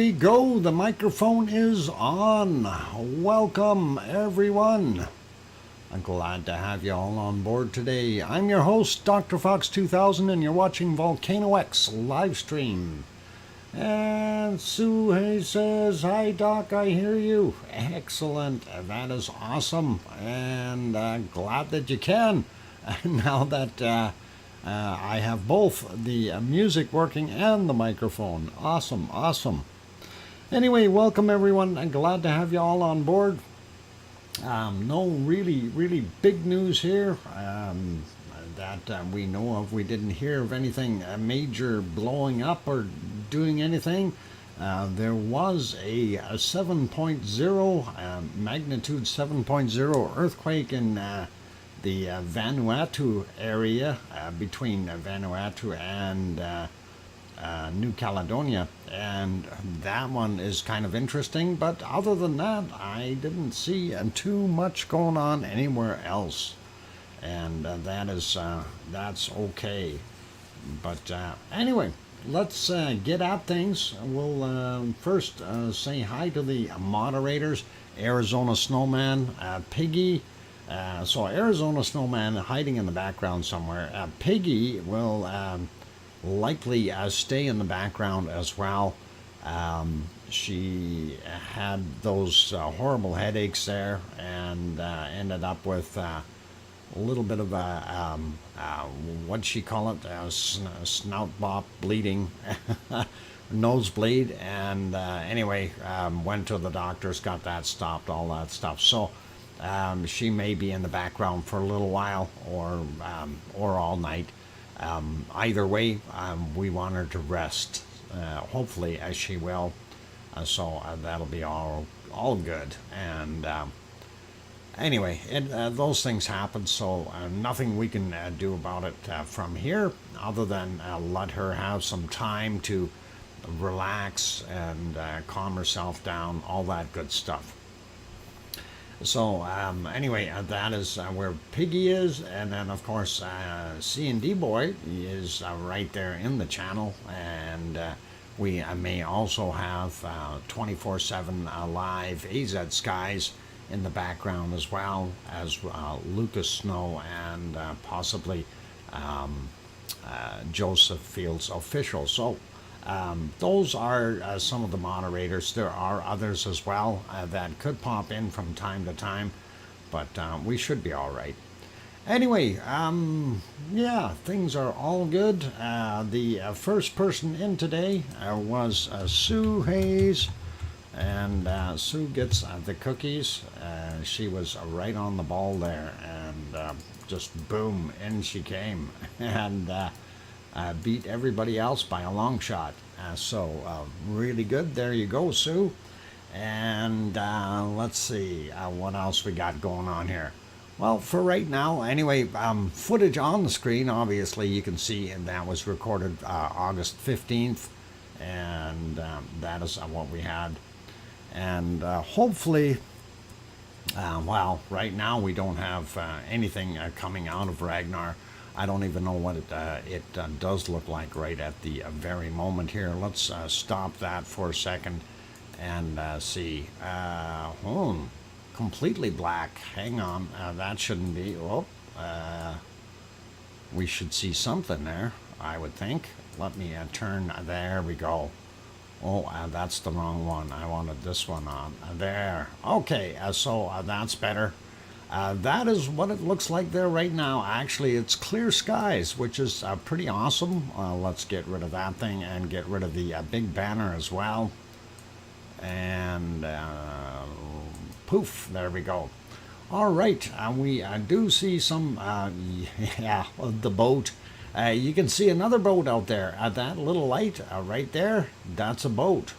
we go. The microphone is on. Welcome, everyone. I'm glad to have you all on board today. I'm your host, DrFox2000, and you're watching VolcanoX live stream. And Suhei says, "Hi, Doc, I hear you." Excellent. That is awesome. And glad that you can. Now that I have both the music working and the microphone. Awesome, awesome. Anyway, welcome everyone. I'm glad to have you all on board. No really big news here that we know of. We didn't hear of anything major blowing up or doing anything. There was a 7.0, magnitude 7.0 earthquake in the Vanuatu area, between Vanuatu and New Caledonia, and that one is kind of interesting, but other than that I didn't see too much going on anywhere else, and that's okay. But anyway, let's get at things. We'll first say hi to the moderators. Arizona Snowman, Piggy. So Arizona Snowman hiding in the background somewhere. Piggy will likely stay in the background as well. She had those horrible headaches there and ended up with a little bit of a, what'd she call it, snout bop bleeding, nosebleed, and anyway, went to the doctors, got that stopped, all that stuff. So she may be in the background for a little while, or all night. Either way, we want her to rest, hopefully, as she will. So that'll be all good. And anyway, those things happen, so nothing we can do about it from here, other than let her have some time to relax and calm herself down, all that good stuff. So anyway, that is where Piggy is, and then of course C&D Boy is right there in the channel, and we may also have 24/7 live AZ Skies in the background, as well as Lucas Snow and possibly Joseph Fields Official. So those are some of the moderators. There are others as well that could pop in from time to time, but we should be all right. Anyway, yeah, things are all good. The first person in today was Sue Hayes, and Sue gets the cookies. She was right on the ball there, and just boom, in she came, and beat everybody else by a long shot. So really good. There you go, Sue. And let's see what else we got going on here. Well, for right now, anyway, footage on the screen, obviously you can see, and that was recorded August 15th, and that is what we had. And hopefully, well, right now we don't have anything coming out of Ragnar. I don't even know what it does look like right at the very moment here. Let's stop that for a second and see. Completely black. Hang on. That shouldn't be. Oh, we should see something there, I would think. Let me turn. There we go. Oh, that's the wrong one. I wanted this one on. There. Okay, so that's better. That is what it looks like there right now. Actually, it's clear skies, which is pretty awesome. Let's get rid of that thing and get rid of the big banner as well. And poof, there we go. All right, we do see some, yeah, the boat. You can see another boat out there. That little light right there, that's a boat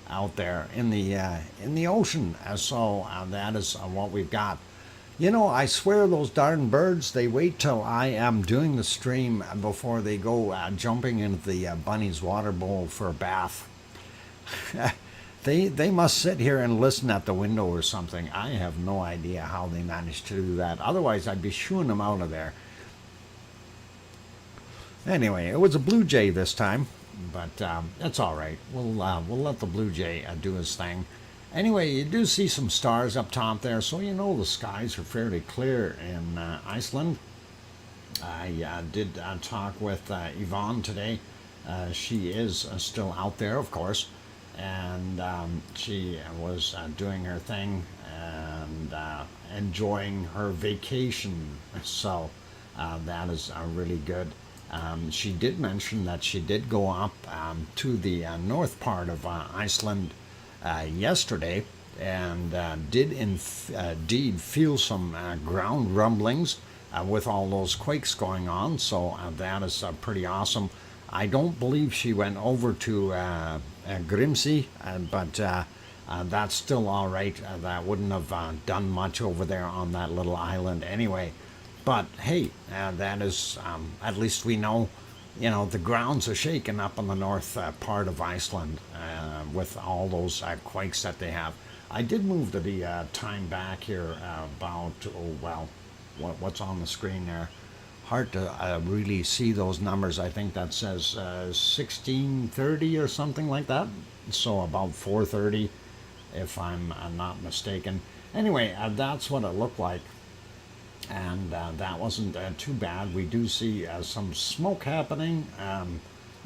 out there in the ocean. So that is what we've got. You know, I swear those darn birds, they wait till I am doing the stream before they go jumping into the bunny's water bowl for a bath. They must sit here and listen at the window or something. I have no idea how they manage to do that. Otherwise, I'd be shooing them out of there. Anyway, it was a blue jay this time. but it's all right. We'll let the Blue Jay do his thing. Anyway, you do see some stars up top there, so you know the skies are fairly clear in Iceland. I did talk with Yvonne today. She is still out there, of course, and she was doing her thing and enjoying her vacation. So that is really good. She did mention that she did go up to the north part of Iceland yesterday and did indeed feel some ground rumblings with all those quakes going on. So that is pretty awesome. I don't believe she went over to Grimsey, but that's still all right. That wouldn't have done much over there on that little island anyway. But hey, that is, at least we know, the grounds are shaking up on the north part of Iceland with all those quakes that they have. I did move the time back here about, what's on the screen there? Hard to really see those numbers. I think that says 1630 or something like that. So about 4:30, if I'm not mistaken. Anyway, that's what it looked like. And that wasn't too bad. We do see some smoke happening,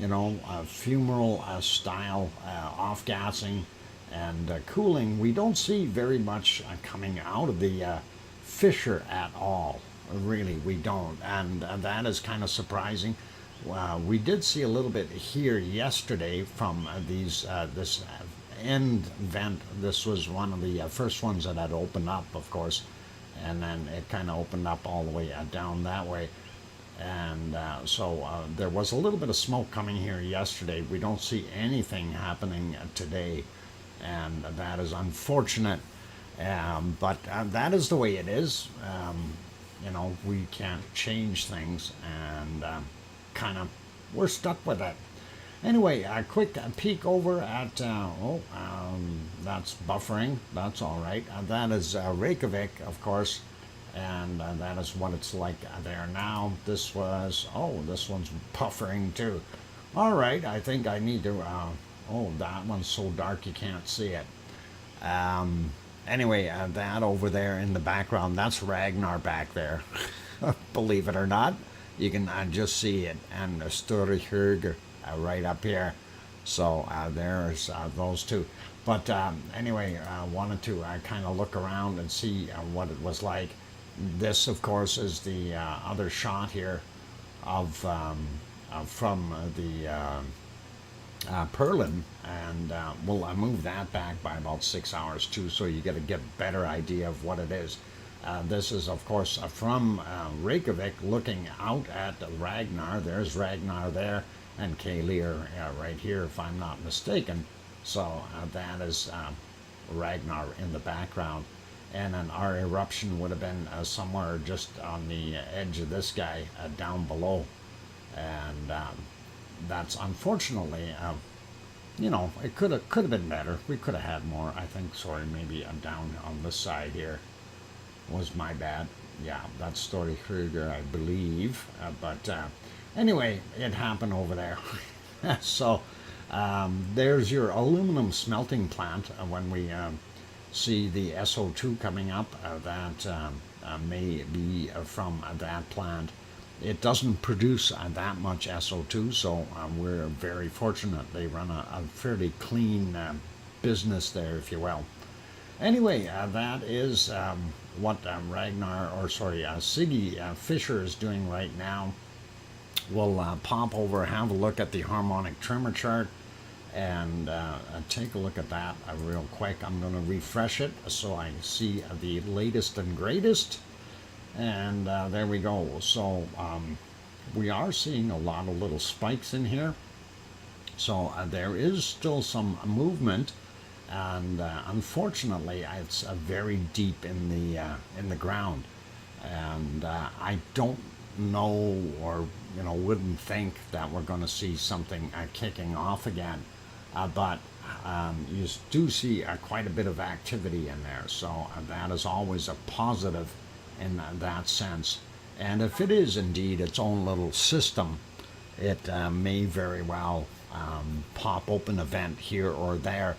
fumarole style off-gassing and cooling. We don't see very much coming out of the fissure at all. Really, we don't. And that is kind of surprising. We did see a little bit here yesterday from this end vent. This was one of the first ones that had opened up, of course. And then it kind of opened up all the way down that way. And so there was a little bit of smoke coming here yesterday. We don't see anything happening today, and that is unfortunate. But that is the way it is. We can't change things, and kind of we're stuck with it. Anyway, a quick peek over at, that's buffering, that's all right. That is Reykjavik, of course, and that is what it's like there now. This one's buffering too. All right, I think I need to, that one's so dark you can't see it. Anyway, that over there in the background, that's Ragnar back there. Believe it or not, you can just see it, and Sturihurg right up here. So there's those two. But anyway, I wanted to kind of look around and see what it was like. This, of course, is the other shot here of from the Perlin, and we'll move that back by about 6 hours too, so you get a better idea of what it is. This is, of course, from Reykjavik, looking out at Ragnar. There's Ragnar there, and Keilir right here, if I'm not mistaken. So that is Ragnar in the background. And then our eruption would have been somewhere just on the edge of this guy down below. And that's unfortunately, it could have been better. We could have had more, I think. Sorry, maybe down on this side here was my bad. Yeah, that's Story Kruger, I believe. But anyway, it happened over there. So there's your aluminum smelting plant. When we see the SO2 coming up, that may be from that plant. It doesn't produce that much SO2, so we're very fortunate. They run a fairly clean business there, if you will. Anyway, that is what Siggy Fisher is doing right now. We'll pop over, have a look at the harmonic tremor chart, and take a look at that real quick. I'm going to refresh it so I see the latest and greatest. And there we go. So we are seeing a lot of little spikes in here. So there is still some movement, and unfortunately, it's very deep in the ground. And I don't know, or wouldn't think that we're going to see something kicking off again. But you do see quite a bit of activity in there. So that is always a positive in that sense. And if it is indeed its own little system, it may very well pop open event here or there.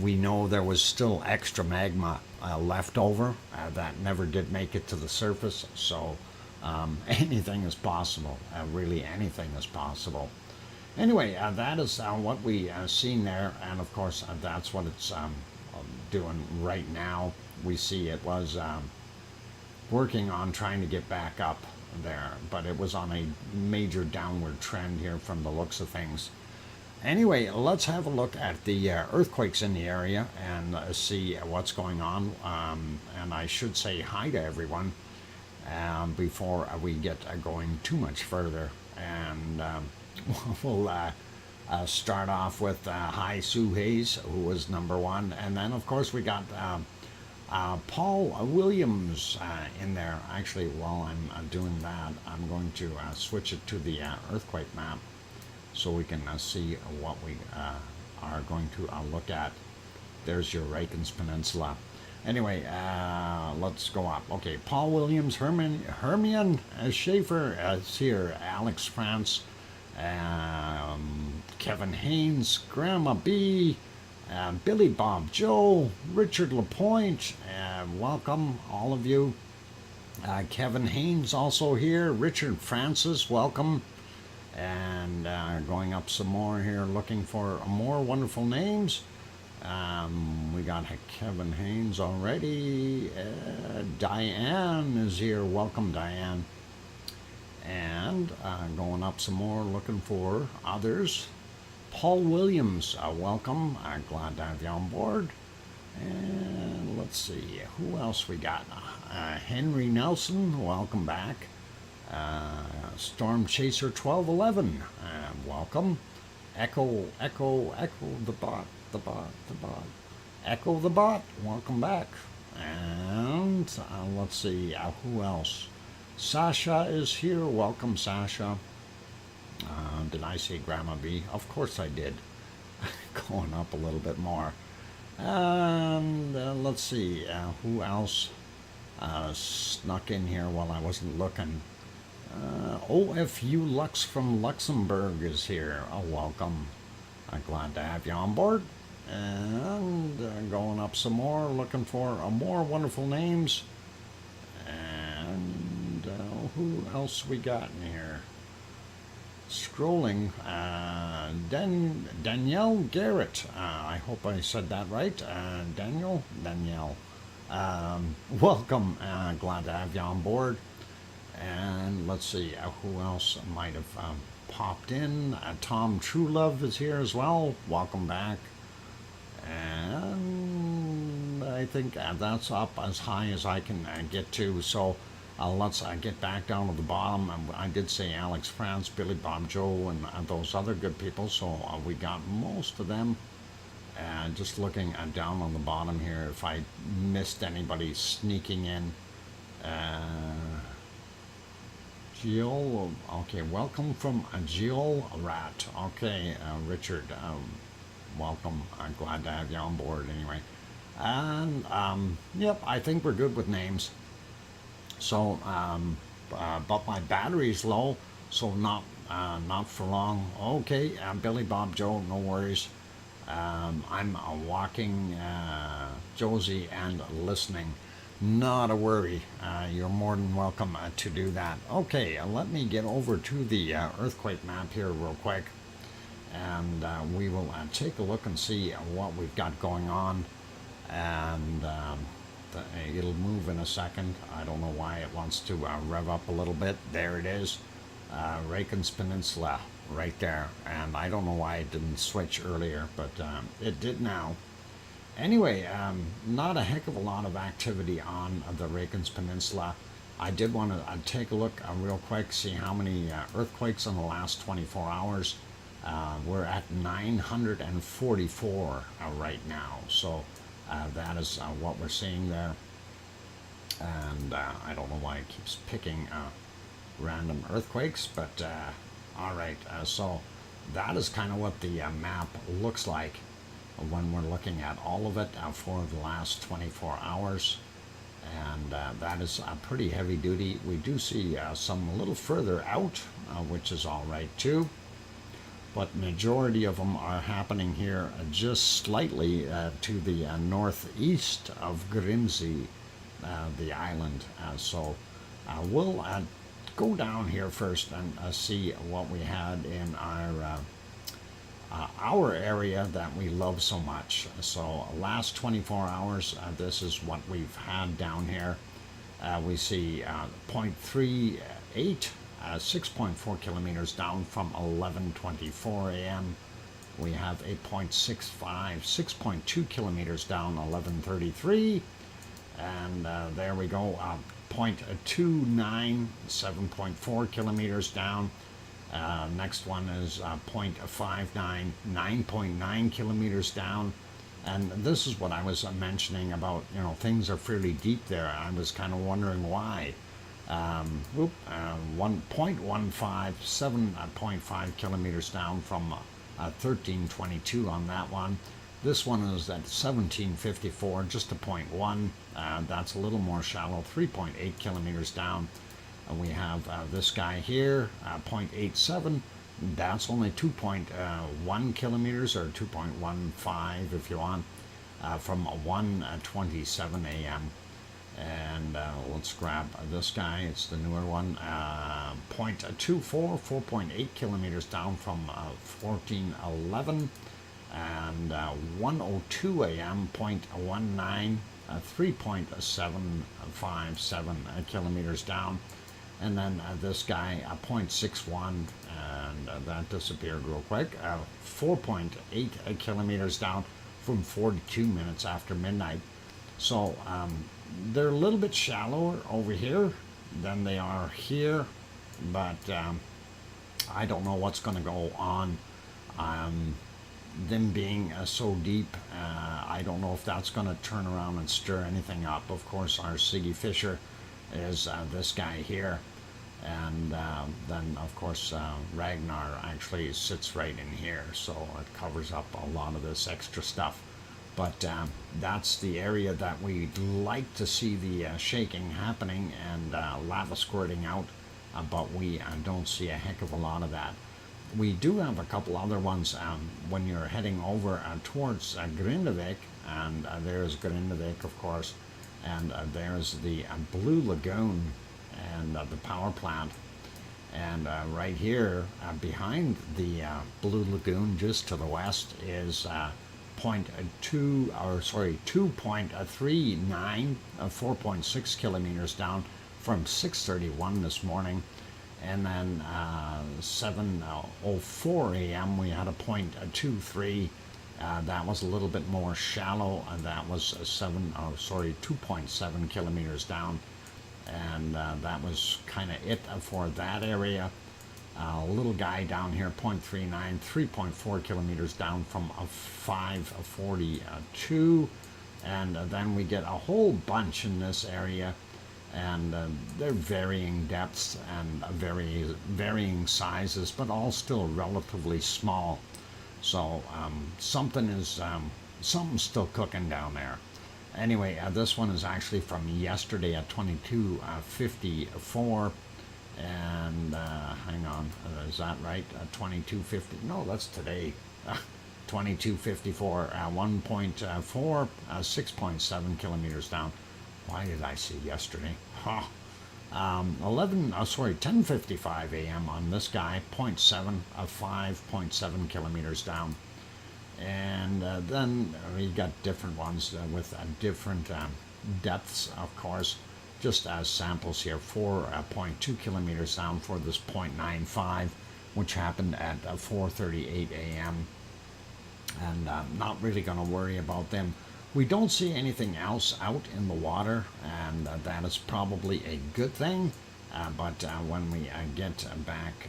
We know there was still extra magma left over that never did make it to the surface, so anything is possible. Really, anything is possible. Anyway, that is what we seen there, and of course that's what it's doing right now. We see it was working on trying to get back up there, but it was on a major downward trend here from the looks of things. Anyway, let's have a look at the earthquakes in the area and see what's going on. And I should say hi to everyone before we get going too much further. And we'll start off with hi Sue Hayes, who was number one. And then, of course, we got Paul Williams in there. Actually, while I'm doing that, I'm going to switch it to the earthquake map, so we can see what we are going to look at. There's your Reykjavik Peninsula. Anyway, let's go up. Okay, Paul Williams, Hermian Schaefer is here, Alex France, Kevin Haynes, Grandma B, Billy Bob Joe, Richard LaPointe, welcome all of you. Kevin Haynes also here, Richard Francis, welcome. And going up some more here, looking for more wonderful names. We got Kevin Haynes already. Diane is here. Welcome, Diane. And going up some more, looking for others. Paul Williams, welcome. Glad to have you on board. And let's see, who else we got? Henry Nelson, welcome back. Storm Chaser 1211, welcome. Echo the bot. Echo the bot, welcome back. And let's see, who else? Sasha is here, welcome Sasha. Did I say Grandma B? Of course I did. Going up a little bit more. And let's see, who else snuck in here while I wasn't looking? OFU Lux from Luxembourg is here. Welcome. Glad to have you on board. And going up some more, looking for more wonderful names. And who else we got in here? Scrolling. Danielle Garrett. I hope I said that right. Danielle. Welcome. Glad to have you on board. And let's see, who else might have popped in. Tom Truelove is here as well. Welcome back. And I think that's up as high as I can get to. So let's get back down to the bottom. I did say Alex France, Billy Bob Joe, and those other good people. So we got most of them. Just looking down on the bottom here, if I missed anybody sneaking in. Jill, okay, welcome from Jill Rat. Okay, Richard, welcome. I'm glad to have you on board anyway. And, yep, I think we're good with names. So, but my battery's low, so not for long. Okay, Billy Bob Joe, no worries. I'm walking Josie and listening. Not a worry. You're more than welcome to do that. Okay, let me get over to the earthquake map here real quick, and we will take a look and see what we've got going on. And it'll move in a second. I don't know why it wants to rev up a little bit. There it is. Reykjavik Peninsula right there. And I don't know why it didn't switch earlier, but it did now. Anyway, not a heck of a lot of activity on the Reykjavik Peninsula. I did want to take a look real quick, see how many earthquakes in the last 24 hours. We're at 944 right now. So that is what we're seeing there. And I don't know why it keeps picking random earthquakes, but all right. So that is kind of what the map looks like when we're looking at all of it for the last 24 hours. And that is pretty heavy duty. We do see some a little further out, which is all right too. but majority of them are happening here just slightly to the northeast of Grimsey, the island. So we'll go down here first and see what we had in our area that we love so much. So last 24 hours, this is what we've had down here. We see 0.38, 6.4 kilometers down from 11:24 a.m. We have a 0.65, 6.2 kilometers down, 11:33, and there we go. 0.29, 7.4 kilometers down. Next one is 0.59, 9.9 kilometers down. And this is what I was mentioning about, things are fairly deep there. I was kind of wondering why. 1.15, 7.5 kilometers down from 1322 on that one. This one is at 1754, just a 0.1. That's a little more shallow, 3.8 kilometers down. We have this guy here, 0.87. That's only 2.1 kilometers, or 2.15 if you want, from 1:27 a.m. And let's grab this guy. It's the newer one, 0.24, 4.8 kilometers down from 1411, and 1:02 a.m. 0.19, 3.757 kilometers down. And then this guy, 0.61, and that disappeared real quick. 4.8 kilometers down from 42 minutes after midnight. So they're a little bit shallower over here than they are here, but I don't know what's going to go on. Them being so deep, I don't know if that's going to turn around and stir anything up. Of course, our Siggy Fisher is this guy here, and then of course Ragnar actually sits right in here, so it covers up a lot of this extra stuff. But that's the area that we'd like to see the shaking happening and lava squirting out, but we don't see a heck of a lot of that. We do have a couple other ones when you're heading over towards Grindavik, and there's Grindavik, of course, and there's the Blue Lagoon and the power plant. And right here behind the Blue Lagoon, just to the west, is 2.39, 4.6 kilometers down from 6:31 this morning. And then 7:04 a.m. we had a 0.23. That was a little bit more shallow, and that was 2.7 kilometers down, and that was kind of it for that area. Little guy down here, 0.39, 3.4 kilometers down from 5:42, and then we get a whole bunch in this area, and they're varying depths and varying sizes, but all still relatively small. So something's still cooking down there. Anyway, this one is actually from yesterday at 22:54, and hang on, is that right? 22:50? No, that's today. 22:54, 1.4, 6.7 kilometers down. Why did I say yesterday? 10:55 a.m. on this guy, 5.7 kilometers down. And then we got different ones with different depths, of course, just as samples here. 4.2 kilometers down for this 0.95, which happened at 4:38 a.m. And not really going to worry about them. We don't see anything else out in the water, and that is probably a good thing. But when we get back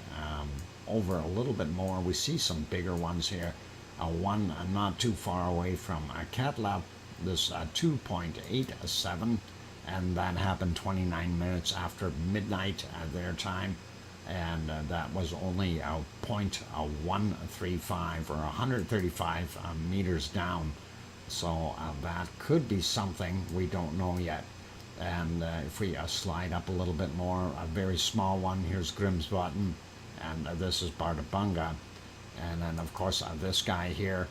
over a little bit more, we see some bigger ones here. One not too far away from Katla, this 2.87, and that happened 29 minutes after midnight their time, and that was only 0.135 or 135 meters down. So that could be something, we don't know yet. And if we slide up a little bit more, a very small one, here's Grimsbottom, and this is Bartabunga. And then, of course, this guy here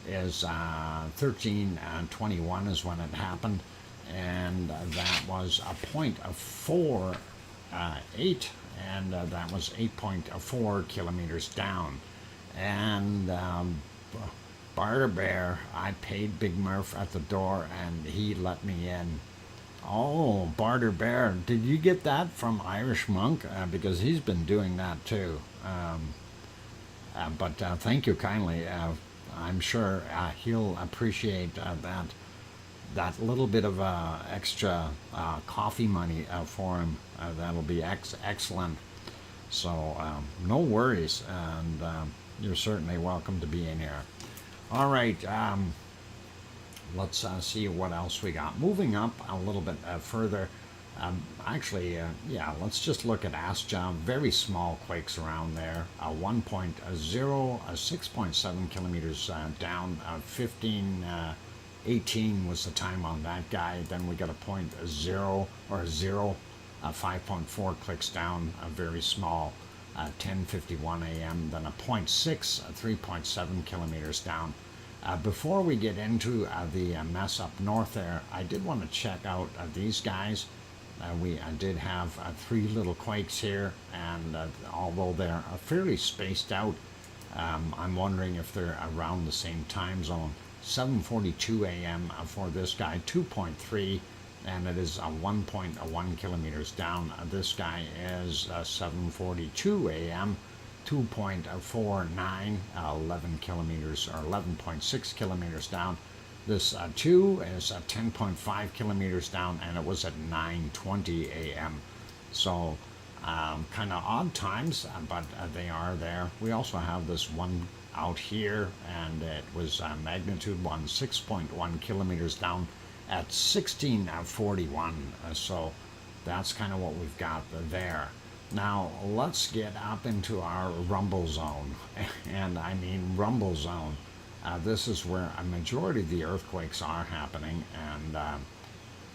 is 1321 is when it happened, and that was a point of 4.8, and that was 8.4 kilometers down. And Barter Bear, I paid Big Murph at the door, and he let me in. Oh, Barter Bear, did you get that from Irish Monk? Because he's been doing that too. But thank you kindly. I'm sure he'll appreciate that little bit of extra coffee money for him. That'll be excellent. So no worries, and you're certainly welcome to be in here. All right, let's see what else we got. Moving up a little bit further. Let's just look at Asja. Very small quakes around there. 1.0, 6.7 kilometers down. 1518 was the time on that guy. Then we got a 0.0 or 5.4 clicks down. Very small. 10:51 a.m. Then a 0.6, 3.7 kilometers down. Before we get into the mess up north there, I did want to check out these guys. We did have 3 little quakes here, and although they're fairly spaced out, I'm wondering if they're around the same time zone. 7:42 a.m. For this guy, 2.3, and it is 1.1 kilometers down. This guy is 7:42 a.m. 2.49, 11 kilometers or 11.6 kilometers down. This 2 is 10.5 kilometers down, and it was at 9:20 a.m. So kind of odd times, but they are there. We also have this one out here, and it was magnitude 1, 6.1 kilometers down at 16:41. So that's kind of what we've got there. Now let's get up into our rumble zone, and I mean rumble zone. This is where a majority of the earthquakes are happening, and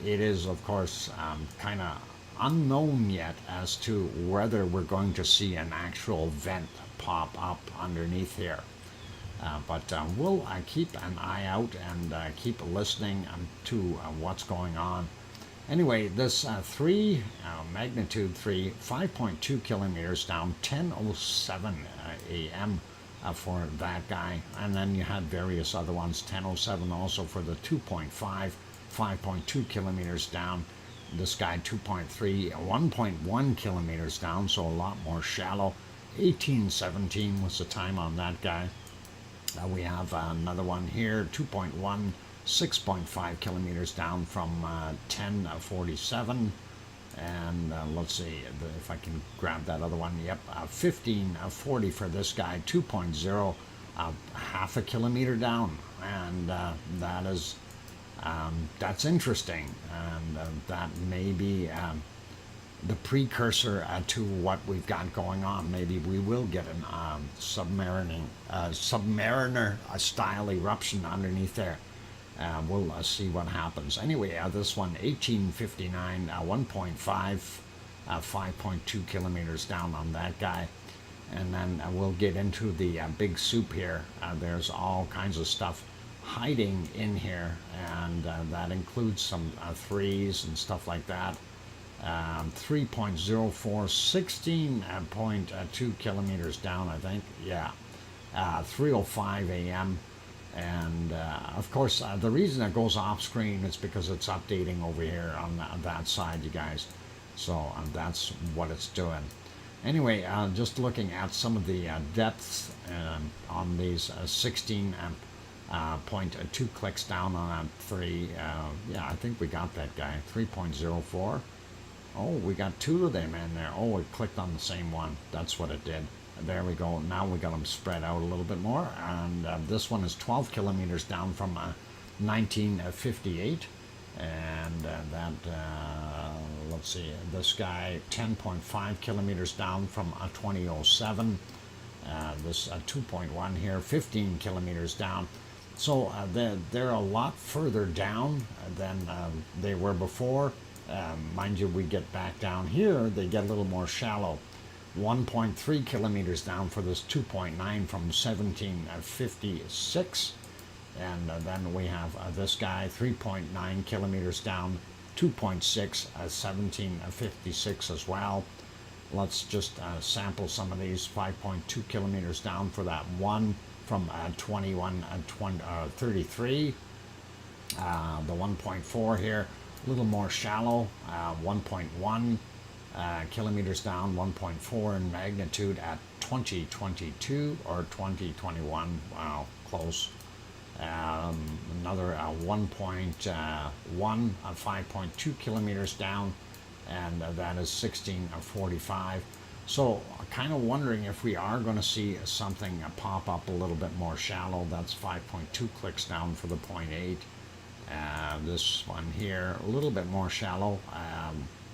it is, of course, kind of unknown yet as to whether we're going to see an actual vent pop up underneath here. But we'll keep an eye out and keep listening to what's going on. Anyway, this magnitude 3, 5.2 kilometers down, 10:07 a.m. For that guy, and then you had various other ones. 10:07 also for the 2.5, 5.2 kilometers down. This guy 2.3, 1.1 kilometers down, so a lot more shallow. 18:17 was the time on that guy. We have another one here, 2.1, 6.5 kilometers down from 10:47. And let's see if I can grab that other one. Yep, 15:40 for this guy, 2.0, half a kilometer down, and that is that's interesting, and that may be the precursor to what we've got going on. Maybe we will get an submariner style eruption underneath there. We'll see what happens. Anyway, this one, 18:59, 1.5, 5.2 kilometers down on that guy. And then we'll get into the big soup here. There's all kinds of stuff hiding in here, and that includes some 3s and stuff like that. 3.04, 16.2 kilometers down, I think. Yeah. 3:05 a.m. And of course, the reason it goes off screen is because it's updating over here on that side, you guys. So that's what it's doing. Anyway, just looking at some of the depths on these 16.2 clicks down on that 3. Yeah, I think we got that guy. 3.04. Oh, we got 2 of them in there. Oh, it clicked on the same one. That's what it did. There we go. Now we got them spread out a little bit more, and this one is 12 kilometers down from 1958, and let's see, this guy 10.5 kilometers down from 2007. This 2.1 here, 15 kilometers down. So they're a lot further down than they were before. Mind you, we get back down here, they get a little more shallow. 1.3 kilometers down for this 2.9 from 1756. And then we have this guy, 3.9 kilometers down, 2.6, 1756 as well. Let's just sample some of these. 5.2 kilometers down for that one from 2133. The 1.4 here, a little more shallow, 1.1 kilometers down, 1.4 in magnitude at 2022 or 2021. Wow, close. Another 1.1, 5.2 kilometers down, and that is 1645. So kind of wondering if we are going to see something pop up a little bit more shallow. That's 5.2 clicks down for the 0.8. This one here, a little bit more shallow,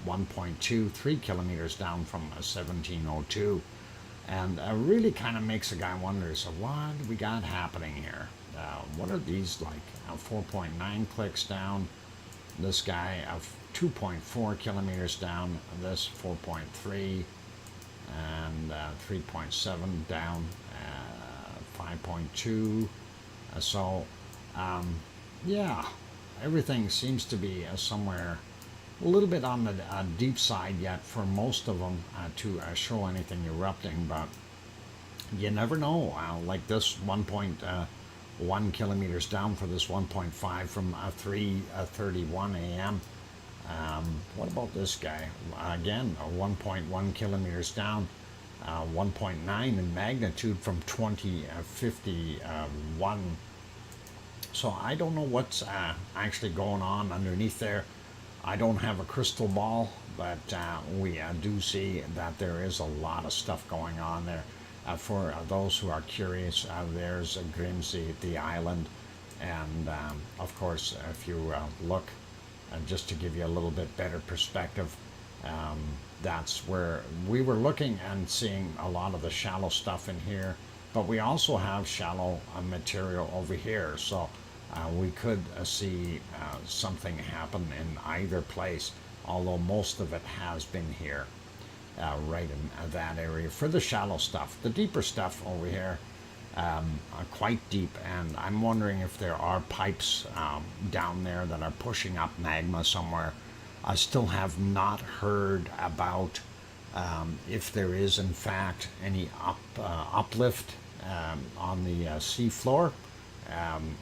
1.2, 3 kilometers down from 1702. And really kind of makes a guy wonder, so what do we got happening here? What are these like? 4.9 clicks down. This guy 2.4 kilometers down. This 4.3 and 3.7 down. 5.2. Yeah, everything seems to be somewhere a little bit on the deep side yet for most of them to show anything erupting, but you never know. Like this 1.1 kilometers down for this 1.5 from 3:31 a.m. What about this guy? Again, 1.1 kilometers down, 1.9 in magnitude from 2051. So I don't know what's actually going on underneath there. I don't have a crystal ball, but we do see that there is a lot of stuff going on there. For those who are curious, there's Grimsey, the island, and of course, if you look, just to give you a little bit better perspective, that's where we were looking and seeing a lot of the shallow stuff in here, but we also have shallow material over here, so we could see something happen in either place, although most of it has been here, right in that area for the shallow stuff. The deeper stuff over here are quite deep, and I'm wondering if there are pipes down there that are pushing up magma somewhere. I still have not heard about if there is in fact any uplift on the sea floor.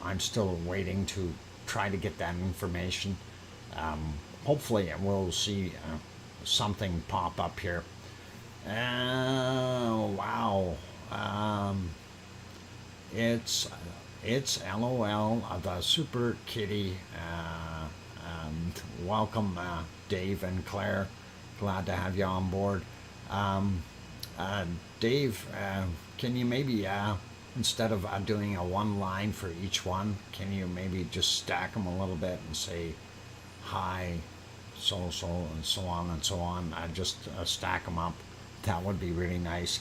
I'm still waiting to try to get that information. Hopefully we'll see something pop up here. Wow. It's LOL, the Super Kitty, and welcome Dave and Claire. Glad to have you on board. Dave, can you maybe instead of doing a one line for each one, can you maybe just stack them a little bit and say hi, so and so on and so on? Just stack them up. That would be really nice,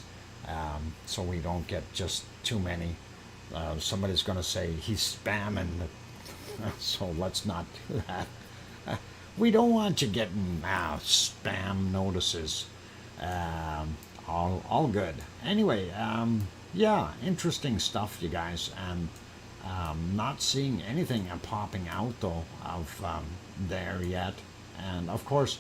so we don't get just too many. Somebody's going to say he's spamming, so let's not do that. We don't want you getting spam notices. All good. Anyway, yeah, interesting stuff, you guys, and not seeing anything popping out though of there yet. And of course,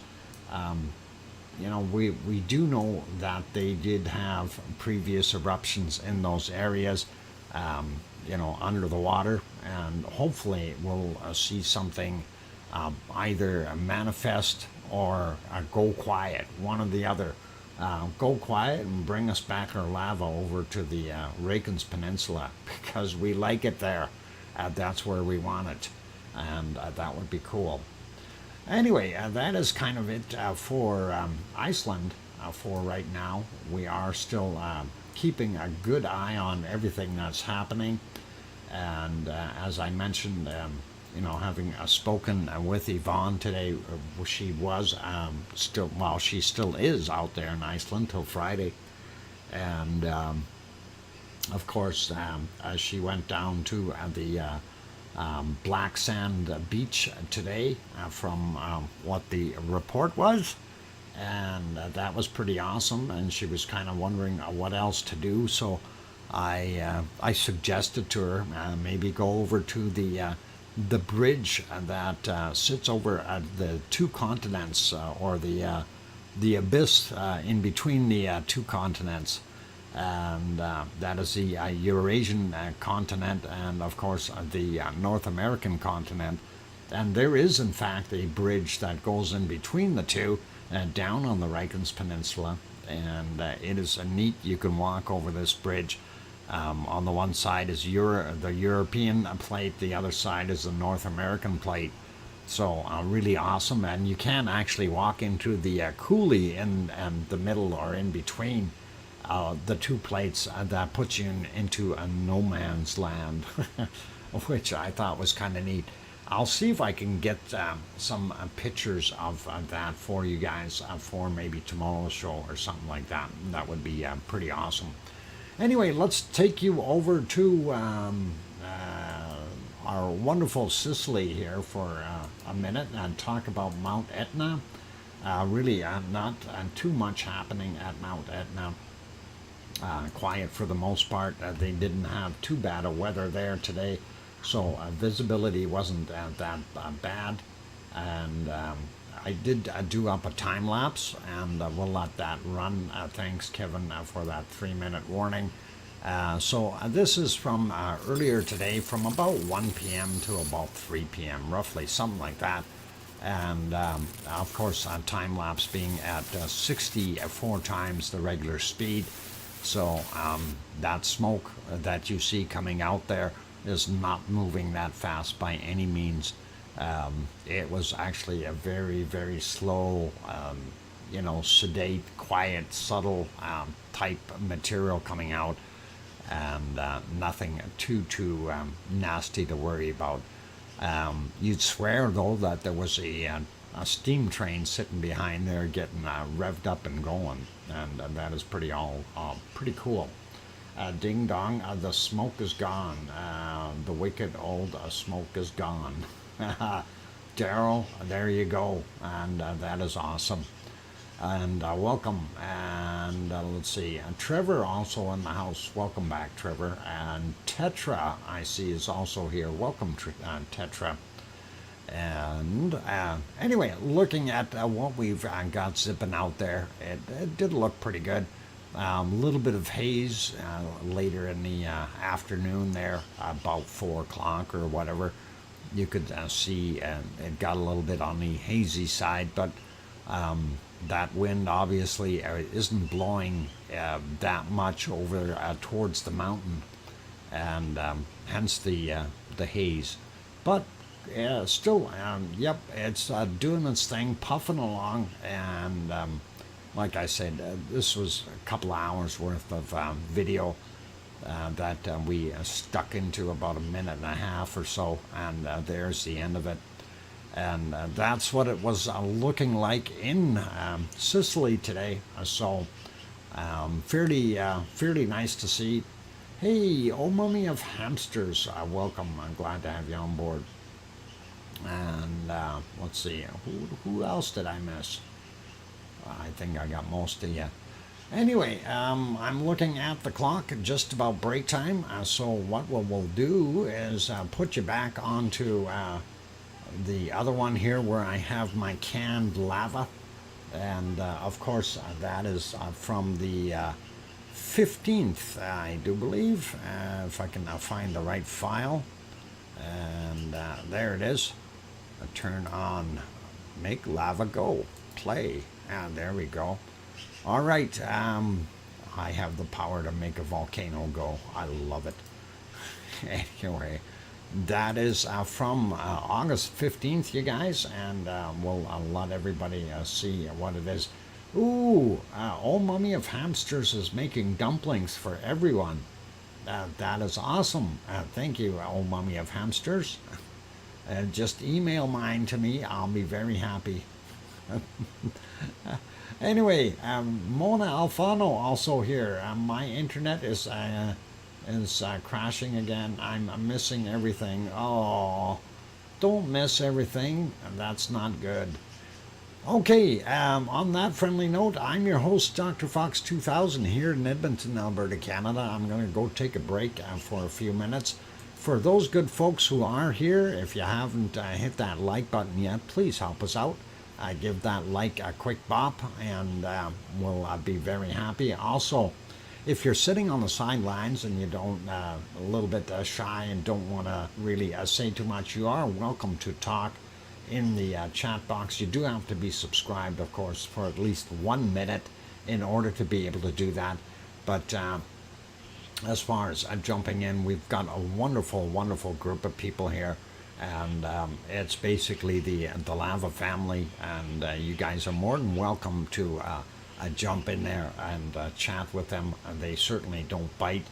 you know, we do know that they did have previous eruptions in those areas, you know, under the water, and hopefully we'll see something either manifest or go quiet, one or the other. Go quiet and bring us back our lava over to the Reykjanes Peninsula, because we like it there. That's where we want it, and that would be cool. Anyway, that is kind of it for Iceland for right now. We are still keeping a good eye on everything that's happening, and as I mentioned, you know, having spoken with Yvonne today, she was still, well, she still is out there in Iceland till Friday, and of course, she went down to the Black Sand Beach today from what the report was, and that was pretty awesome. And she was kind of wondering what else to do, so I suggested to her maybe go over to the bridge that sits over the two continents, or the abyss in between the two continents, and that is the Eurasian continent, and of course the North American continent. And there is in fact a bridge that goes in between the two, down on the Reykjanes Peninsula, and it is neat. You can walk over this bridge. On the one side is the European plate, the other side is the North American plate. So really awesome, and you can actually walk into the coulee in the middle or in between the two plates. That puts you into a no man's land, which I thought was kind of neat. I'll see if I can get some pictures of that for you guys for maybe tomorrow's show or something like that. That would be pretty awesome. Anyway, let's take you over to our wonderful Sicily here for a minute and talk about Mount Etna. Really not too much happening at Mount Etna. Quiet for the most part. They didn't have too bad of weather there today, so visibility wasn't that bad. And I did do up a time lapse, and we'll let that run. Thanks, Kevin, for that 3-minute warning. So this is from earlier today, from about 1 p.m. to about 3 p.m., roughly, something like that. And of course, time lapse being at 64 times the regular speed. So that smoke that you see coming out there is not moving that fast by any means. It was actually a very, very slow, sedate, quiet, subtle type material coming out, and nothing too nasty to worry about. You'd swear, though, that there was a steam train sitting behind there getting revved up and going, and that is pretty cool. Ding dong, the smoke is gone. The wicked old smoke is gone. Daryl, there you go, and that is awesome. And welcome, and let's see, Trevor also in the house. Welcome back, Trevor. And Tetra, I see, is also here. Welcome, Tetra. And anyway, looking at what we've got zipping out there, it did look pretty good. A little bit of haze later in the afternoon there, about 4 o'clock or whatever. You could see it got a little bit on the hazy side, but that wind obviously isn't blowing that much over towards the mountain, and hence the haze. But still, yep, it's doing its thing, puffing along, and like I said, this was a couple hours worth of video that we stuck into about 1.5 minutes or so, and there's the end of it. And that's what it was looking like in Sicily today. So fairly nice to see. Hey, oh mummy of hamsters, welcome. I'm glad to have you on board. And let's see, who else did I miss? I think I got most of you. Anyway, I'm looking at the clock, just about break time. So what we'll do is put you back onto the other one here where I have my canned lava. And of course, that is from the 15th, I do believe, if I can find the right file. And there it is. Turn on, make lava go, play. And there we go. All right, I have the power to make a volcano go. I love it. Anyway, that is from August 15th, you guys, and we'll let everybody see what it is. Ooh, old mummy of hamsters is making dumplings for everyone. That is awesome. Thank you, old mummy of hamsters. Just email mine to me. I'll be very happy. Anyway, Mona Alfano also here. My internet is crashing again. I'm missing everything. Oh, don't miss everything. That's not good. Okay, on that friendly note, I'm your host, DrFox2000, here in Edmonton, Alberta, Canada. I'm going to go take a break for a few minutes. For those good folks who are here, if you haven't hit that like button yet, please help us out. Give that like a quick bop, and we'll be very happy. Also, if you're sitting on the sidelines and you don't, a little bit shy and don't want to really say too much, you are welcome to talk in the chat box. You do have to be subscribed, of course, for at least 1 minute in order to be able to do that. But as far as jumping in, we've got a wonderful, wonderful group of people here, and it's basically the lava family, and you guys are more than welcome to jump in there and chat with them. They certainly don't bite.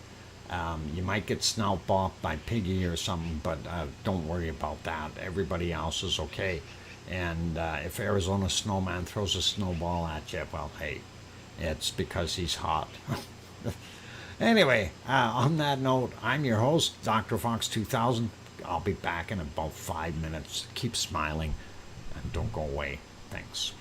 You might get snout bopped by Piggy or something, but don't worry about that. Everybody else is okay. And if Arizona Snowman throws a snowball at you, well, hey, it's because he's hot. Anyway, on that note, I'm your host, DrFox2000. I'll be back in about 5 minutes. Keep smiling and don't go away. Thanks.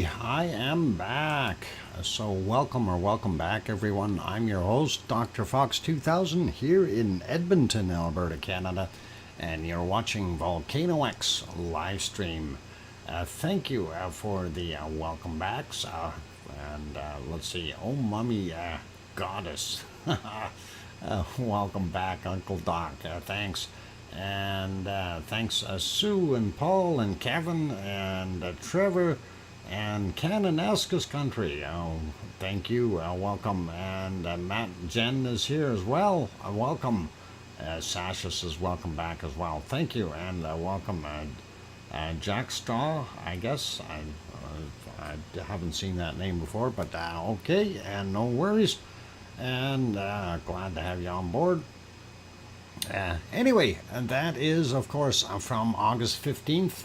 everybody, I am back. So welcome back everyone. I'm your host, DrFox2000, here in Edmonton, Alberta, Canada, and you're watching VolcanoX live stream. Thank you for the welcome backs. Let's see, oh mummy goddess. Welcome back, Uncle Doc. Thanks. And thanks Sue and Paul and Kevin and Trevor and Cananaskis Country. Oh, thank you. Welcome. And Matt Jen is here as well. Welcome. Sasha says welcome back as well. Thank you. And welcome Jack Straw, I guess. I haven't seen that name before, but okay. And no worries. And glad to have you on board. Anyway, that is, of course, from August 15th.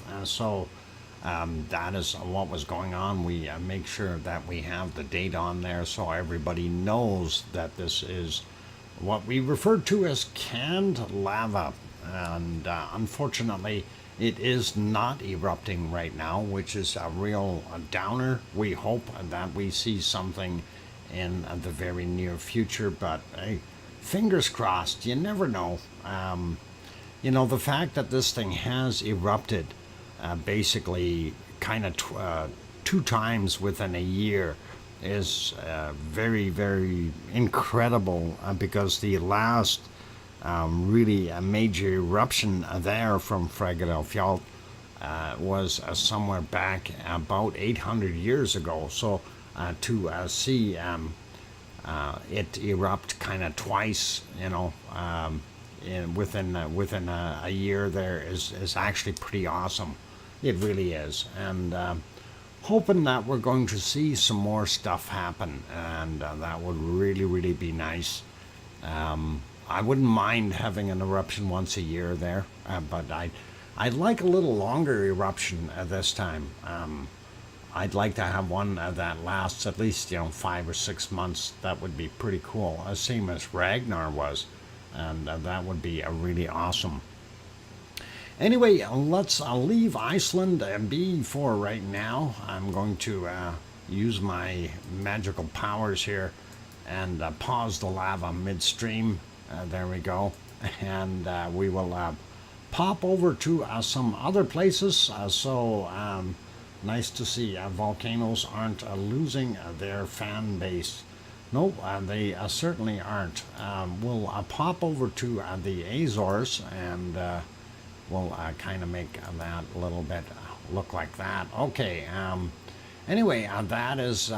That is what was going on. We make sure that we have the date on there so everybody knows that this is what we refer to as canned lava. And unfortunately, it is not erupting right now, which is a real downer. We hope that we see something in the very near future, but hey, fingers crossed. You never know. The fact that this thing has erupted basically kind of two times within a year is very, very incredible because the last really major eruption there from Fragedalfjall was somewhere back about 800 years ago. So to see it erupt kind of twice, within a year there is actually pretty awesome. It really is. And hoping that we're going to see some more stuff happen, and that would really, really be nice. I wouldn't mind having an eruption once a year there, but I'd like a little longer eruption this time. I'd like to have one that lasts at least 5 or 6 months. That would be pretty cool, same as Ragnar was, and that would be really awesome. Anyway, let's leave Iceland be for right now. I'm going to use my magical powers here and pause the lava midstream. There we go, and we will pop over to some other places. Nice to see volcanoes aren't losing their fan base. Nope, they certainly aren't. We'll pop over to the Azores, and we'll kind of make that a little bit look like that. Okay, anyway, that is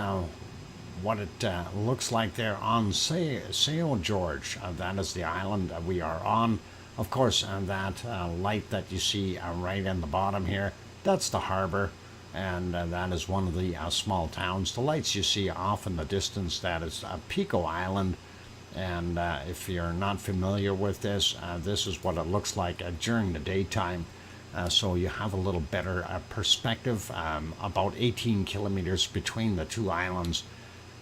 what it looks like there on Seo George. That is the island we are on. Of course, that light that you see right in the bottom here, that's the harbor. And that is one of the small towns. The lights you see off in the distance, that is Pico Island. And if you're not familiar with this, this is what it looks like during the daytime. So you have a little better perspective, about 18 kilometers between the two islands.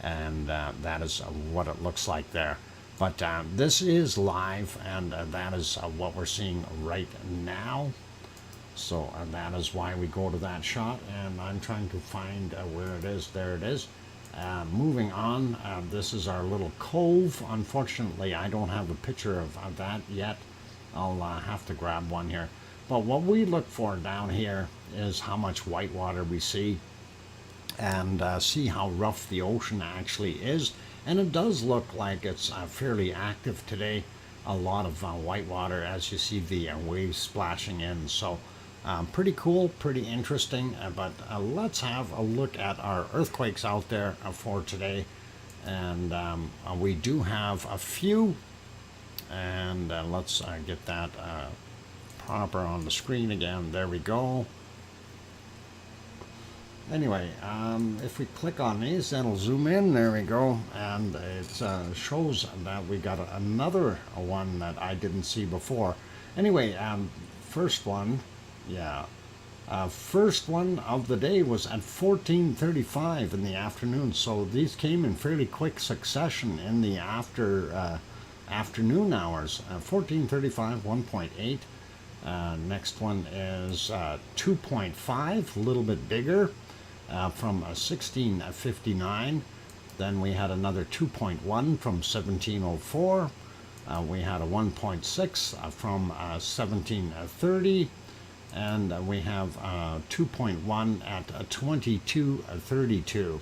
And that is what it looks like there. But this is live, and that is what we're seeing right now. So that is why we go to that shot, and I'm trying to find where it is. There it is. Moving on, this is our little cove. Unfortunately, I don't have a picture of that yet. I'll have to grab one here. But what we look for down here is how much whitewater we see, and see how rough the ocean actually is. And it does look like it's fairly active today. A lot of whitewater, as you see the waves splashing in. So pretty cool, pretty interesting, but let's have a look at our earthquakes out there for today. And we do have a few, and let's get that proper on the screen again. There we go. Anyway, if we click on these, that'll zoom in. There we go, and it shows that we got another one that I didn't see before. Anyway, first one. Yeah, first one of the day was at 14:35 in the afternoon. So these came in fairly quick succession in the afternoon hours. 14:35, 1.8. Next one is 2.5, a little bit bigger. from 1659. Then we had another 2.1 from 1704. We had a 1.6 from 1730. And we have 2.1 at 2232.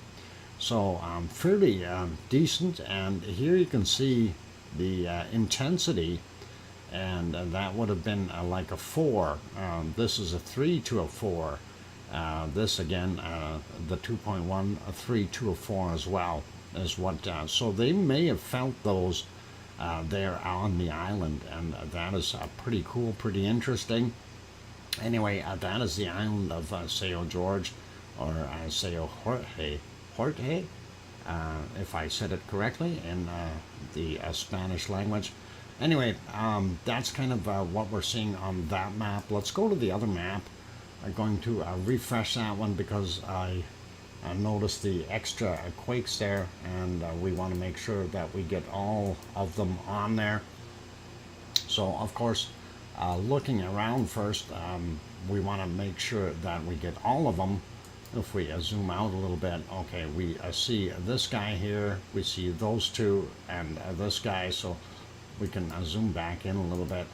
So fairly decent. And here you can see the intensity, and that would have been like a 4. This is a 3 to a 4. This again, the 2.1, a 3 to a 4 as well, is what. So they may have felt those there on the island, and that is pretty cool, pretty interesting. Anyway, that is the island of São Jorge, or São Jorge, if I said it correctly in the Spanish language. Anyway, that's kind of what we're seeing on that map. Let's go to the other map. I'm going to refresh that one because I noticed the extra quakes there, and we want to make sure that we get all of them on there. So, of course, looking around first, we want to make sure that we get all of them. If we zoom out a little bit, okay, we see this guy here, we see those two, and this guy, so we can zoom back in a little bit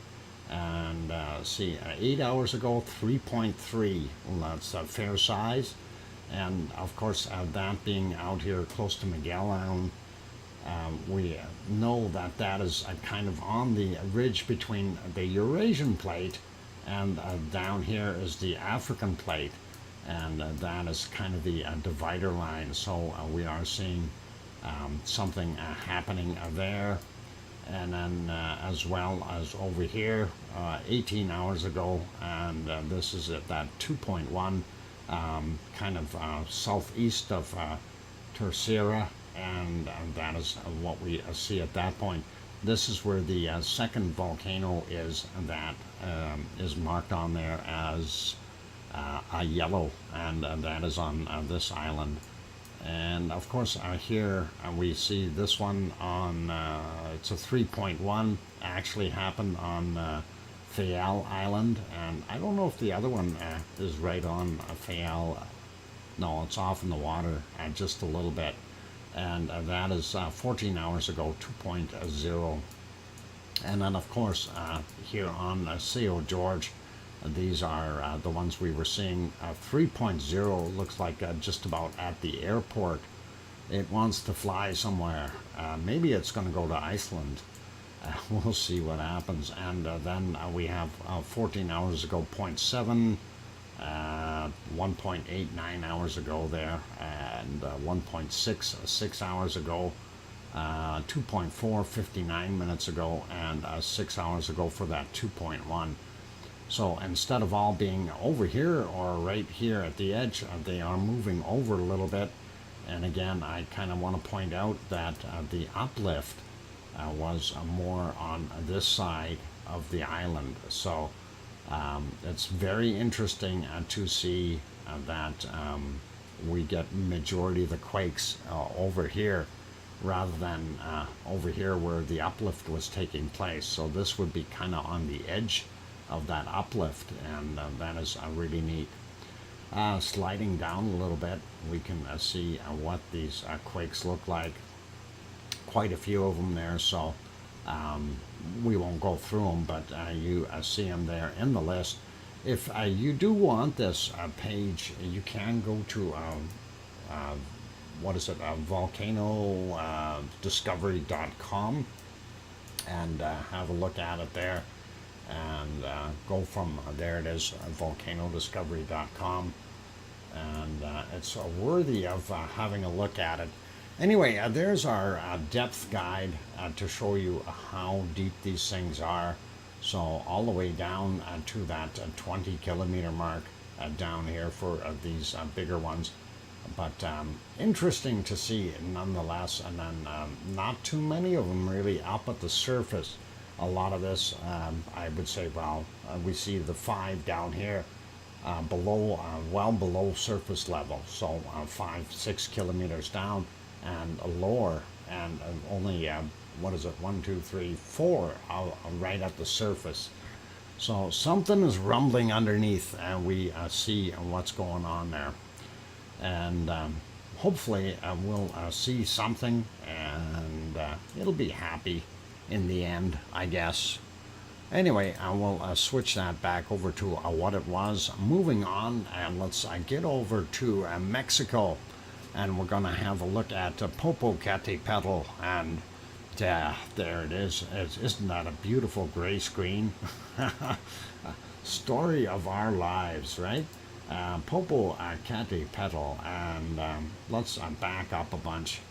and see 8 hours ago, 3.3, well, that's a fair size. And of course, that being out here close to Magellan, we know that that is kind of on the ridge between the Eurasian plate, and down here is the African plate, and that is kind of the divider line. So we are seeing something happening there. And then as well as over here, 18 hours ago, and this is at that 2.1, kind of southeast of Terceira, and that is what we see at that point. This is where the second volcano is, that is marked on there as a yellow, and that is on this island. And of course here we see this one on, it's a 3.1, actually happened on Fayal Island, and I don't know if the other one is right on Fayal. No, it's off in the water just a little bit. And that is 14 hours ago, 2.0. And then of course here on São Jorge, these are the ones we were seeing. 3.0 looks like just about at the airport. It wants to fly somewhere. Maybe it's going to go to Iceland. We'll see what happens. And then we have 14 hours ago, 0.7, 1.89 hours ago there, and 1.6 hours ago, 2.4, 59 minutes ago, and 6 hours ago for that 2.1. So instead of all being over here or right here at the edge, they are moving over a little bit. And again, I kind of want to point out that the uplift was more on this side of the island. So it's very interesting to see that we get majority of the quakes over here rather than over here where the uplift was taking place. So this would be kind of on the edge of that uplift, and that is really neat. Sliding down a little bit, we can see what these quakes look like. Quite a few of them there, so we won't go through them, but you see them there in the list. If you do want this page, you can go to what is it, volcanodiscovery.com, and have a look at it there, and go from there. It is volcanodiscovery.com, and it's worthy of having a look at it. Anyway, there's our depth guide to show you how deep these things are. So all the way down to that 20 kilometer mark down here for these bigger ones. But interesting to see nonetheless, and then not too many of them really up at the surface. A lot of this, I would say, well, we see the 5 down here below, well below surface level. So 5-6 kilometers down and lower, and only, what is it, 1, 2, 3, 4 right at the surface. So something is rumbling underneath, and we see what's going on there. and hopefully we'll see something, and it'll be happy in the end, I guess. Anyway, I will switch that back over to what it was. Moving on, and let's get over to Mexico, and we're going to have a look at Popocatepetl, and there it is. Isn't that a beautiful gray screen? Story of our lives, right? Popocatepetl, and let's back up a bunch.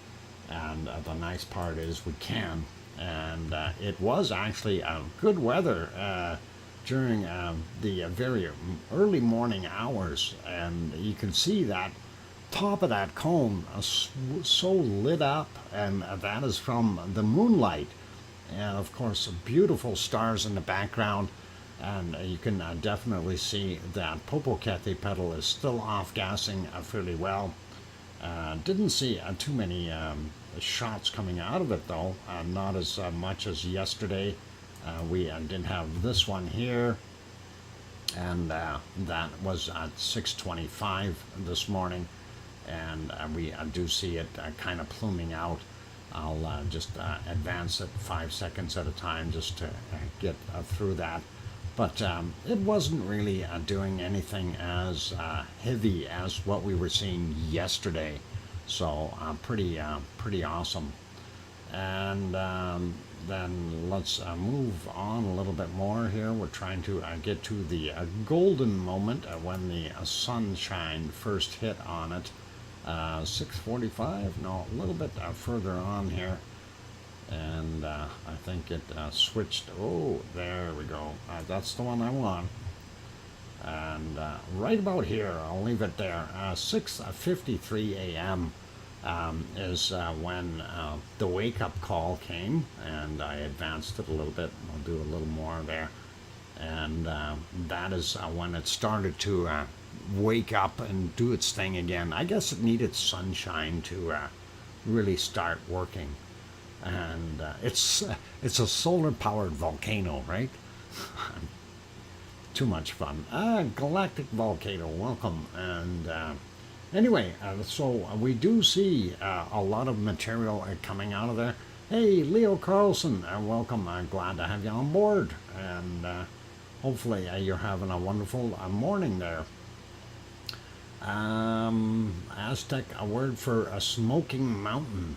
And the nice part is we can. And it was actually good weather during the very early morning hours, and you can see that top of that cone so lit up, and that is from the moonlight, and of course beautiful stars in the background, and you can definitely see that Popocatepetl is still off-gassing fairly well. Didn't see too many shots coming out of it though, not as much as yesterday. We did have this one here, and that was at 6:25 this morning, and we do see it kind of pluming out. I'll just advance it 5 seconds at a time just to get through that. But it wasn't really doing anything as heavy as what we were seeing yesterday. So pretty awesome. And then let's move on a little bit more here. We're trying to get to the golden moment when the sunshine first hit on it. 6:45, no, a little bit further on here. And I think it switched. Oh, there we go. That's the one I want. And right about here, I'll leave it there. 6:53 a.m. Is when the wake-up call came, and I advanced it a little bit. I'll do a little more there. And that is when it started to wake up and do its thing again. I guess it needed sunshine to really start working. And it's a solar-powered volcano, right? Too much fun. Galactic volcano, welcome. And anyway, so we do see a lot of material coming out of there. Hey, Leo Carlson, welcome. I'm glad to have you on board. And hopefully you're having a wonderful morning there. Aztec, a word for a smoking mountain.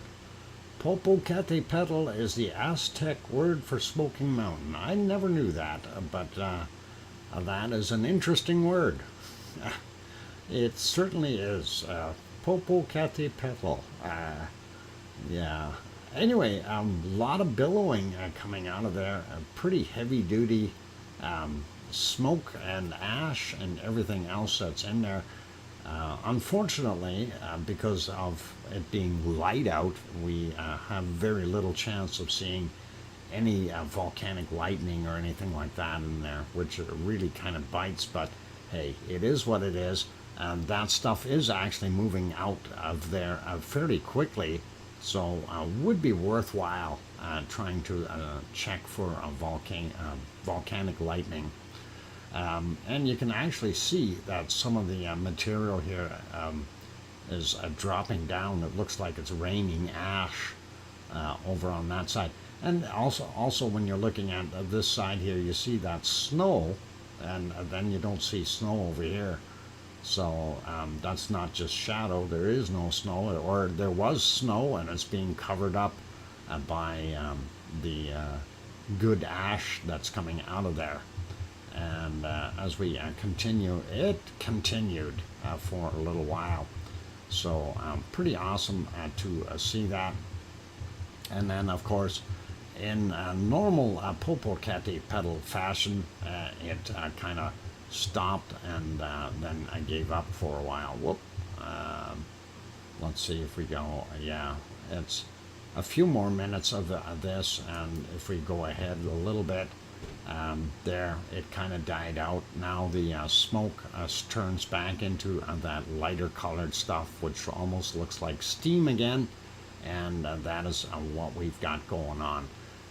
Popocatepetl is the Aztec word for smoking mountain. I never knew that, but that is an interesting word. It certainly is. Popocatepetl. Yeah. Anyway, a lot of billowing coming out of there. Pretty heavy duty smoke and ash and everything else that's in there. Unfortunately, because of it being light out, we have very little chance of seeing any volcanic lightning or anything like that in there, which really kind of bites, but hey, it is what it is. That stuff is actually moving out of there fairly quickly, so would be worthwhile trying to check for a volcanic lightning. And you can actually see that some of the material here is dropping down. It looks like it's raining ash over on that side. And also when you're looking at this side here, you see that snow, and then you don't see snow over here. So that's not just shadow. There is no snow, or there was snow, and it's being covered up by the good ash that's coming out of there. And as we continue, it continued for a little while. So pretty awesome to see that. And then, of course, in normal Popocatepetl fashion, it kind of stopped, and then I gave up for a while. Whoop. Let's see if we go. Yeah, it's a few more minutes of this, and if we go ahead a little bit, there it kind of died out. Now the smoke turns back into that lighter colored stuff, which almost looks like steam again, and that is what we've got going on.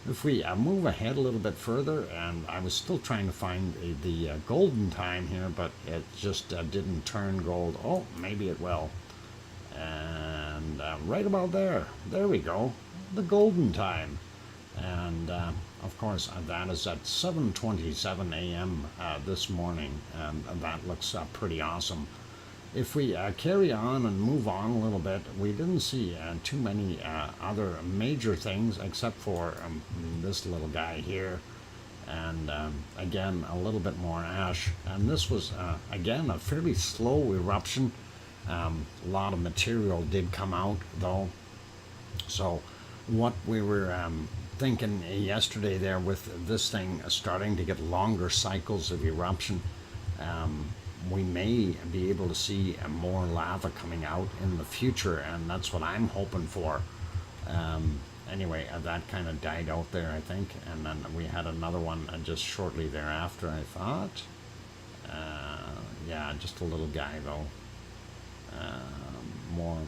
If we move ahead a little bit further, and I was still trying to find the golden time here, but it just didn't turn gold. Oh, maybe it will. And right about there we go, the golden time. And of course, that is at 7:27 a.m. This morning, and that looks pretty awesome. If we carry on and move on a little bit, we didn't see too many other major things except for this little guy here. And again, a little bit more ash. And this was, again, a fairly slow eruption. A lot of material did come out, though. So what we were thinking yesterday there with this thing starting to get longer cycles of eruption, we may be able to see more lava coming out in the future, and that's what I'm hoping for. Anyway, that kind of died out there, I think, and then we had another one just shortly thereafter, I thought. Yeah, just a little guy, though. More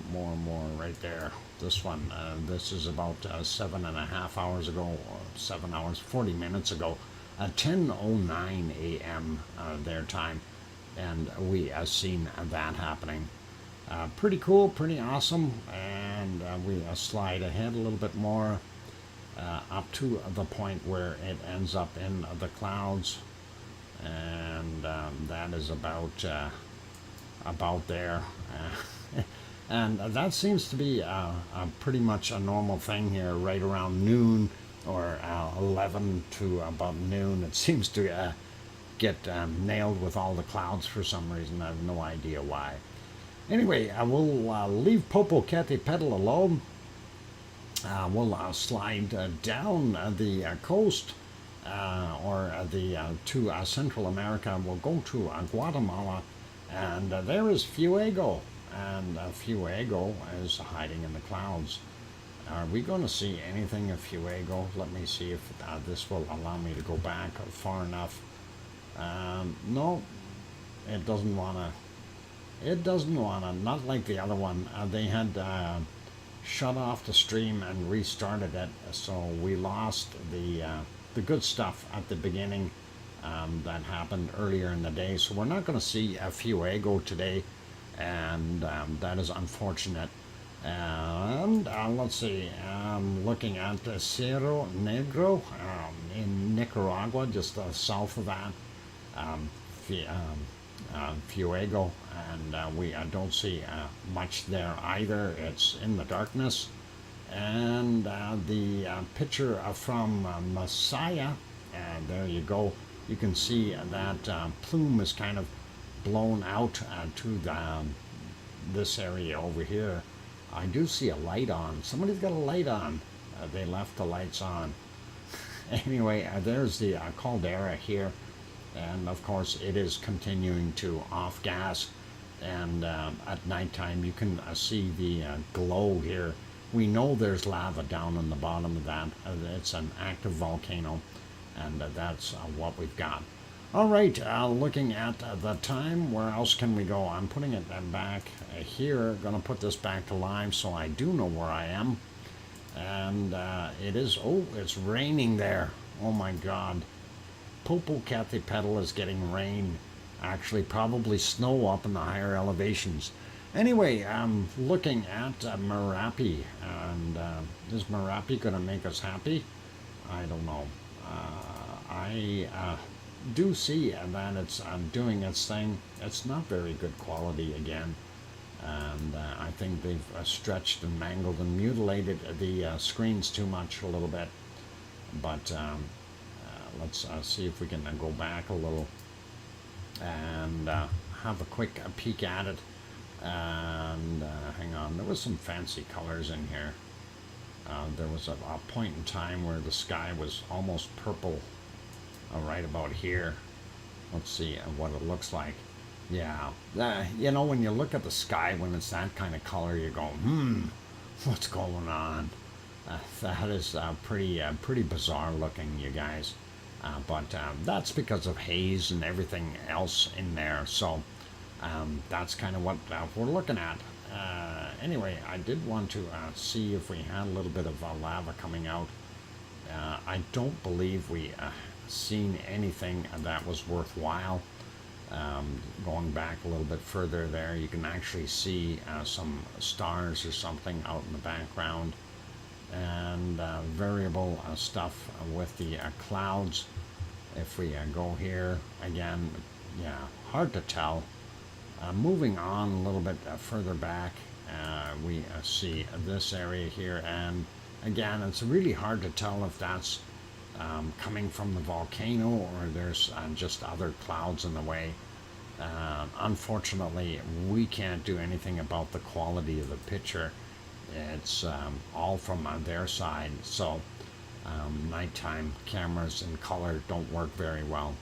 right there. This one, this is about 7.5 hours ago, or 7 hours, 40 minutes ago, 10:09 a.m. Their time, and we seen that happening. Pretty cool, pretty awesome, and we slide ahead a little bit more up to the point where it ends up in the clouds, and that is about there. And that seems to be pretty much a normal thing here, right around noon, or 11 to about noon. It seems to get nailed with all the clouds for some reason. I have no idea why. Anyway, we'll leave Popocatepetl alone. We'll slide down the coast, or to Central America. We'll go to Guatemala, and there is Fuego. And Fuego is hiding in the clouds. Are we going to see anything of Fuego? Let me see if this will allow me to go back far enough. No, it doesn't want to. It doesn't want to. Not like the other one. They had shut off the stream and restarted it, so we lost the good stuff at the beginning that happened earlier in the day. So we're not going to see Fuego today, and that is unfortunate. And let's see, I'm looking at Cerro Negro in Nicaragua, just south of that, Fuego, and we don't see much there either. It's in the darkness. And the picture from Messiah, there you go. You can see that plume is kind of blown out to this area over here. I do see a light on. Somebody's got a light on. They left the lights on. Anyway, there's the caldera here. And of course, it is continuing to off gas. And at nighttime, you can see the glow here. We know there's lava down on the bottom of that. It's an active volcano. And that's what we've got. All right, looking at the time, where else can we go? I'm putting it back here. Going to put this back to live so I do know where I am. And it is, oh, it's raining there. Oh my God. Popocatepetl is getting rain. Actually, probably snow up in the higher elevations. Anyway, I'm looking at Merapi. And is Merapi going to make us happy? I don't know. I do see that it's doing its thing. It's not very good quality again, and I think they've stretched and mangled and mutilated the screens too much a little bit. But let's see if we can go back a little and have a quick peek at it. And hang on, there was some fancy colors in here. There was a point in time where the sky was almost purple. Right about here. Let's see what it looks like. Yeah, you know, when you look at the sky when it's that kind of color, you go, what's going on? That is pretty bizarre looking, you guys. But that's because of haze and everything else in there. So that's kind of what we're looking at. Anyway, I did want to see if we had a little bit of lava coming out. I don't believe we seen anything that was worthwhile. Going back a little bit further there, you can actually see some stars or something out in the background, and variable stuff with the clouds. If we go here again, yeah, hard to tell. Moving on a little bit further back, we see this area here, and again, it's really hard to tell if that's coming from the volcano or there's just other clouds in the way. Unfortunately, we can't do anything about the quality of the picture. It's all from their side, so nighttime cameras in color don't work very well.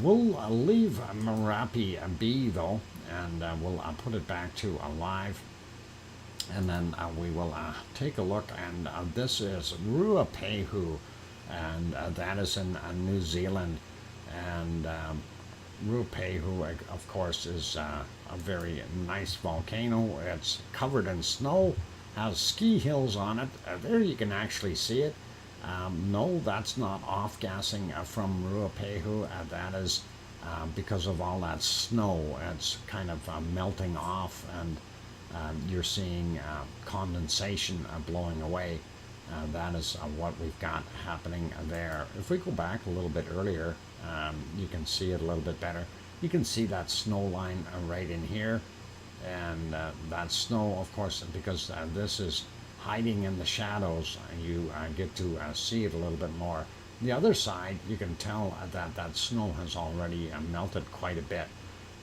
We'll leave Merapi be though, and we'll put it back to live, and then we will take a look. And this is Ruapehu, and that is in New Zealand. And Ruapehu, of course, is a very nice volcano. It's covered in snow, has ski hills on it. There you can actually see it. No, that's not off-gassing from Ruapehu. That is because of all that snow. It's kind of melting off, and you're seeing condensation blowing away. That is what we've got happening there. If we go back a little bit earlier, you can see it a little bit better. You can see that snow line right in here, and that snow, of course, because this is hiding in the shadows, you get to see it a little bit more. The other side, you can tell that that snow has already melted quite a bit.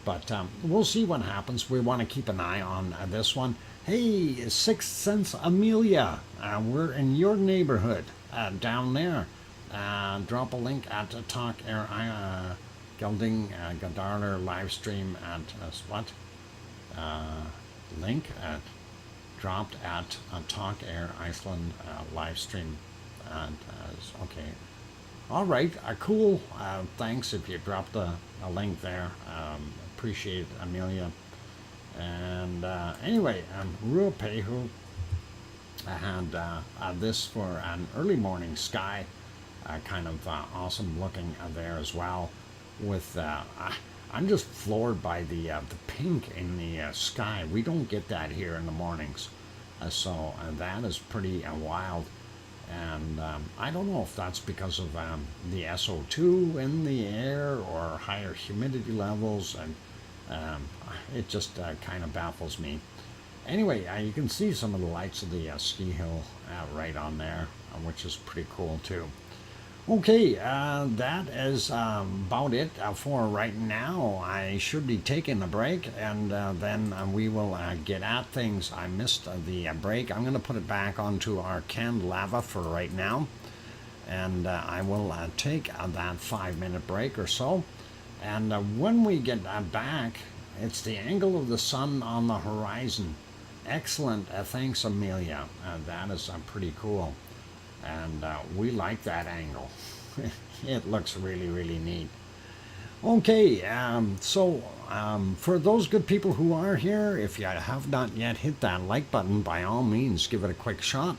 But we'll see what happens. We want to keep an eye on this one. Hey, Sixth Sense Amelia, we're in your neighborhood down there. Drop a link at Talk Air Gelding Gadarler live stream at what? Link at dropped at Talk Air Iceland live stream. Okay. All right. Cool. Thanks if you dropped a link there. Appreciate it, Amelia. And anyway, Ruapehu had this for an early morning sky. Kind of awesome looking there as well. With I'm just floored by the pink in the sky. We don't get that here in the mornings, so that is pretty wild. And I don't know if that's because of the SO2 in the air or higher humidity levels, and it just kind of baffles me. Anyway, you can see some of the lights of the ski hill right on there, which is pretty cool too. Okay, that is about it for right now. I should be taking a break, and then we will get at things. I missed the break. I'm going to put it back onto our canned lava for right now, and I will take that 5-minute break or so. And when we get back, it's the angle of the sun on the horizon. Excellent. Thanks, Amelia. That is pretty cool. And we like that angle. It looks really, really neat. Okay, so for those good people who are here, if you have not yet hit that like button, by all means, give it a quick shot.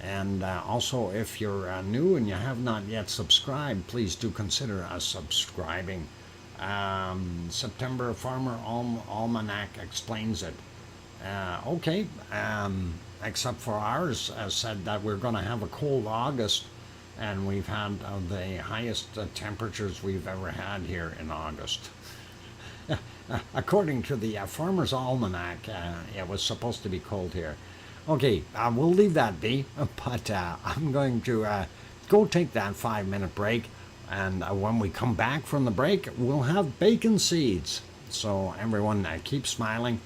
And also, if you're new and you have not yet subscribed, please do consider subscribing. September Farmer Almanac explains it. Okay, except for ours said that we're going to have a cold August, and we've had the highest temperatures we've ever had here in August. According to the Farmer's Almanac, it was supposed to be cold here. Okay, we'll leave that be, but I'm going to go take that 5-minute break, and when we come back from the break, we'll have bacon seeds. So everyone keep smiling,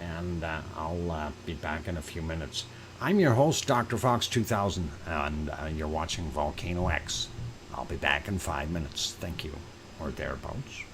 and I'll be back in a few minutes. I'm your host, DrFox2000, and you're watching VolcanoX. I'll be back in 5 minutes. Thank you, or thereabouts.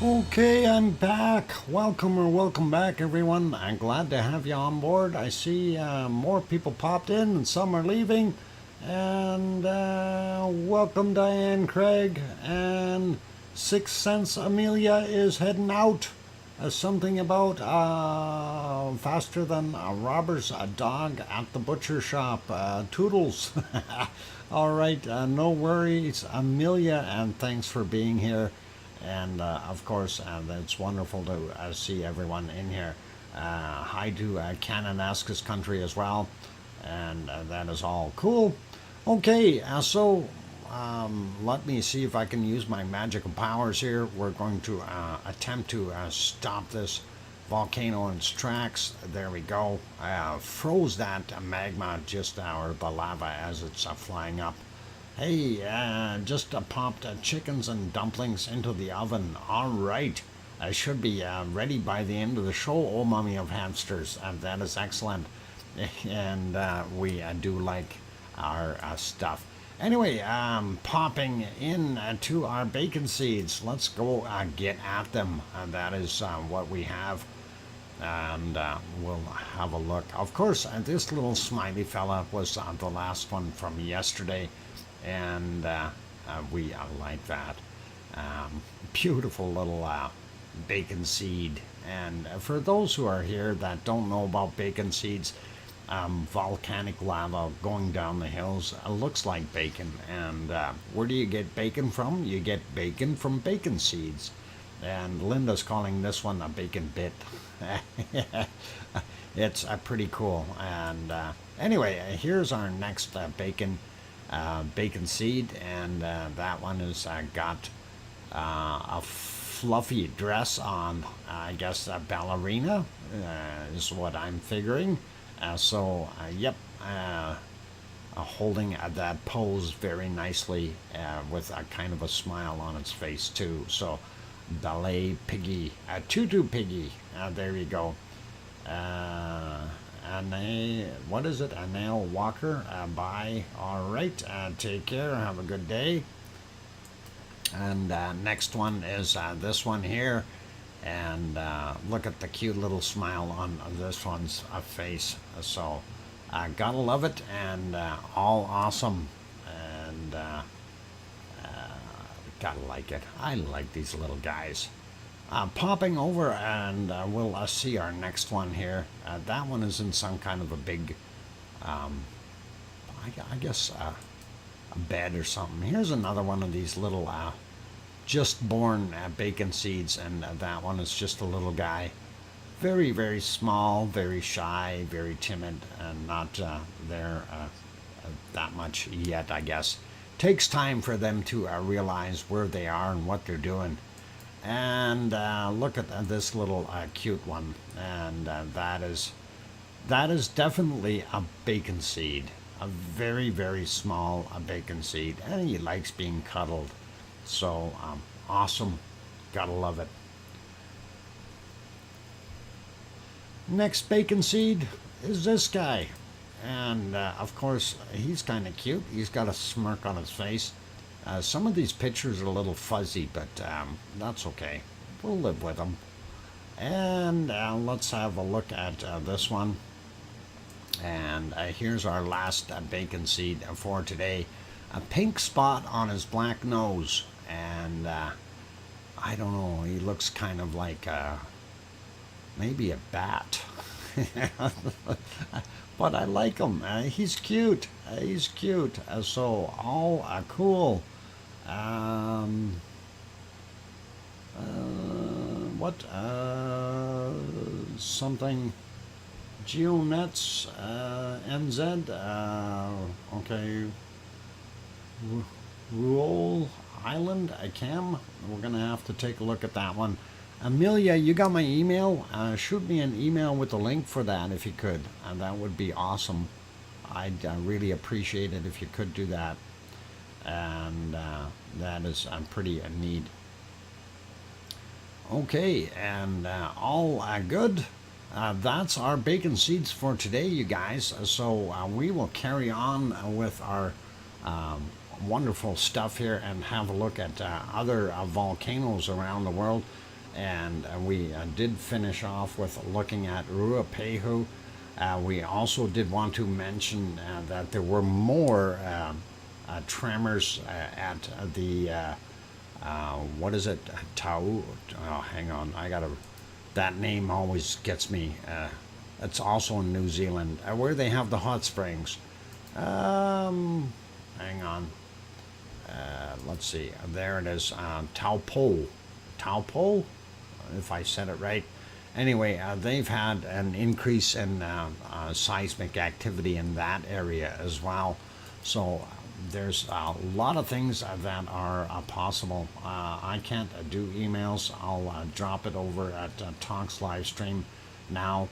Okay, I'm back. Welcome back, everyone. I'm glad to have you on board. I see more people popped in and some are leaving. And welcome, Diane Craig. And Sixth Sense Amelia is heading out. Something about faster than a robber's dog at the butcher shop. Toodles. All right, no worries, Amelia, and thanks for being here. And of course, it's wonderful to see everyone in here. Hi to Kananaskis country as well, and that is all cool. Okay, so let me see if I can use my magical powers here. We're going to attempt to stop this volcano in its tracks. There we go. Froze that magma just or the lava as it's flying up. Hey, just popped chickens and dumplings into the oven. All right. I should be ready by the end of the show, oh mummy of hamsters. That is excellent. And we do like our stuff. Anyway, popping in to our bacon seeds. Let's go get at them. That is what we have. And we'll have a look. Of course, this little smiley fella was the last one from yesterday. And we like that. Beautiful little bacon seed. And for those who are here that don't know about bacon seeds, volcanic lava going down the hills looks like bacon. And where do you get bacon from? You get bacon from bacon seeds. And Linda's calling this one a bacon bit. It's pretty cool. And anyway, here's our next bacon seed, and that one has got a fluffy dress on. I guess a ballerina is what I'm figuring. Yep, holding that pose very nicely with a kind of a smile on its face too. So ballet piggy, tutu piggy. There you go. What is it? A nail walker. Bye. All right. Take care. Have a good day. And next one is this one here. And look at the cute little smile on this one's face. So gotta love it, and all awesome. And gotta like it. I like these little guys. Popping over, and we'll see our next one here. That one is in some kind of a big, I guess, a bed or something. Here's another one of these little just born bacon seeds, and that one is just a little guy. Very, very small, very shy, very timid, and not there that much yet, I guess. Takes time for them to realize where they are and what they're doing. And look at this little cute one, and that is definitely a bacon seed, a very, very small bacon seed, and he likes being cuddled. So awesome, gotta love it. Next bacon seed is this guy, and of course he's kind of cute. He's got a smirk on his face. Some of these pictures are a little fuzzy, but that's okay. We'll live with them. And let's have a look at this one. And here's our last bacon seed for today. A pink spot on his black nose. And I don't know, he looks kind of like maybe a bat. But I like him. He's cute. He's cute. So all cool. Something GeoNets NZ. Okay. Ruol Island Cam. We're gonna have to take a look at that one. Amelia, you got my email? Shoot me an email with the link for that if you could. That would be awesome. I'd really appreciate it if you could do that. And that is pretty neat. Okay, and all good. That's our bacon seeds for today, you guys. So we will carry on with our wonderful stuff here and have a look at other volcanoes around the world. And we did finish off with looking at Ruapehu. We also did want to mention that there were more tremors at the what is it? Tau? Oh, hang on. That name always gets me. It's also in New Zealand, where they have the hot springs. Hang on. Let's see. There it is. Taupo. Taupo, if I said it right. Anyway, they've had an increase in seismic activity in that area as well. So there's a lot of things that are possible. I can't do emails. I'll drop it over at Talks live stream now.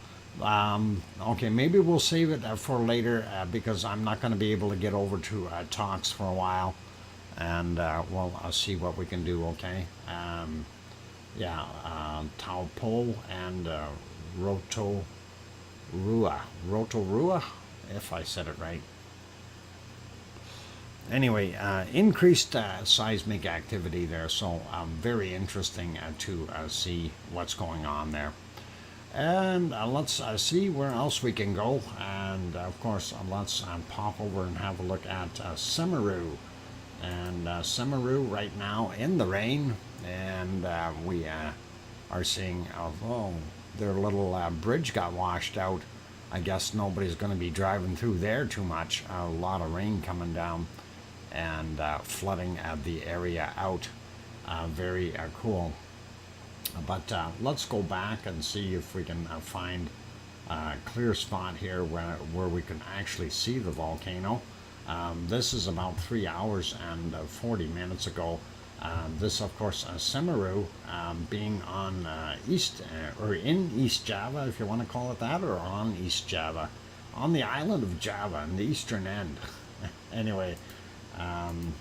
Okay, maybe we'll save it for later because I'm not going to be able to get over to Talks for a while, and we'll see what we can do. Okay. Taupo and Rotorua, if I said it right. Anyway, increased seismic activity there, so very interesting to see what's going on there. And let's see where else we can go. And of course, let's pop over and have a look at Semeru. And Semeru right now in the rain, and we are seeing, oh, their little bridge got washed out. I guess nobody's going to be driving through there too much. A lot of rain coming down and flooding the area out. Very cool. But let's go back and see if we can find a clear spot here where we can actually see the volcano. This is about 3 hours and 40 minutes ago. This, of course, Semeru, being on East, or in East Java, if you want to call it that, or on East Java, on the island of Java, in the eastern end. Anyway,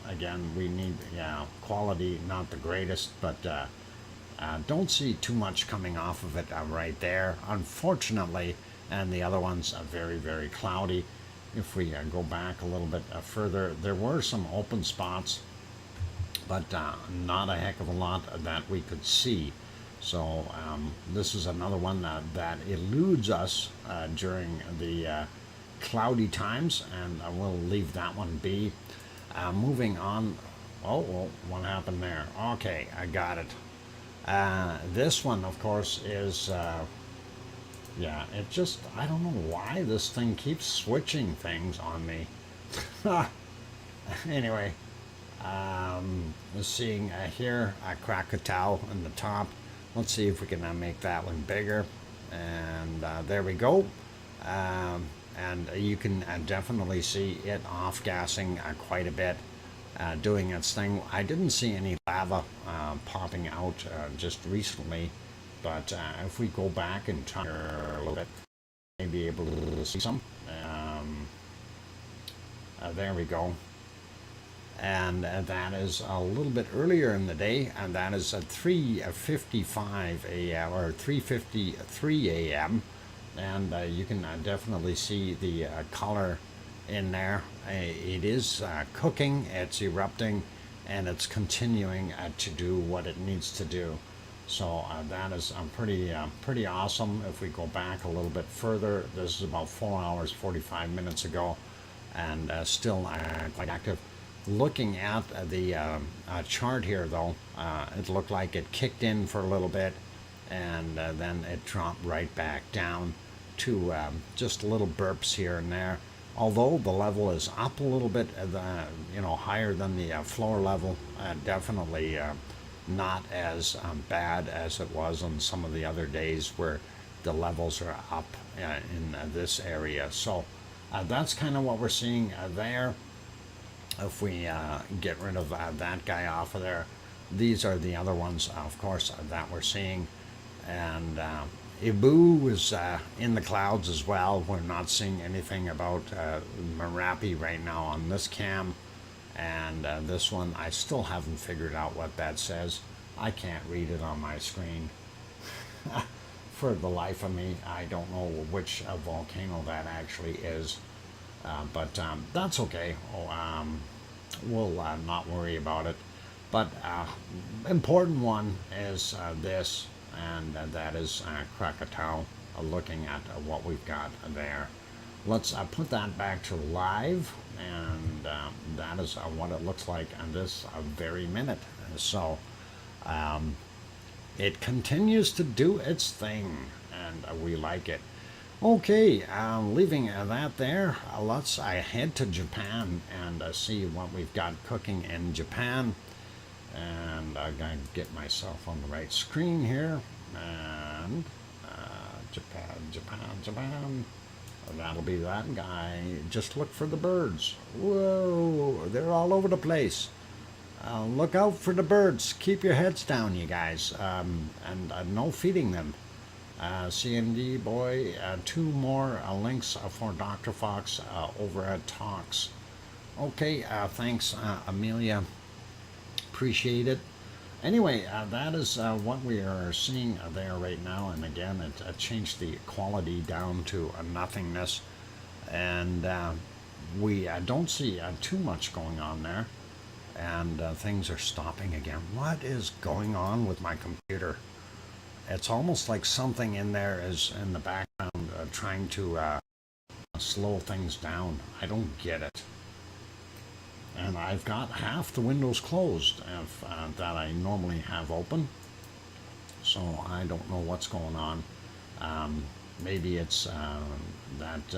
again, we need, quality, not the greatest, but don't see too much coming off of it right there, unfortunately, and the other ones are very, very cloudy. If we go back a little bit further, there were some open spots, but not a heck of a lot that we could see. So this is another one that eludes us during the cloudy times, and we'll leave that one be. Moving on. Oh, well, what happened there? Okay, I got it. This one, of course, is it just, I don't know why this thing keeps switching things on me. Anyway, seeing here Krakatau in the top. Let's see if we can make that one bigger. And there we go. And you can definitely see it off-gassing quite a bit, doing its thing. I didn't see any lava popping out just recently, but if we go back in time a little bit, may be able to see some. There we go. And that is a little bit earlier in the day, and that is at 3:55 a.m. or 3:53 a.m. And you can definitely see the color in there. It is cooking, it's erupting, and it's continuing to do what it needs to do. So that is pretty awesome. If we go back a little bit further, this is about 4 hours 45 minutes ago, and still quite active. Looking at the chart here, though, it looked like it kicked in for a little bit, and then it dropped right back down to just little burps here and there. Although the level is up a little bit, higher than the floor level, definitely not as bad as it was on some of the other days where the levels are up in this area. So that's kind of what we're seeing there. If we get rid of that guy off of there, these are the other ones, of course, that we're seeing. And Ibu is in the clouds as well. We're not seeing anything about Merapi right now on this cam. And this one, I still haven't figured out what that says. I can't read it on my screen. For the life of me, I don't know which volcano that actually is. But that's okay. We'll not worry about it. But important one is this, and that is Krakatau, looking at what we've got there. Let's put that back to live, and that is what it looks like on this very minute. So it continues to do its thing, and we like it. Okay, leaving that there, let's head to Japan and see what we've got cooking in Japan. And I'm going to get myself on the right screen here. And Japan. That'll be that guy. Just look for the birds. Whoa, they're all over the place. Look out for the birds. Keep your heads down, you guys. And no feeding them. CND boy, 2 more links for Dr. Fox over at Talks. Okay, thanks, Amelia. Appreciate it. Anyway, that is what we are seeing there right now. And again, it changed the quality down to nothingness. And we don't see too much going on there. And things are stopping again. What is going on with my computer? It's almost like something in there is in the background trying to slow things down. I don't get it. and I've got half the windows closed that I normally have open. So I don't know what's going on. Maybe it's that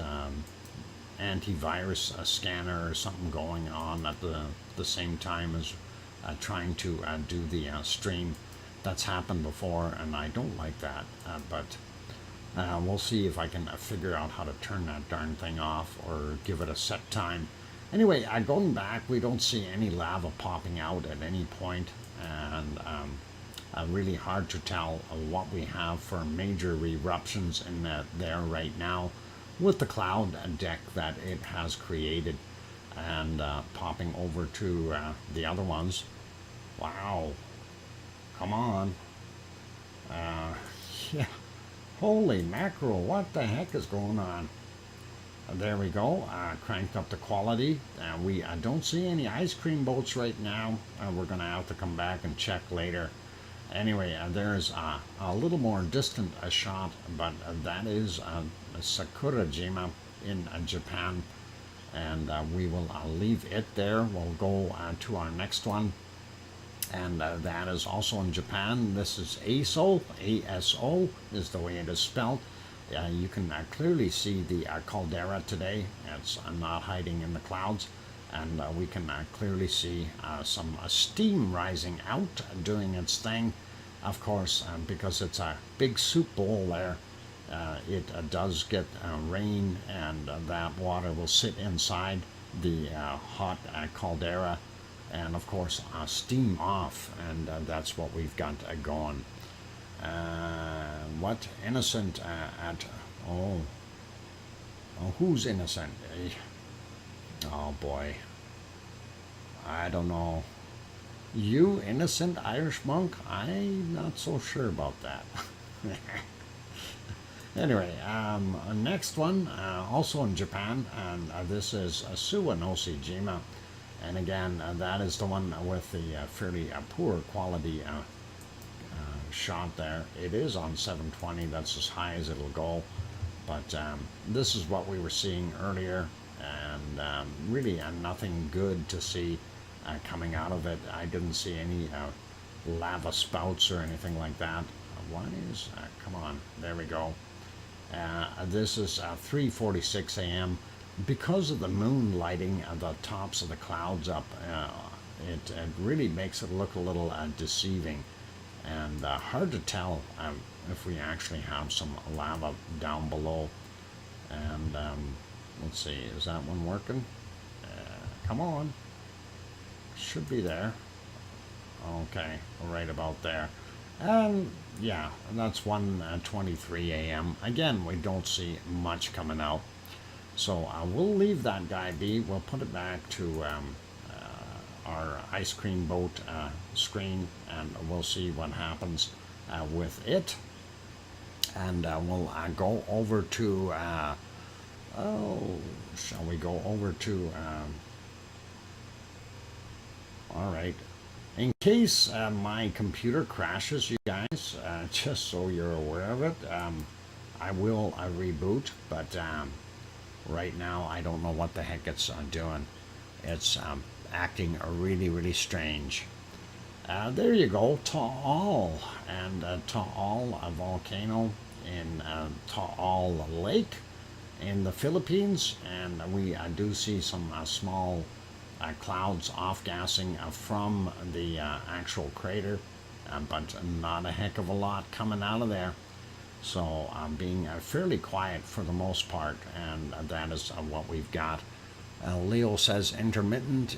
antivirus scanner or something going on at the same time as trying to do the stream. That's happened before, and I don't like that. But we'll see if I can figure out how to turn that darn thing off or give it a set time. Anyway, going back, we don't see any lava popping out at any point, and really hard to tell what we have for major eruptions in there right now with the cloud deck that it has created, and popping over to the other ones. Wow, come on. Yeah, holy mackerel, what the heck is going on? There we go, cranked up the quality. We don't see any ice cream boats right now. We're going to have to come back and check later. Anyway, there's a little more distant shot, but that is Sakurajima in Japan. And we will leave it there. We'll go to our next one. And that is also in Japan. This is ASO. ASO is the way it is spelled. You can clearly see the caldera today. It's not hiding in the clouds. And we can clearly see some steam rising out, doing its thing. Of course, because it's a big soup bowl there, it does get rain, and that water will sit inside the hot caldera, and of course steam off, and that's what we've got going. What innocent who's innocent? Oh boy, I don't know. You innocent Irish monk? I'm not so sure about that. Anyway, next one, also in Japan, and this is Suwanoshijima, and again that is the one with the fairly poor quality shot there. It is on 720, that's as high as it'll go, but this is what we were seeing earlier, and really nothing good to see coming out of it. I didn't see any lava spouts or anything like that. Why is come on, there we go. This is 3:46 a.m. Because of the moon lighting the tops of the clouds up, it really makes it look a little deceiving, and hard to tell if we actually have some lava down below. And let's see, is that one working? Come on, should be there. Okay, right about there. And yeah, that's 1:23 a.m. Again, we don't see much coming out, so we'll leave that guy be. We'll put it back to our ice cream boat screen, and we'll see what happens with it. And we'll go over to shall we go over to all right. In case my computer crashes, you guys, just so you're aware of it, I will reboot, but right now I don't know what the heck it's doing. It's acting really, really strange. There you go, Taal, and Taal, a volcano in Taal Lake in the Philippines, and we do see some small clouds off-gassing from the actual crater, but not a heck of a lot coming out of there. So being fairly quiet for the most part, and that is what we've got. Leo says intermittent.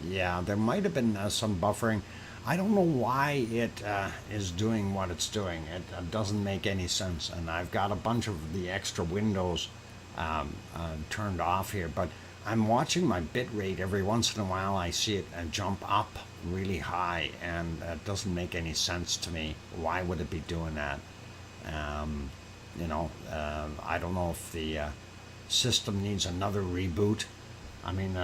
Yeah, there might have been some buffering. I don't know why it is doing what it's doing. It doesn't make any sense, and I've got a bunch of the extra windows turned off here, but I'm watching my bit rate. Every once in a while I see it jump up really high, and it doesn't make any sense to me. Why would it be doing that? You know, I don't know if the system needs another reboot. I mean,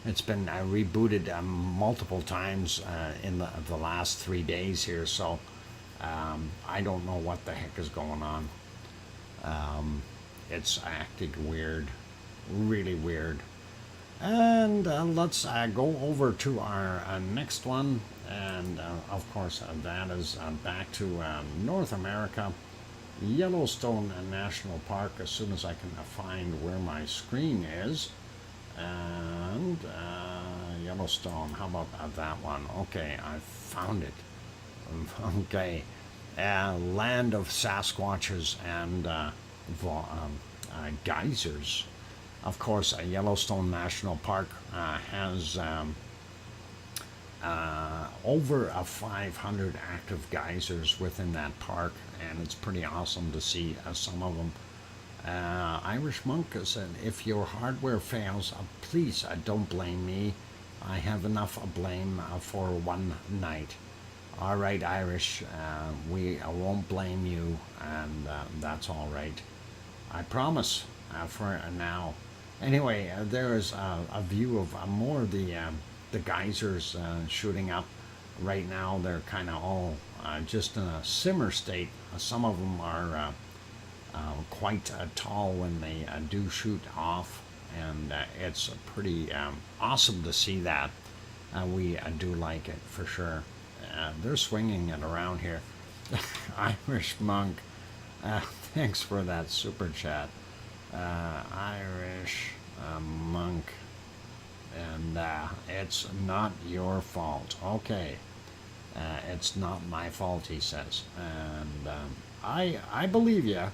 it's been rebooted multiple times in the last 3 days here, so I don't know what the heck is going on. It's acting weird, really weird. And let's go over to our next one. And of course, that is back to North America, Yellowstone National Park, as soon as I can find where my screen is. And Yellowstone, how about that one? Okay, I found it. Okay, land of Sasquatches and geysers. Of course, Yellowstone National Park has over 500 active geysers within that park, and it's pretty awesome to see some of them. Irish Monk said, if your hardware fails, please don't blame me. I have enough blame for one night. All right, Irish, we won't blame you, and that's all right. I promise for now. Anyway, there is a view of more of the geysers shooting up. Right now, they're kind of all just in a simmer state. Some of them are quite tall when they do shoot off, and it's pretty awesome to see that. We do like it for sure. They're swinging it around here. Irish Monk, thanks for that super chat. Irish Monk, and it's not your fault. Okay, it's not my fault, he says, and I believe you.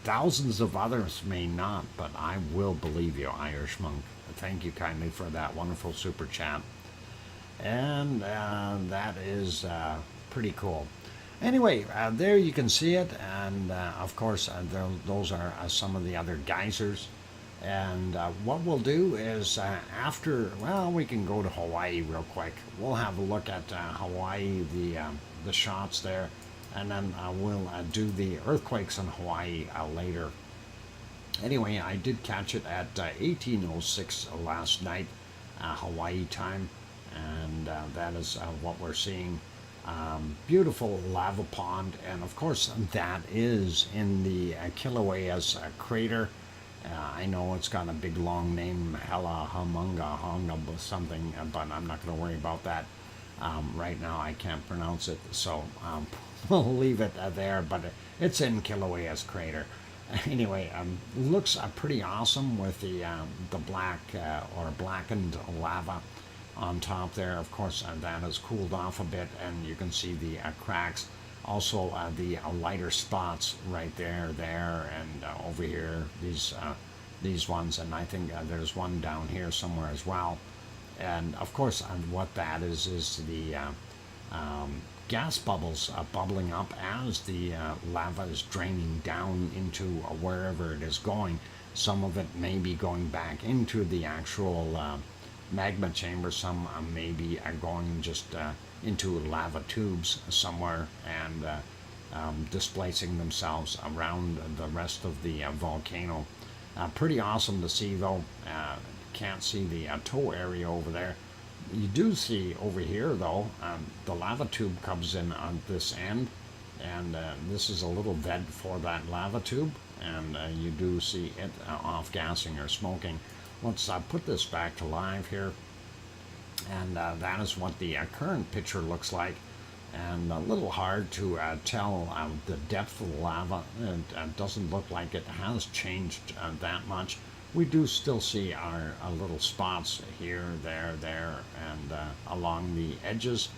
Thousands of others may not, but I will believe you, Irish Monk. Thank you kindly for that wonderful super chat. And that is pretty cool. Anyway, there you can see it, and of course, those are some of the other geysers. And what we'll do is we can go to Hawaii real quick. We'll have a look at Hawaii, the shots there, and then we'll do the earthquakes in Hawaii later. Anyway, I did catch it at 18:06 last night, Hawaii time, and that is what we're seeing. Beautiful lava pond, and of course that is in the Kilauea's crater. I know it's got a big long name, Hela Humunga Honga something, but I'm not going to worry about that. Right now I can't pronounce it, so we'll leave it there, but it's in Kilauea's crater. Anyway, looks pretty awesome with the black or blackened lava on top there. Of course, that has cooled off a bit, and you can see the cracks. Also, the lighter spots right there, and over here, these ones, and I think there's one down here somewhere as well. And of course, what that is the gas bubbles bubbling up as the lava is draining down into wherever it is going. Some of it may be going back into the actual magma chamber. Some maybe are going just into lava tubes somewhere and displacing themselves around the rest of the volcano. Pretty awesome to see, though. Can't see the toe area over there. You do see over here, though, the lava tube comes in on this end, and this is a little vent for that lava tube, and you do see it off-gassing or smoking. Let's put this back to live here, and that is what the current picture looks like, and a little hard to tell the depth of the lava. It doesn't look like it has changed that much. We do still see our little spots here, there, and along the edges.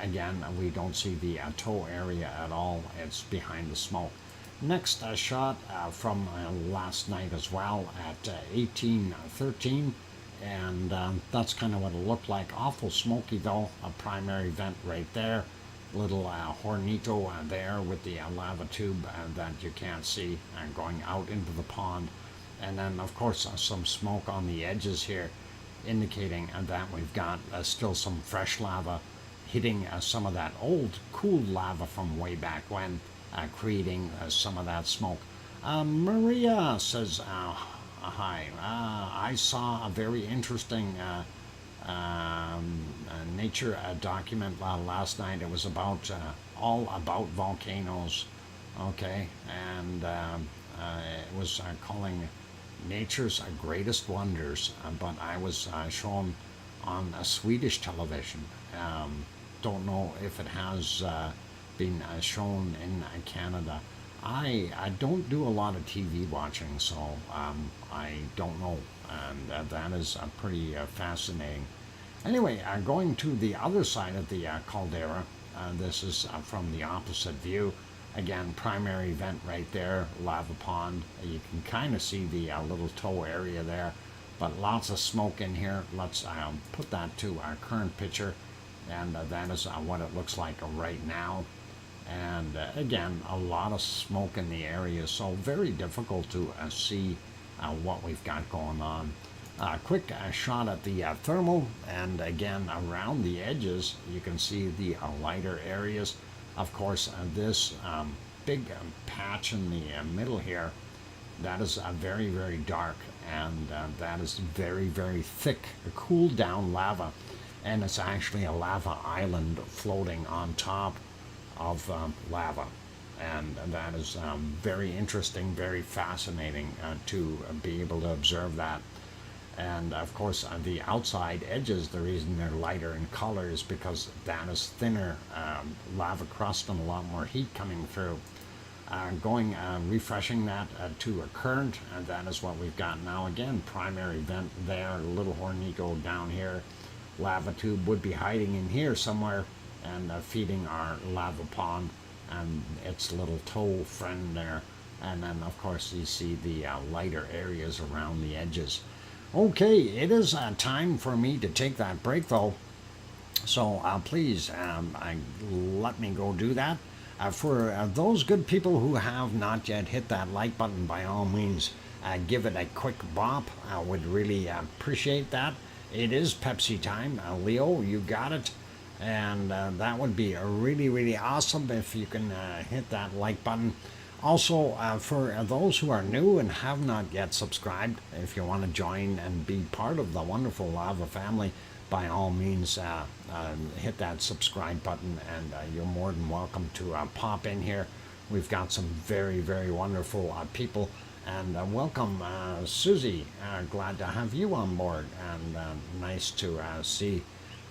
Again, we don't see the toe area at all. It's behind the smoke. Next shot from last night as well at 18:13, and that's kind of what it looked like. Awful smoky, though. A primary vent right there. Little hornito there with the lava tube that you can't see going out into the pond. And then, of course, some smoke on the edges here, indicating that we've got still some fresh lava hitting some of that old cooled lava from way back when, creating some of that smoke. Maria says, hi, I saw a very interesting nature document last night. It was about all about volcanoes, okay, and it was calling nature's greatest wonders, but I was shown on a Swedish television. Don't know if it has been shown in Canada. I don't do a lot of TV watching, so I don't know, and that is pretty fascinating. Anyway, going to the other side of the caldera, this is from the opposite view. Again, primary vent right there, lava pond. You can kind of see the little toe area there, but lots of smoke in here. Let's put that to our current picture, and that is what it looks like right now. And again, a lot of smoke in the area, so very difficult to see what we've got going on. Quick shot at the thermal, and again around the edges you can see the lighter areas. Of course, this big patch in the middle here, that is very, very dark, and that is very, very thick, cooled down lava, and it's actually a lava island floating on top of lava, and that is very interesting, very fascinating to be able to observe that. And of course, the outside edges, the reason they're lighter in color is because that is thinner lava crust and a lot more heat coming through. Refreshing that to a current, and that is what we've got now. Again, primary vent there, little hornico down here. Lava tube would be hiding in here somewhere and feeding our lava pond and its little toe friend there. And then, of course, you see the lighter areas around the edges. Okay, it is time for me to take that break, though. So please let me go do that. For those good people who have not yet hit that like button, by all means, give it a quick bop. I would really appreciate that. It is Pepsi time. Leo, you got it. And that would be really, really awesome if you can hit that like button. Also, for those who are new and have not yet subscribed, if you want to join and be part of the wonderful lava family, by all means, hit that subscribe button, and you're more than welcome to pop in here. We've got some very, very wonderful people, and welcome, Susie. Glad to have you on board, and nice to see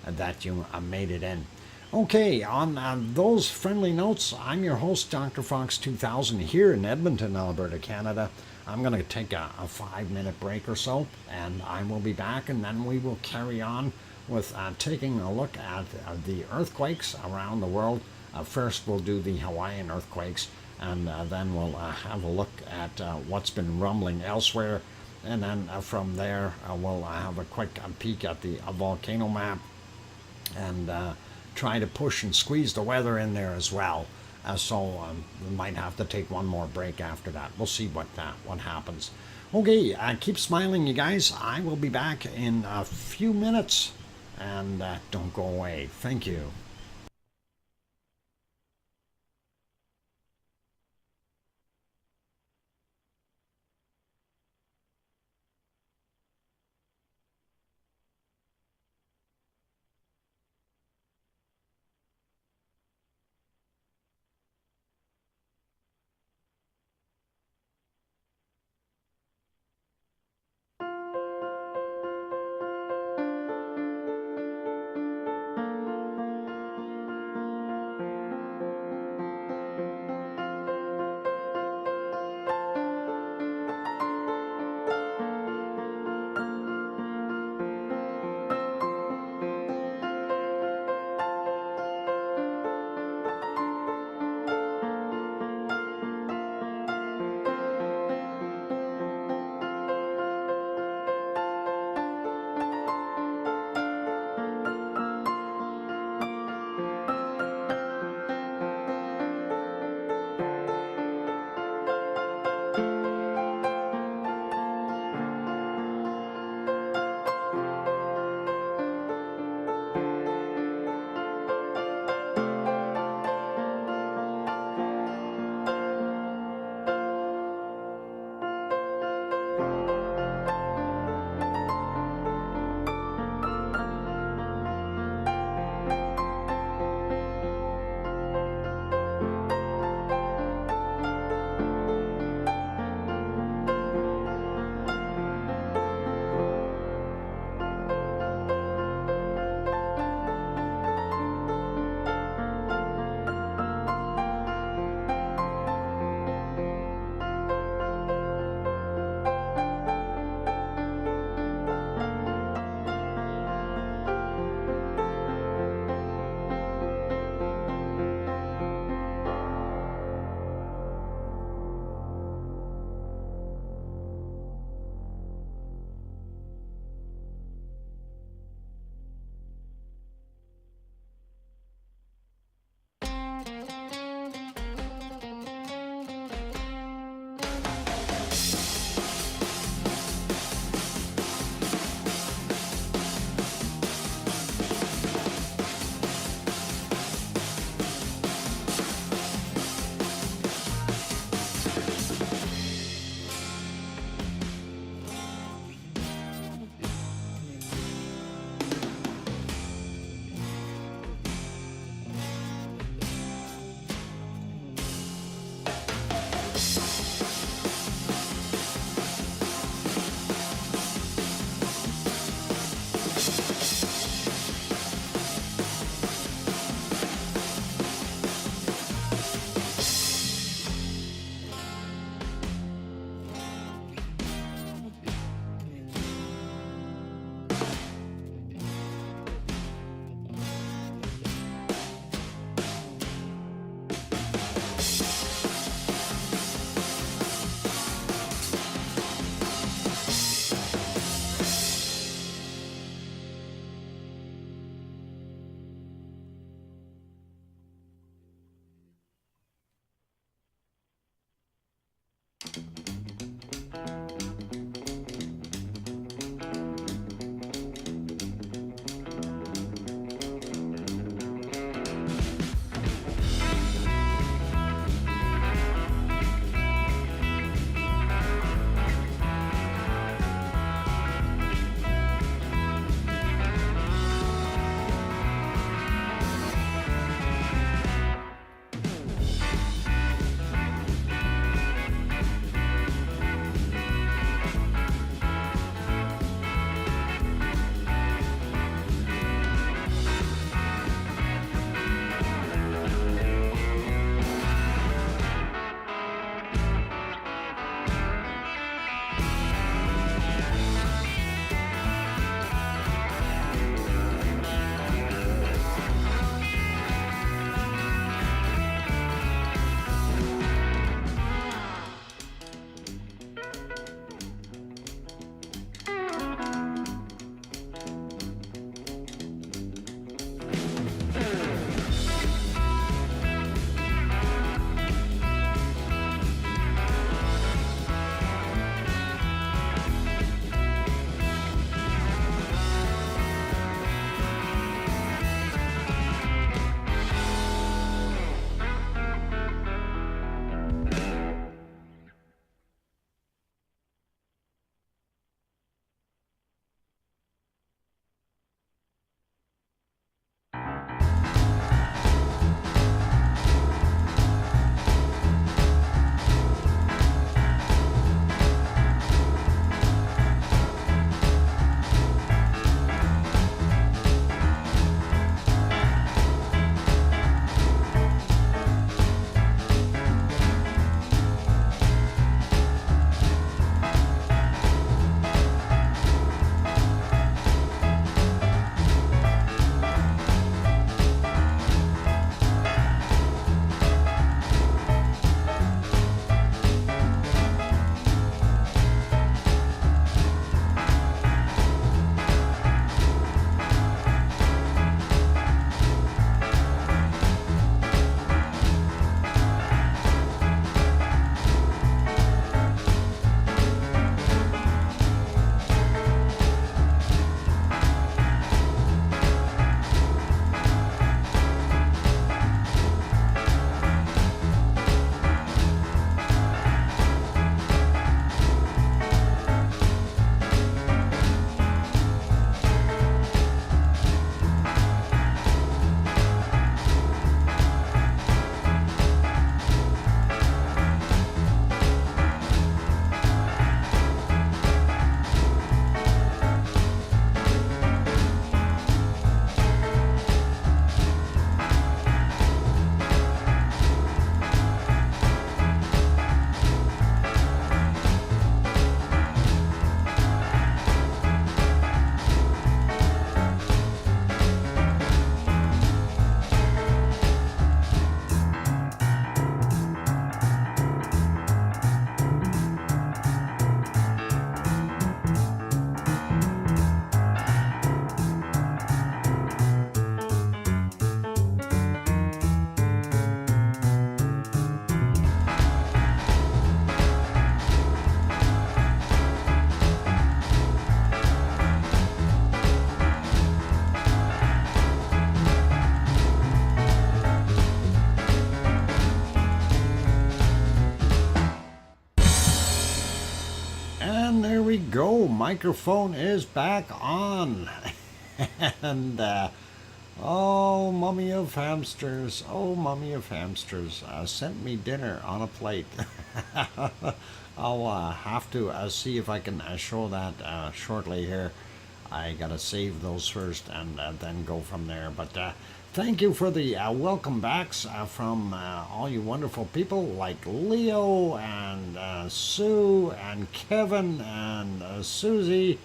that you made it in. Okay, on those friendly notes, I'm your host, DrFox2000, here in Edmonton, Alberta, Canada. I'm going to take a 5-minute break or so, and I will be back, and then we will carry on with taking a look at the earthquakes around the world. First, we'll do the Hawaiian earthquakes, and then we'll have a look at what's been rumbling elsewhere. And then from there, we'll have a quick peek at the volcano map, and try to push and squeeze the weather in there as well. So we might have to take one more break after that. We'll see what happens. Okay, keep smiling, you guys. I will be back in a few minutes, and don't go away. Thank you. go. Microphone is back on. And, oh, mummy of hamsters. Oh, mummy of hamsters. Sent me dinner on a plate. I'll have to see if I can show that shortly here. I gotta save those first and then go from there. But thank you for the welcome backs from all you wonderful people like Leo and Sue and Kevin and Susie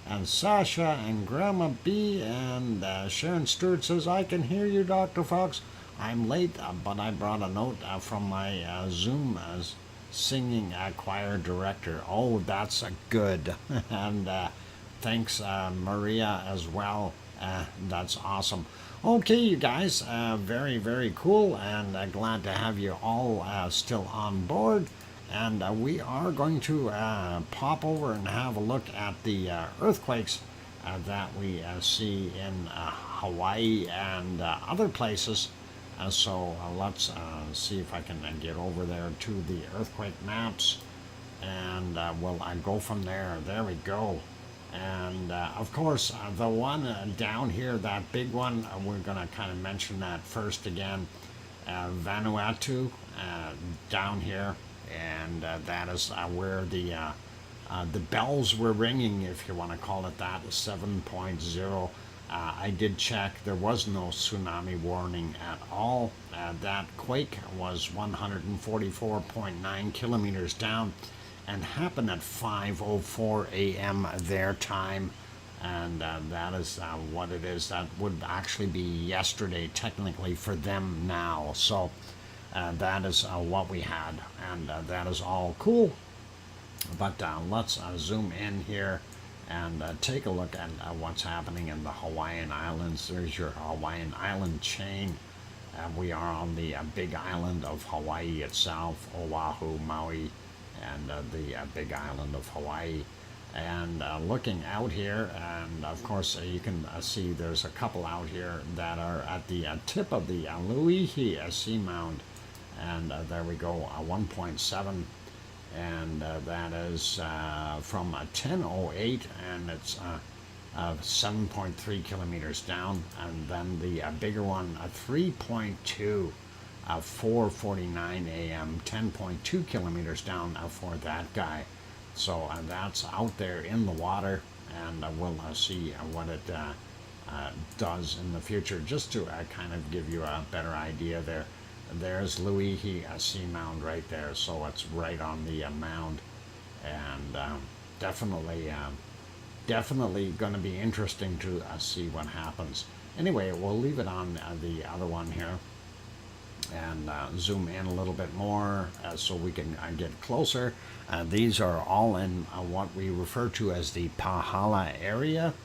and Sasha and Grandma B and Sharon Stewart says, I can hear you, Dr. Fox. I'm late, but I brought a note from my Zoom singing choir director. Oh, that's good. And thanks, Maria, as well. That's awesome. Okay, you guys, very, very cool, and glad to have you all still on board. And we are going to pop over and have a look at the earthquakes that we see in Hawaii and other places. So let's see if I can get over there to the earthquake maps, and we'll go from there. There we go. And of course, the one down here, that big one, we're going to kind of mention that first again. Vanuatu down here, and that is where the bells were ringing, if you want to call it that, 7.0. I did check, there was no tsunami warning at all. That quake was 144.9 kilometers down and happened at 5:04 a.m. their time, and that is what it is. That would actually be yesterday technically for them now. So that is what we had, and that is all cool. But let's zoom in here and take a look at what's happening in the Hawaiian Islands. There's your Hawaiian Island chain. We are on the big island of Hawaii itself, Oahu, Maui, and the big island of Hawaii. And looking out here, and of course you can see there's a couple out here that are at the tip of the Luihi seamound, and there we go, 1.7, and that is from 10:08, and it's 7.3 kilometers down. And then the bigger one, 3.2, 4:49 a.m., 10.2 kilometers down for that guy. So that's out there in the water, and we'll see what it does in the future, just to kind of give you a better idea there. There's Luihi seamound right there, so it's right on the mound, and definitely going to be interesting to see what happens. Anyway, we'll leave it on the other one here, and zoom in a little bit more so we can get closer. These are all in what we refer to as the Pahala area.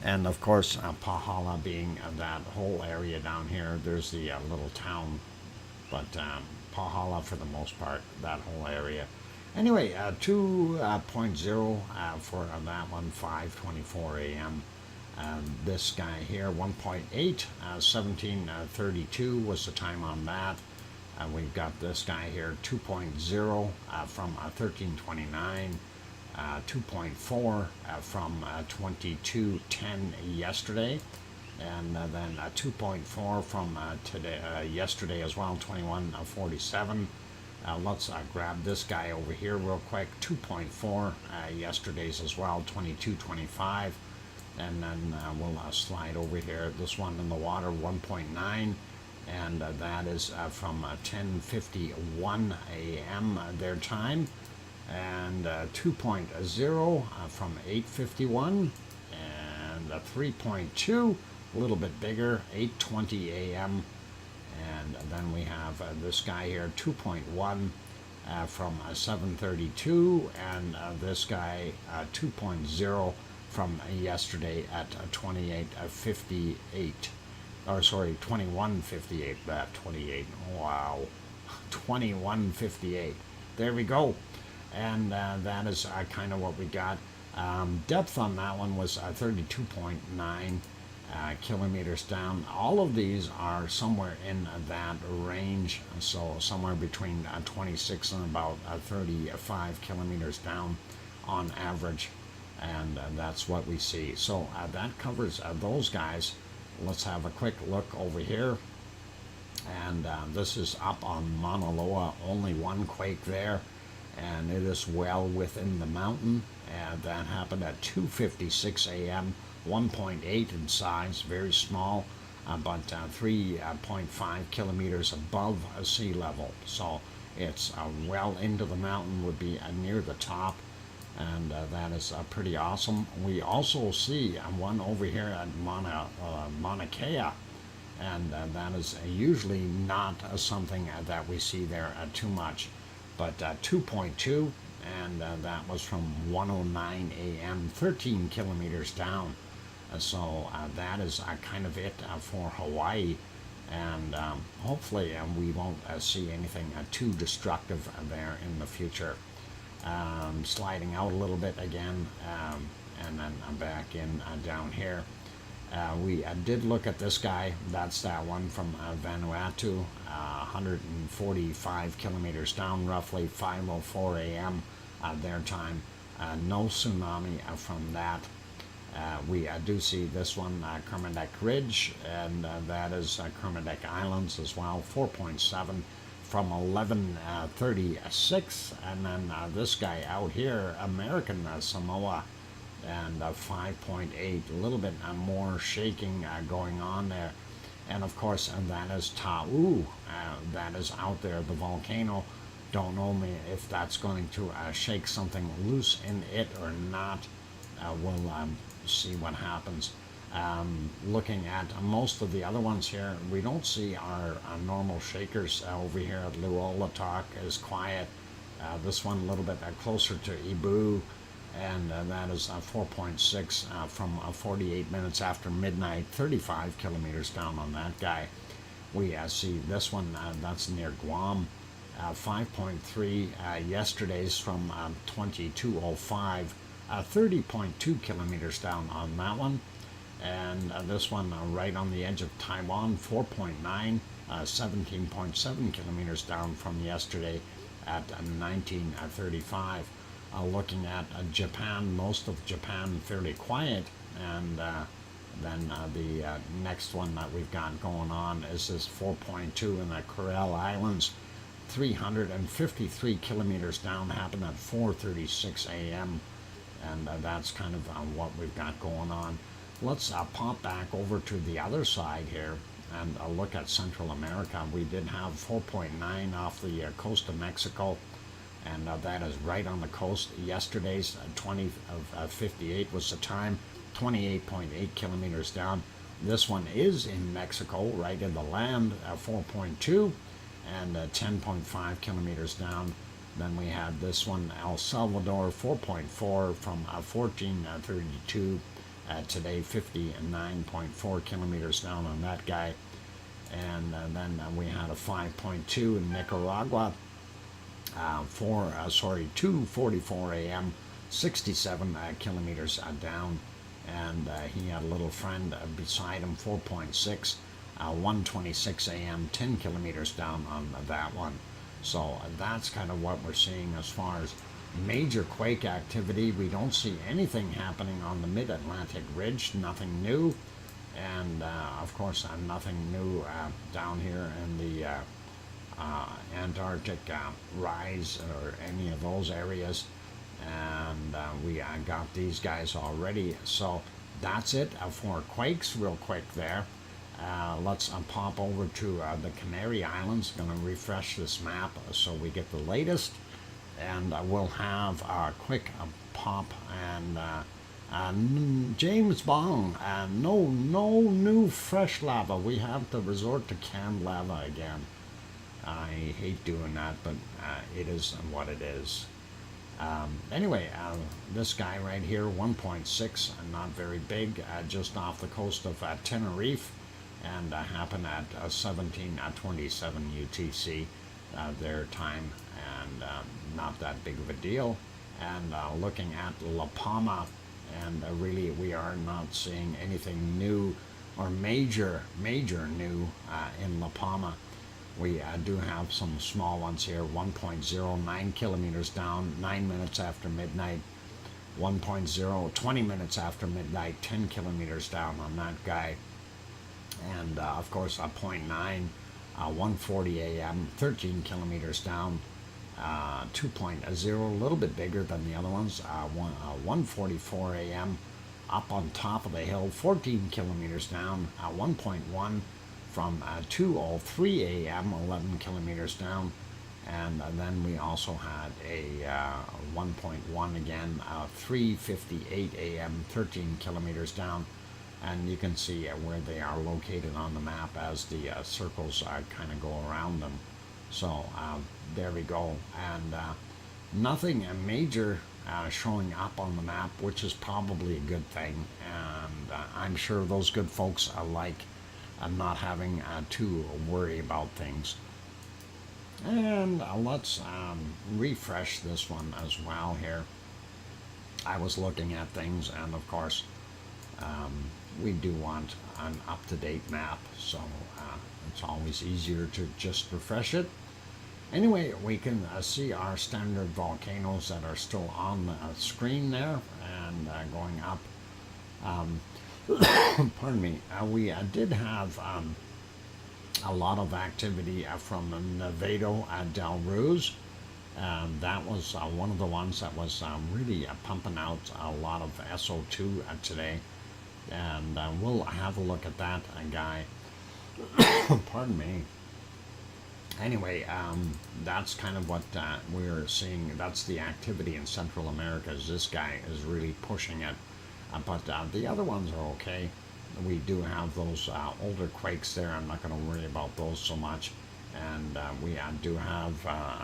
And of course, Pahala being that whole area down here. There's the little town, but Pahala for the most part, that whole area. Anyway, 2.0 for that one, 5:24 a.m. This guy here, 1.8, 17:32 was the time on that. We've got this guy here, 2.0 from 13:29, 2.4 from 22:10 yesterday, and then 2.4 from today, yesterday as well, 21:47. Let's grab this guy over here real quick, 2.4 yesterday's as well, 22:25. And then we'll slide over here. This one in the water, 1.9, and that is from 10:51 a.m. their time, and 2.0 from 8:51, and 3.2, a little bit bigger, 8:20 a.m. And then we have this guy here, 2.1 from 7:32, and this guy 2.0 from yesterday at 28:58, or sorry, 21:58. That 28. Wow, 21:58. There we go, and that is kind of what we got. Depth on that one was 32.9, kilometers down. All of these are somewhere in that range, so somewhere between 26 and about 35 kilometers down on average, and that's what we see. So that covers those guys. Let's have a quick look over here, and this is up on Mauna Loa. Only one quake there, and it is well within the mountain, and that happened at 2:56 a.m. 1.8 in size, very small, but 3.5 kilometers above sea level. So it's well into the mountain, would be near the top, and that is pretty awesome. We also see one over here at Mauna Kea, and that is usually not something that we see there too much, but 2.2, and that was from 1:09 a.m., 13 kilometers down. So that is kind of it for Hawaii, and hopefully we won't see anything too destructive there in the future. Sliding out a little bit again, and then back in down here. We did look at this guy. That's that one from Vanuatu, 145 kilometers down, roughly 5:04 a.m. Their time. No tsunami from that. We do see this one, Kermadec Ridge, and that is Kermadec Islands as well, 4.7 from 11:36, and then this guy out here, American Samoa, and 5.8, a little bit more shaking going on there. And of course, that is Ta'u, that is out there, the volcano. Don't know me if that's going to shake something loose in it or not. We'll see what happens. Looking at most of the other ones here, we don't see our normal shakers. Over here at Luolatak is quiet. This one a little bit closer to Ibu, and that is 4.6 from 48 minutes after midnight, 35 kilometers down on that guy. We see this one, that's near Guam, 5.3 yesterday's from 22:05, 30.2 kilometers down on that one. And this one right on the edge of Taiwan, 4.9, 17.7 kilometers down from yesterday at 19:35. Looking at Japan, most of Japan fairly quiet, and then the next one that we've got going on is this 4.2 in the Kuril Islands, 353 kilometers down, happened at 4:36 a.m. and that's kind of what we've got going on. Let's pop back over to the other side here and look at Central America. We did have 4.9 off the coast of Mexico, and that is right on the coast. Yesterday's 20:58 was the time, 28.8 kilometers down. This one is in Mexico, right in the land, 4.2, and 10.5 kilometers down. Then we had this one, El Salvador, 4.4 from 14:32. Today, 59.4 kilometers down on that guy. And then we had a 5.2 in Nicaragua, 2:44 a.m., 67 kilometers down. And he had a little friend beside him, 4.6, 1:26 a.m., 10 kilometers down on that one. So that's kind of what we're seeing as far as major quake activity. We don't see anything happening on the mid-Atlantic ridge, nothing new, and of course nothing new down here in the Antarctic rise or any of those areas, and we got these guys already. So that's it for quakes real quick there. Let's pop over to the Canary Islands. Going to refresh this map so we get the latest, and we'll have a quick pop and James Bond, no new fresh lava. We have to resort to canned lava again. I hate doing that, but it is what it is. Anyway, this guy right here, 1.6, not very big, just off the coast of Tenerife, and happened at 17:27 UTC their time, and not that big of a deal. And looking at La Palma, and really we are not seeing anything new or major new in La Palma. We do have some small ones here. 1.09 kilometers down, 9 minutes after midnight. 1.0, 20 minutes after midnight, 10 kilometers down on that guy. And of course, 0.9, 1:40 a.m., 13 kilometers down. 2.0, a little bit bigger than the other ones. 1:44 a.m. up on top of the hill, 14 kilometers down. 1.1 from 2:03 a.m., 11 kilometers down. And then we also had a 1.1 again, 3:58 a.m., 13 kilometers down. And you can see where they are located on the map as the circles kind of go around them. So there we go. And nothing major showing up on the map, which is probably a good thing. And I'm sure those good folks like not having to worry about things. And let's refresh this one as well here. I was looking at things, and of course, we do want an up-to-date map, so it's always easier to just refresh it. Anyway, we can see our standard volcanoes that are still on the screen there and going up. Pardon me. We did have a lot of activity from Nevado del Ruiz. That was one of the ones that was really pumping out a lot of SO2 today. And we'll have a look at that guy. Pardon me. Anyway, that's kind of what we're seeing. That's the activity in Central America. This guy is really pushing it. But the other ones are okay. We do have those older quakes there. I'm not going to worry about those so much. And we do have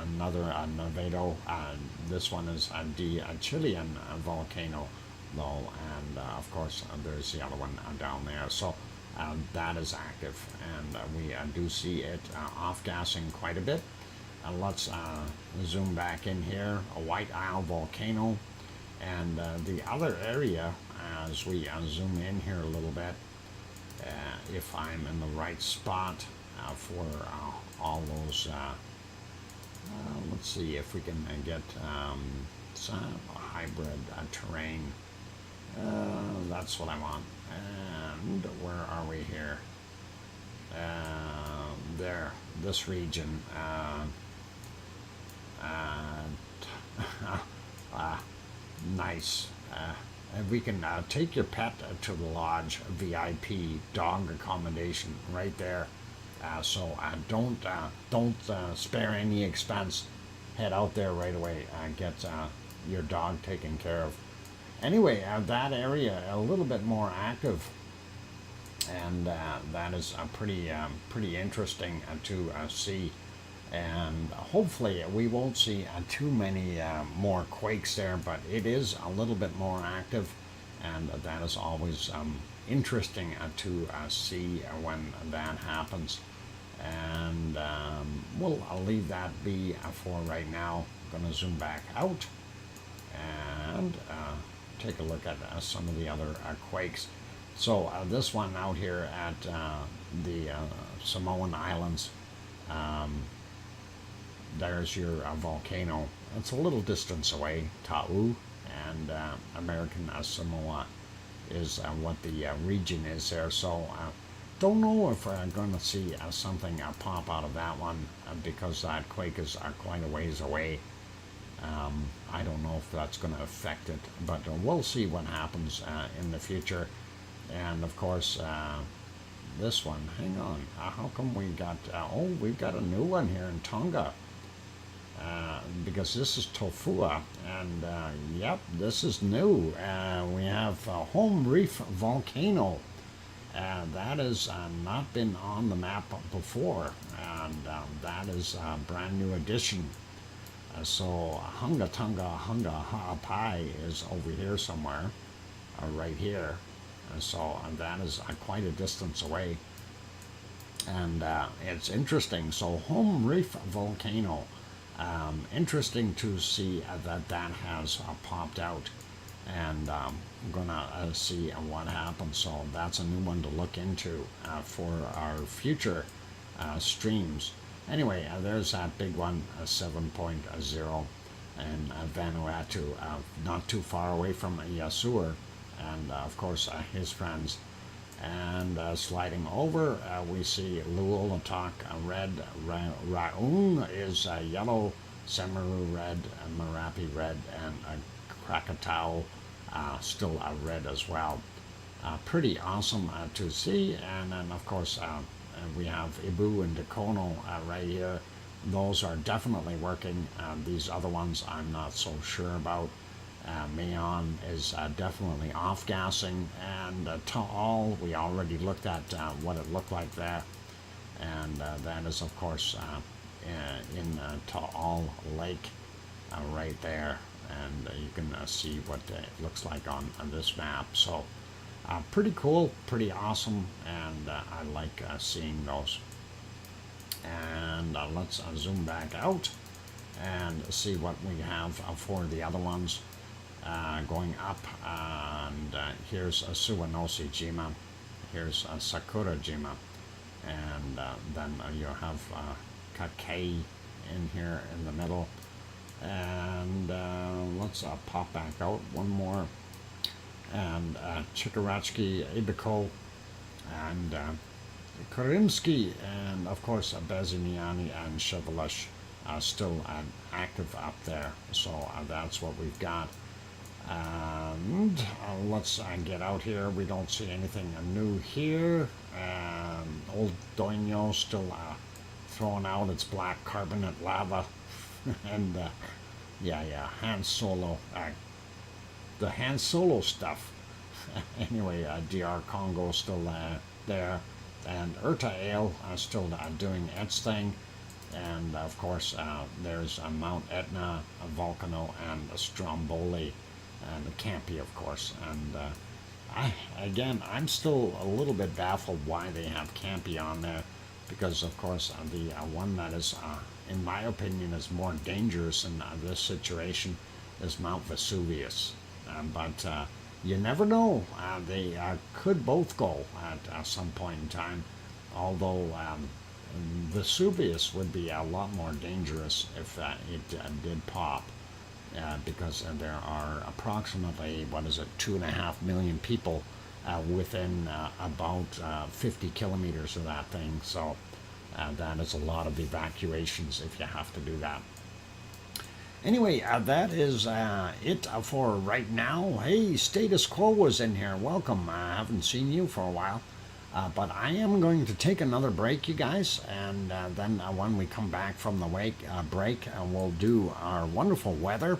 another Nevado. This one is the Chilean volcano, though. And of course, there's the other one down there. So that is active. And we do see it off-gassing quite a bit. Let's zoom back in here. A White Isle volcano. And the other area, as we zoom in here a little bit, if I'm in the right spot for all those, let's see if we can get some hybrid terrain. That's what I want. And where are we here? There, this region. Nice. And we can take your pet to the lodge, VIP dog accommodation right there. So don't spare any expense. Head out there right away. Get your dog taken care of. Anyway, that area a little bit more active, and that is pretty interesting to see. And hopefully we won't see too many more quakes there, but it is a little bit more active, and that is always interesting to see when that happens. And I'll leave that be for right now. I'm going to zoom back out and take a look at some of the other quakes. So this one out here at the Samoan Islands, there's your volcano. It's a little distance away, Ta'u, and American Samoa is what the region is there. So don't know if we're going to see something pop out of that one because that quake is quite a ways away. I don't know if that's going to affect it, but we'll see what happens in the future. And of course, this one, hang on, how come we got, we've got a new one here in Tonga. Because this is Tofua, and yep, this is new. We have Home Reef Volcano. That has not been on the map before, and that is a brand new addition. So Hunga Tonga Hunga Ha'apai is over here somewhere, right here. So that is quite a distance away. And it's interesting. So Home Reef Volcano. Interesting to see that has popped out. and I'm gonna see what happens. So that's a new one to look into for our future streams. Anyway, there's that big one, 7.0, and Vanuatu, not too far away from Yasur, and of course his friends. And sliding over, we see Luolatak red, Raung is yellow, Semaru red, Marapi red, and Krakatau still red as well. Pretty awesome to see. And then of course we have Ibu and Dakono right here. Those are definitely working. These other ones I'm not so sure about. Mayon is definitely off-gassing, and Taal, we already looked at what it looked like there, and that is of course in Taal Lake right there, and you can see what it looks like on this map. So pretty cool, pretty awesome, and I like seeing those. And let's zoom back out and see what we have for the other ones. Going up, and here's Suwanosi Jima, here's Sakura Jima, and then you have Kakei in here in the middle. And let's pop back out one more, and Chikarachki, Ibiko, and Karimski, and of course Bezimiani and Chevalish still active up there. So that's what we've got. And let's get out here. We don't see anything new here. Old Doño still throwing out its black carbonate lava. And yeah, Han Solo. The Han Solo stuff. Anyway, DR Congo still there. And Urta Ale still doing its thing. And of course, there's Mount Etna, Volcano, and Stromboli. And the Campi, of course. And I'm still a little bit baffled why they have Campi on there, because of course the one that is, in my opinion, is more dangerous in this situation is Mount Vesuvius. But you never know. They could both go at some point in time, although Vesuvius would be a lot more dangerous if it did pop. Because there are approximately, 2.5 million people within about 50 kilometers of that thing. So that is a lot of evacuations if you have to do that. Anyway, that is it for right now. Hey, Status Quo was in here. Welcome. I haven't seen you for a while. But I am going to take another break, you guys, and then when we come back from the break, we'll do our wonderful weather,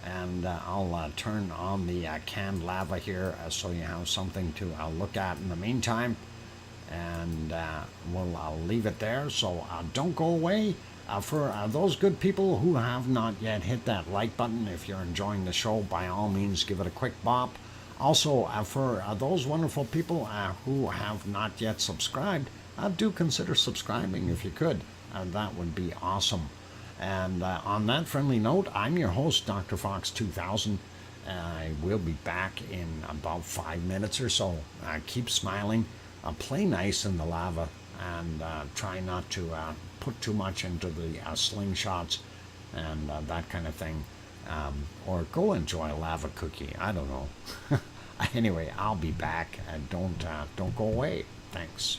and I'll turn on the canned lava here so you have something to look at in the meantime, and we'll leave it there, so don't go away. For those good people who have not yet hit that like button, if you're enjoying the show, by all means give it a quick bop. Also, for those wonderful people who have not yet subscribed, do consider subscribing if you could. That would be awesome. And on that friendly note, I'm your host, DrFox2000. I will be back in about 5 minutes or so. Keep smiling, play nice in the lava, and try not to put too much into the slingshots and that kind of thing. Or go enjoy a lava cookie. I don't know. Anyway, I'll be back, and don't go away. Thanks.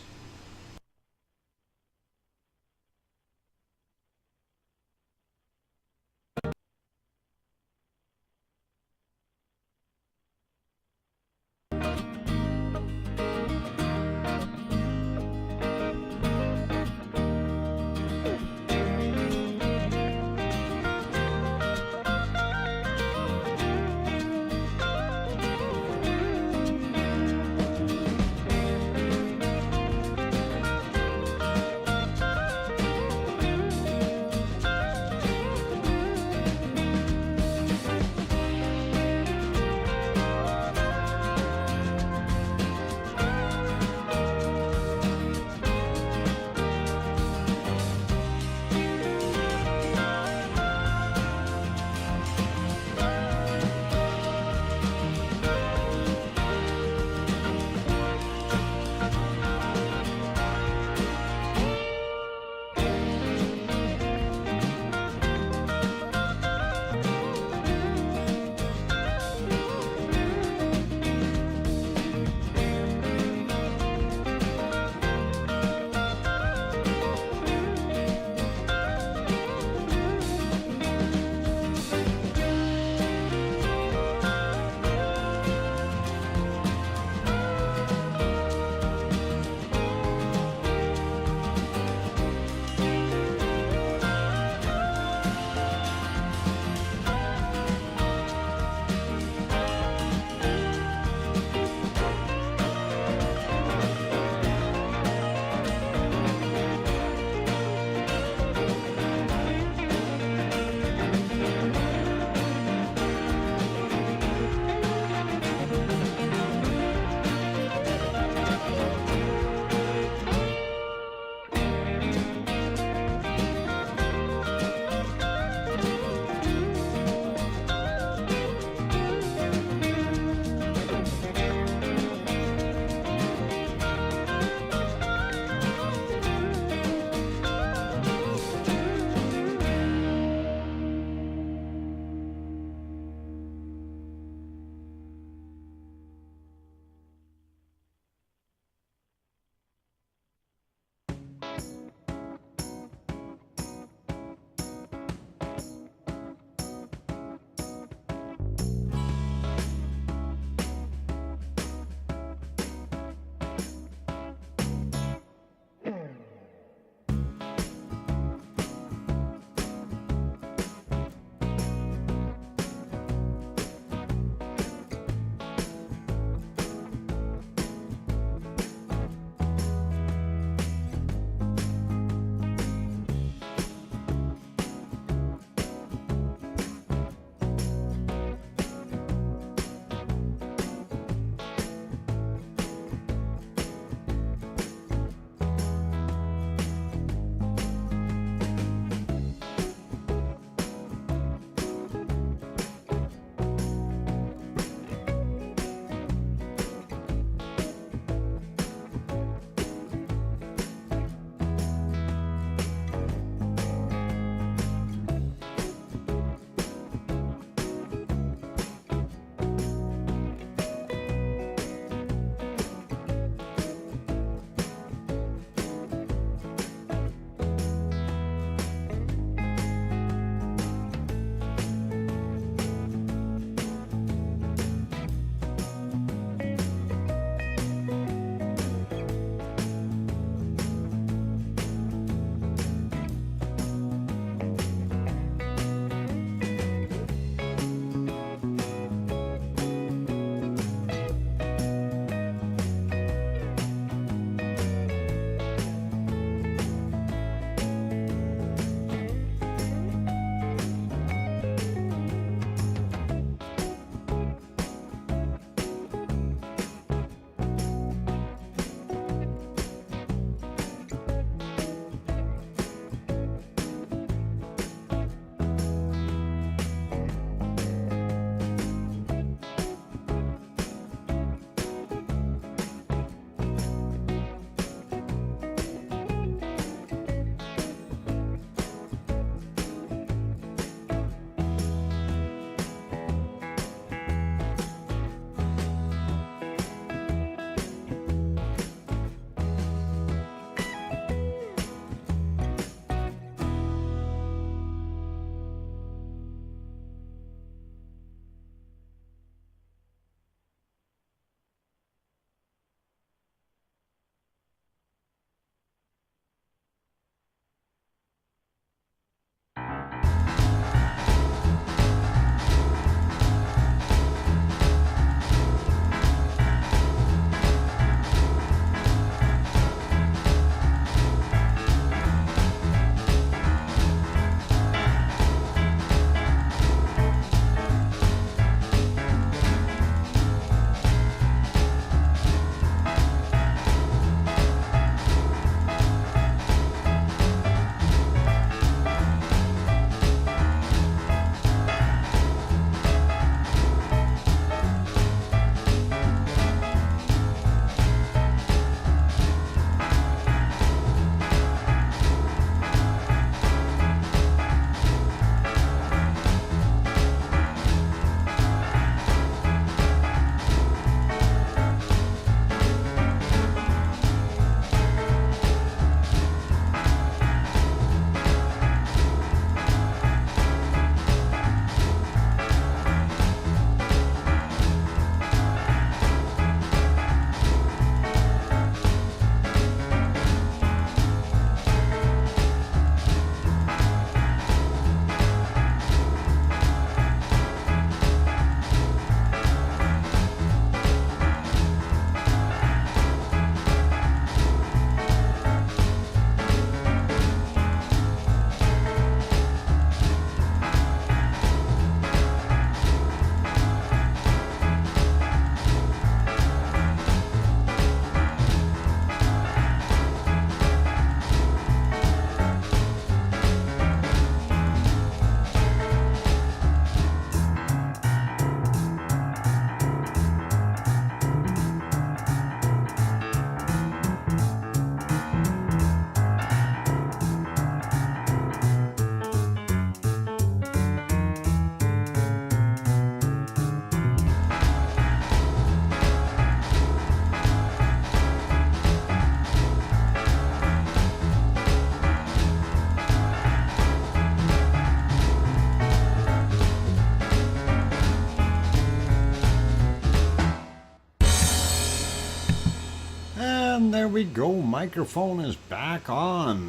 And there we go, microphone is back on.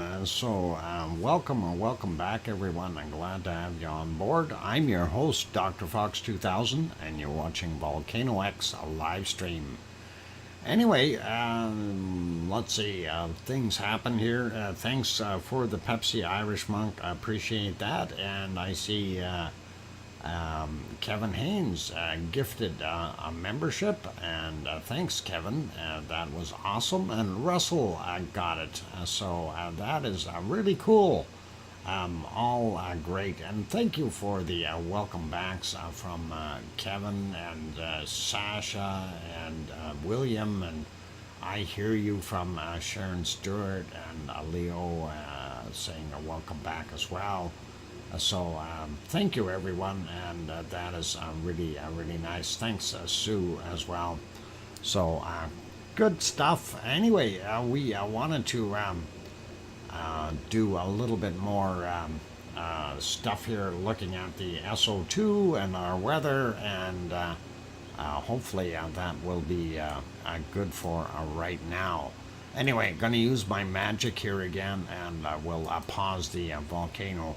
Welcome back everyone. I'm glad to have you on board. I'm your host, DrFox2000, and you're watching VolcanoX, a live stream. Anyway, let's see, things happen here. Thanks for the Pepsi Irish Monk, I appreciate that. And I see Kevin Haynes gifted a membership, and thanks Kevin, that was awesome. And Russell got it, so that is really cool. All great, and thank you for the welcome backs from Kevin and Sasha and William, and I hear you from Sharon Stewart and Leo saying a welcome back as well. So thank you everyone, and that is really nice. Thanks Sue as well. So good stuff. Anyway, we wanted to do a little bit more stuff here, looking at the SO2 and our weather, and hopefully that will be good for right now. Anyway, going to use my magic here again, and we'll pause the volcano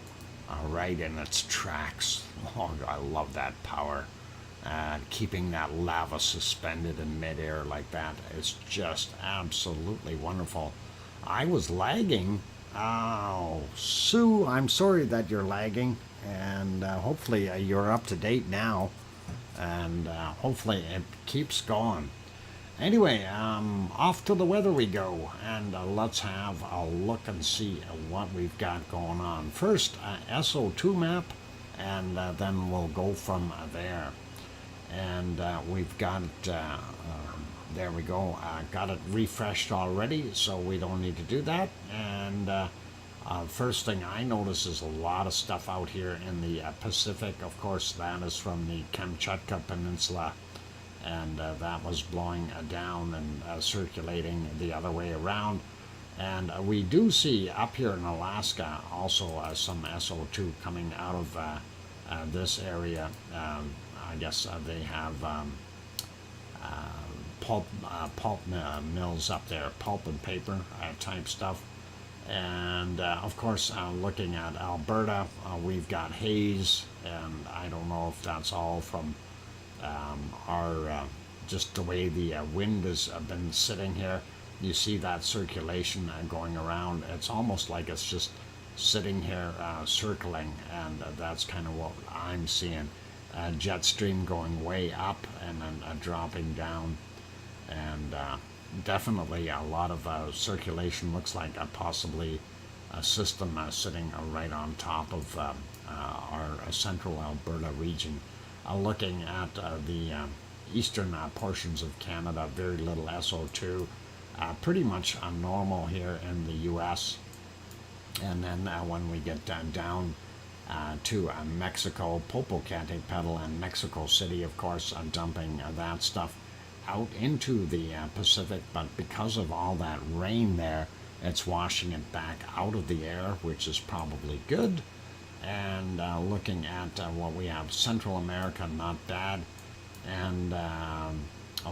right in its tracks. Oh, I love that power. Keeping that lava suspended in midair like that is just absolutely wonderful. I was lagging. Oh, Sue, I'm sorry that you're lagging, and hopefully you're up to date now, and hopefully it keeps going. Anyway, off to the weather we go, and let's have a look and see what we've got going on. First, SO2 map, and then we'll go from there. And we've got it, there we go, got it refreshed already, so we don't need to do that. And first thing I notice is a lot of stuff out here in the Pacific. Of course, that is from the Kamchatka Peninsula, and that was blowing down and circulating the other way around. And we do see up here in Alaska also some SO2 coming out of this area. I guess they have pulp mills up there, pulp and paper type stuff. And of course, looking at Alberta, we've got haze, and I don't know if that's all from our just the way the wind has been sitting here. You see that circulation going around. It's almost like it's just sitting here circling, and that's kind of what I'm seeing. Jet stream going way up and then dropping down, and definitely a lot of circulation. Looks like possibly a system sitting right on top of our central Alberta region. Looking at the eastern portions of Canada, very little SO2, pretty much normal here in the US. And then when we get down to Mexico, Popocatepetl and Mexico City, of course, dumping that stuff out into the Pacific, but because of all that rain there, it's washing it back out of the air, which is probably good. And looking at what we have, Central America, not bad. And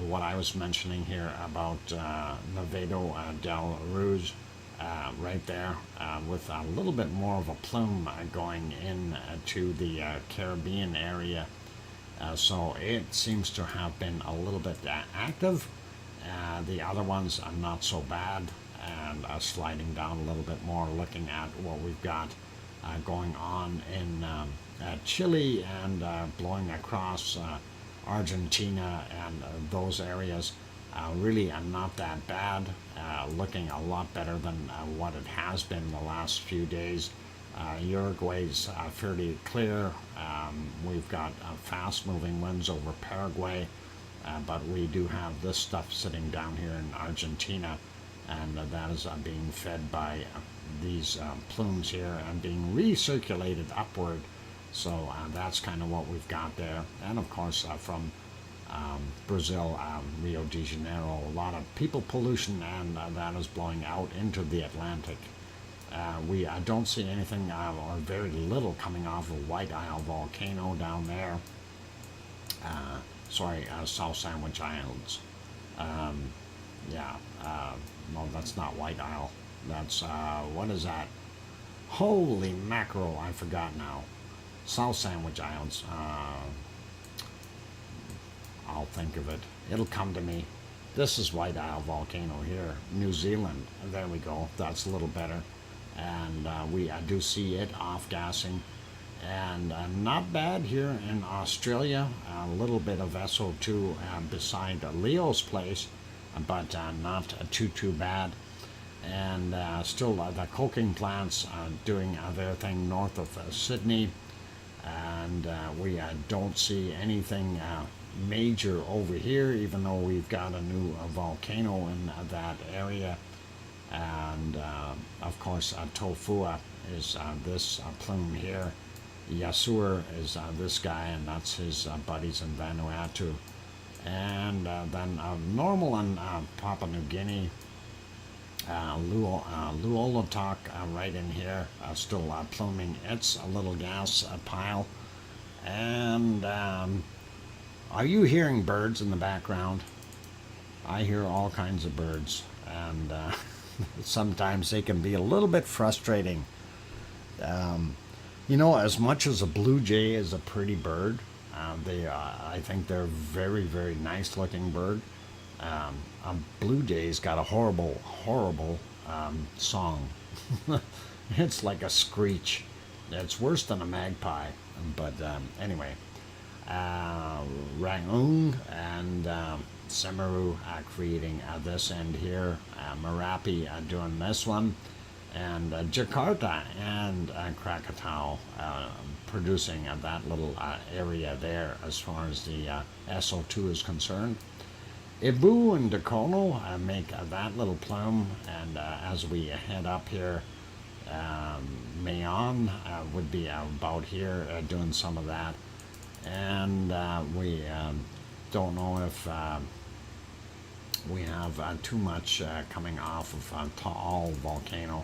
what I was mentioning here about Nevado del Rouge, right there, with a little bit more of a plume going in to the Caribbean area. So it seems to have been a little bit active. The other ones are not so bad, and sliding down a little bit more, looking at what we've got going on in Chile, and blowing across Argentina and those areas. Really not that bad, looking a lot better than what it has been the last few days. Uruguay's fairly clear. We've got fast moving winds over Paraguay, but we do have this stuff sitting down here in Argentina, and that is being fed by these plumes here and being recirculated upward. So that's kind of what we've got there. And of course from Brazil, Rio de Janeiro, a lot of people pollution, and that is blowing out into the Atlantic. We don't see anything or very little coming off of White Isle volcano down there. South Sandwich Islands. Yeah, no, that's not White Isle. That's, what is that? Holy mackerel, I forgot now. South Sandwich Islands. I'll think of it. It'll come to me. This is White Isle Volcano here, New Zealand. There we go. That's a little better. And we do see it off-gassing. And not bad here in Australia. A little bit of SO2 beside Leo's place, but not too bad. And still the coking plants doing their thing north of Sydney. And we don't see anything major over here, even though we've got a new volcano in that area. And of course Tofua is this plume here. Yasur is this guy, and that's his buddies in Vanuatu. And then normal in Papua New Guinea, Luolatok right in here, still pluming its a little gas pile. And are you hearing birds in the background? I hear all kinds of birds, and sometimes they can be a little bit frustrating. You know, as much as a blue jay is a pretty bird, I think they're very nice looking bird. A blue jay's got a horrible song. It's like a screech. It's worse than a magpie. But anyway, Rangoon and Semeru creating this end here. Merapi doing this one. And Jakarta and Krakatau producing that little area there as far as the SO2 is concerned. Ibu and Dakono make that little plume, and as we head up here, Mayon would be about here doing some of that. And we don't know if we have too much coming off of Taal volcano.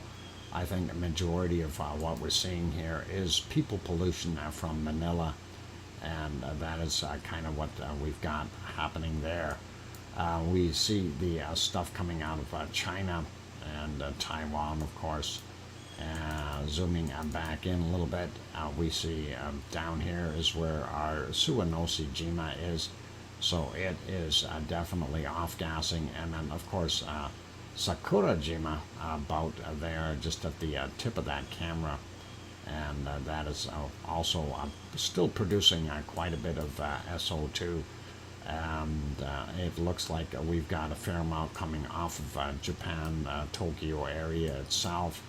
I think the majority of what we're seeing here is people pollution from Manila, and that is kind of what we've got happening there. We see the stuff coming out of China and Taiwan, of course. Zooming back in a little bit, we see down here is where our Suwanosi Jima is. So it is definitely off-gassing. And then, of course, Sakurajima about there, just at the tip of that camera. And that is also still producing quite a bit of SO2. And it looks like we've got a fair amount coming off of Japan, Tokyo area itself.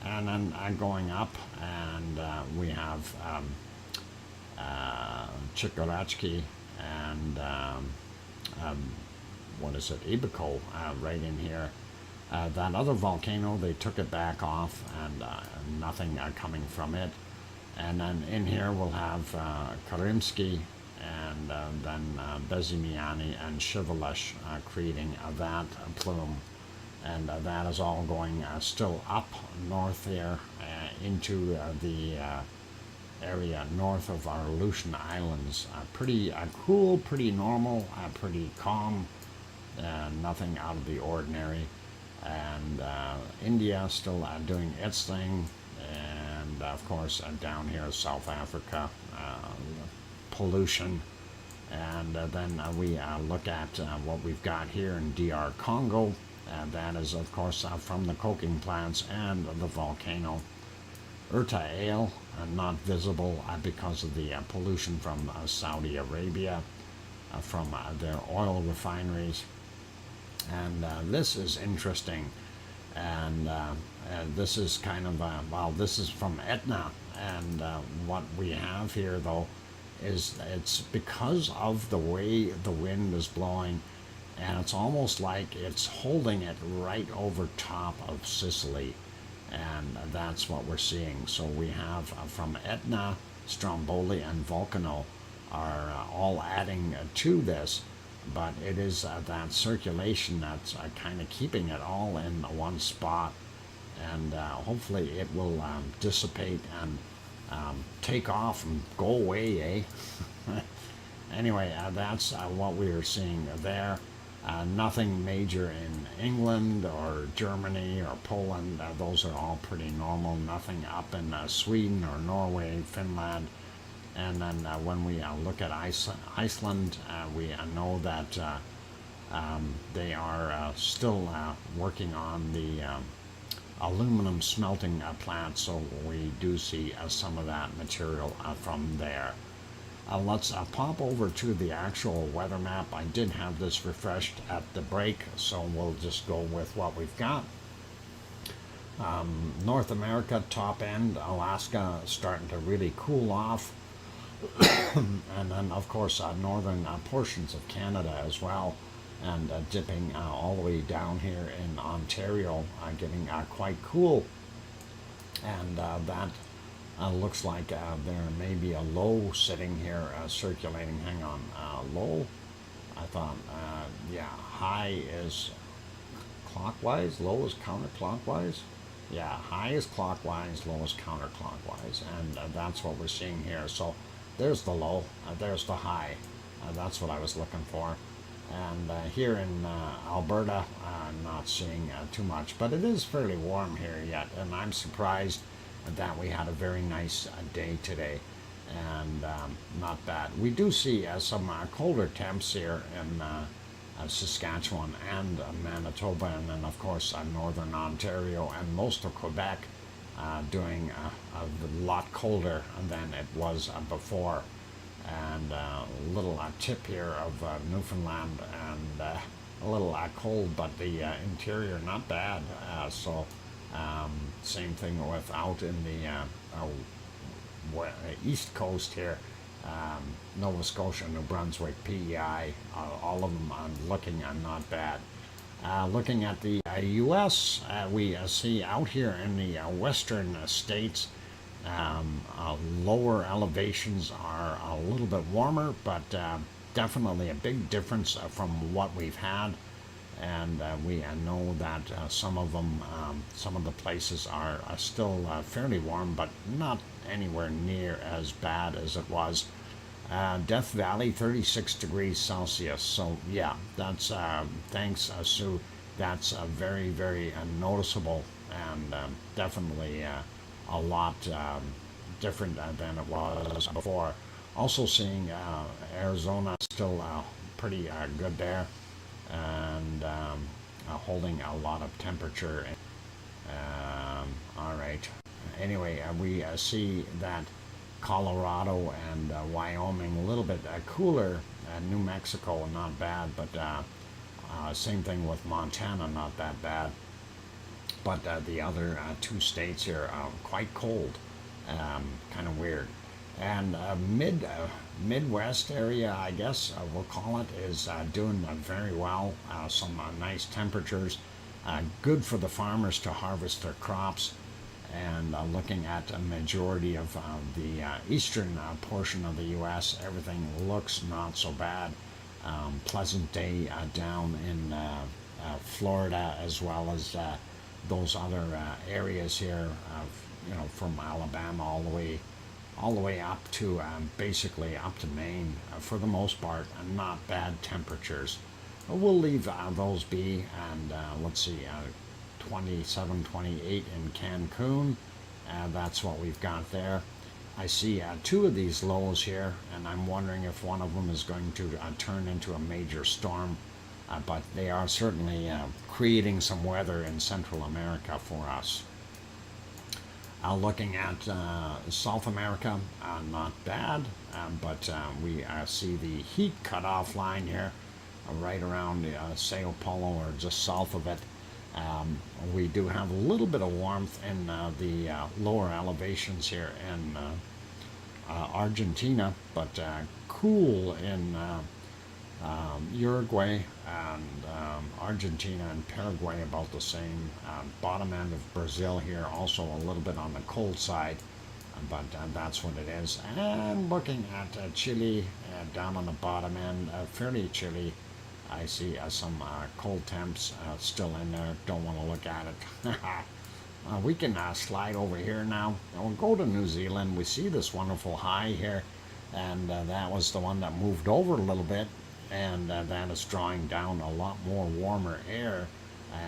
And then going up, and we have Chikorachki and what is it, Ibiko right in here. That other volcano, they took it back off, and nothing coming from it. And then in here we'll have Karimsky, and then Bezimiani and Shivalesh creating that plume. And that is all going still up north there into the area north of our Aleutian Islands. Pretty cool, pretty normal, pretty calm, nothing out of the ordinary. And India still doing its thing. And of course down here South Africa, pollution. And then we look at what we've got here in DR Congo. That is, of course, from the coking plants and the volcano. Urta Ale, not visible because of the pollution from Saudi Arabia, from their oil refineries. And this is interesting. And this is kind of, well, this is from Etna. And what we have here, though, is it's because of the way the wind is blowing, and it's almost like it's holding it right over top of Sicily, and that's what we're seeing. So we have from Etna, Stromboli, and Volcano are all adding to this, but it is that circulation that's kind of keeping it all in one spot, and hopefully it will dissipate and take off and go away, eh? Anyway, that's what we are seeing there. Nothing major in England or Germany or Poland. Those are all pretty normal. Nothing up in Sweden or Norway, Finland. And then when we look at Iceland, we know that they are still working on the aluminum smelting plant, so we do see some of that material from there. Let's pop over to the actual weather map. I did have this refreshed at the break, so we'll just go with what we've got. North America, top end, Alaska starting to really cool off. And then, of course, northern portions of Canada as well, and dipping all the way down here in Ontario, getting quite cool. And that looks like there may be a low sitting here circulating. Hang on, low. I thought, yeah, high is clockwise, low is counterclockwise. Yeah, high is clockwise, low is counterclockwise, and that's what we're seeing here. So there's the low, there's the high. That's what I was looking for. And here in Alberta, not seeing too much, but it is fairly warm here yet, and I'm surprised that we had a very nice day today, and not bad. We do see some colder temps here in Saskatchewan and Manitoba, and then of course northern Ontario and most of Quebec doing a lot colder than it was before. And a little tip here of Newfoundland, and a little cold, but the interior not bad. So same thing with out in the east coast here, Nova Scotia, New Brunswick, PEI, all of them looking not bad. Looking at the U.S., we see out here in the western states, lower elevations are a little bit warmer, but definitely a big difference from what we've had. And we know that some of them, some of the places are still fairly warm, but not anywhere near as bad as it was. Death Valley, 36 degrees Celsius. So yeah, that's thanks, Sue. That's very, very noticeable, and definitely a lot different than it was before. Also seeing Arizona still pretty good there, and holding a lot of temperature. All right. Anyway, we see that Colorado and Wyoming a little bit cooler. New Mexico not bad, but same thing with Montana, not that bad. But the other two states here are quite cold, kind of weird. And Midwest area, I guess we'll call it, is doing very well. Some nice temperatures, good for the farmers to harvest their crops. And looking at a majority of the eastern portion of the U.S., everything looks not so bad. Pleasant day down in Florida, as well as those other areas here, from Alabama all the way up to basically up to Maine, for the most part, not bad temperatures. We'll leave those be, and let's see, 27, 28 in Cancun. That's what we've got there. I see two of these lows here, and I'm wondering if one of them is going to turn into a major storm. But they are certainly creating some weather in Central America for us. Looking at South America, not bad, but we see the heat cutoff line here, right around Sao Paulo, or just south of it. We do have a little bit of warmth in the lower elevations here in Argentina, but cool in Uruguay and Argentina and Paraguay, about the same. Bottom end of Brazil here, also a little bit on the cold side, but that's what it is. And looking at Chile, down on the bottom end, fairly chilly. I see some cold temps still in there. Don't want to look at it. We can slide over here now. We'll go to New Zealand. We see this wonderful high here, and that was the one that moved over a little bit. and that is drawing down a lot more warmer air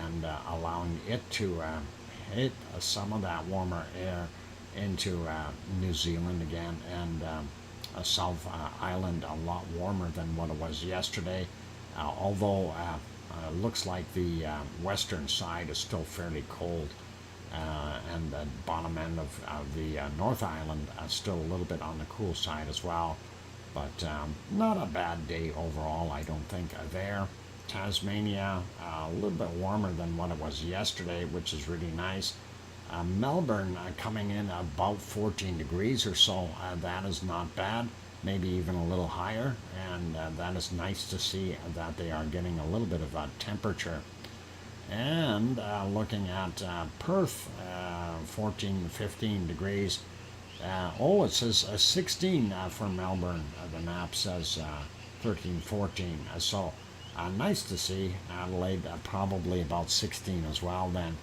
and allowing it to hit some of that warmer air into New Zealand again, and South Island a lot warmer than what it was yesterday, although looks like the western side is still fairly cold, and the bottom end of the North Island still a little bit on the cool side as well. But not a bad day overall, I don't think, there. Tasmania, a little bit warmer than what it was yesterday, which is really nice. Melbourne coming in about 14 degrees or so. That is not bad, maybe even a little higher, and that is nice to see that they are getting a little bit of a temperature. And looking at Perth, 14 to 15 degrees. It says 16 for Melbourne. The map says 13, 14. So nice to see. Adelaide probably about 16 as well then.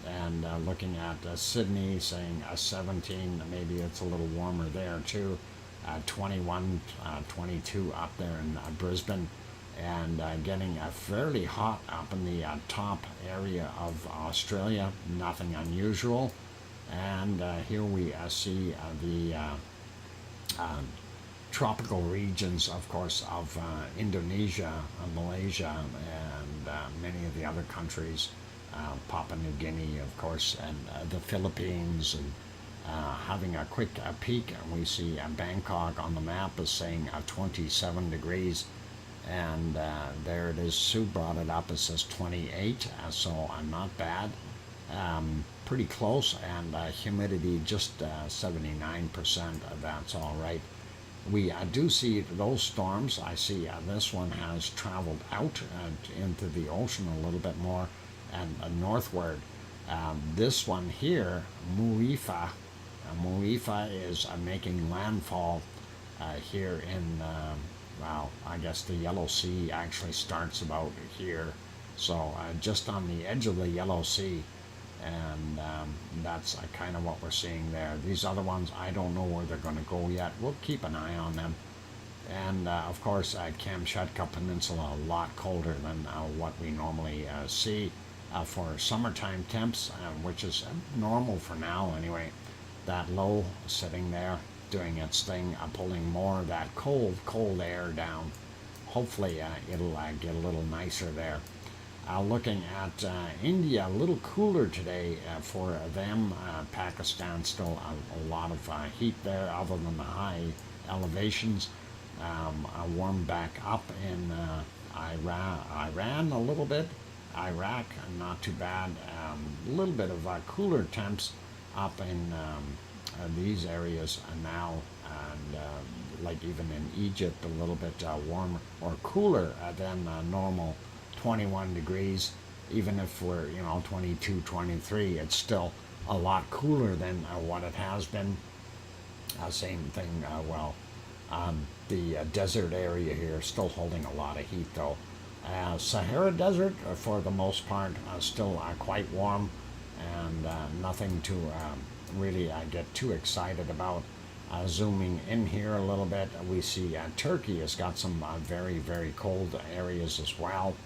And looking at Sydney saying 17, maybe it's a little warmer there too. 21, 22 up there in Brisbane. And getting fairly hot up in the top area of Australia. Nothing unusual. And here we see the tropical regions, of course, of Indonesia, Malaysia, and many of the other countries, Papua New Guinea, of course, and the Philippines. And having a quick peek, we see Bangkok on the map is saying 27 degrees. And there it is. Sue brought it up. It says 28, so not bad. Pretty close, and humidity just 79%. That's all right. We do see those storms. I see this one has traveled out into the ocean a little bit more and northward. This one here, Muifa is making landfall here in, well, I guess the Yellow Sea actually starts about here. So just on the edge of the Yellow Sea. And that's kind of what we're seeing there. These other ones, I don't know where they're going to go yet. We'll keep an eye on them. And of course, Kamchatka Peninsula, a lot colder than what we normally see for summertime temps, which is normal for now anyway. That low sitting there doing its thing, pulling more of that cold air down. Hopefully it'll get a little nicer there. Looking at India, a little cooler today for them. Pakistan still a lot of heat there, other than the high elevations. Warmed back up in Iran a little bit. Iraq, not too bad. A little bit of cooler temps up in these areas now, and like even in Egypt, a little bit warmer or cooler than normal. 21 degrees, even if we're 22, 23, it's still a lot cooler than what it has been. Same thing, the desert area here still holding a lot of heat though. Sahara Desert, for the most part, still quite warm, and nothing to really get too excited about. Zooming in here a little bit, we see Turkey has got some very, very cold areas as well.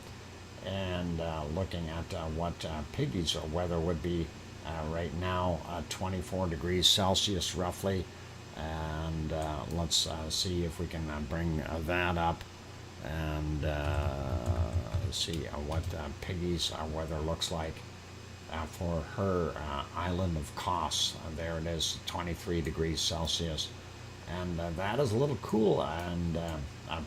And looking at what Piggy's weather would be right now, 24 degrees Celsius roughly. And let's see if we can bring that up and see what Piggy's weather looks like for her island of Kos. There it is, 23 degrees Celsius. And that is a little cool. And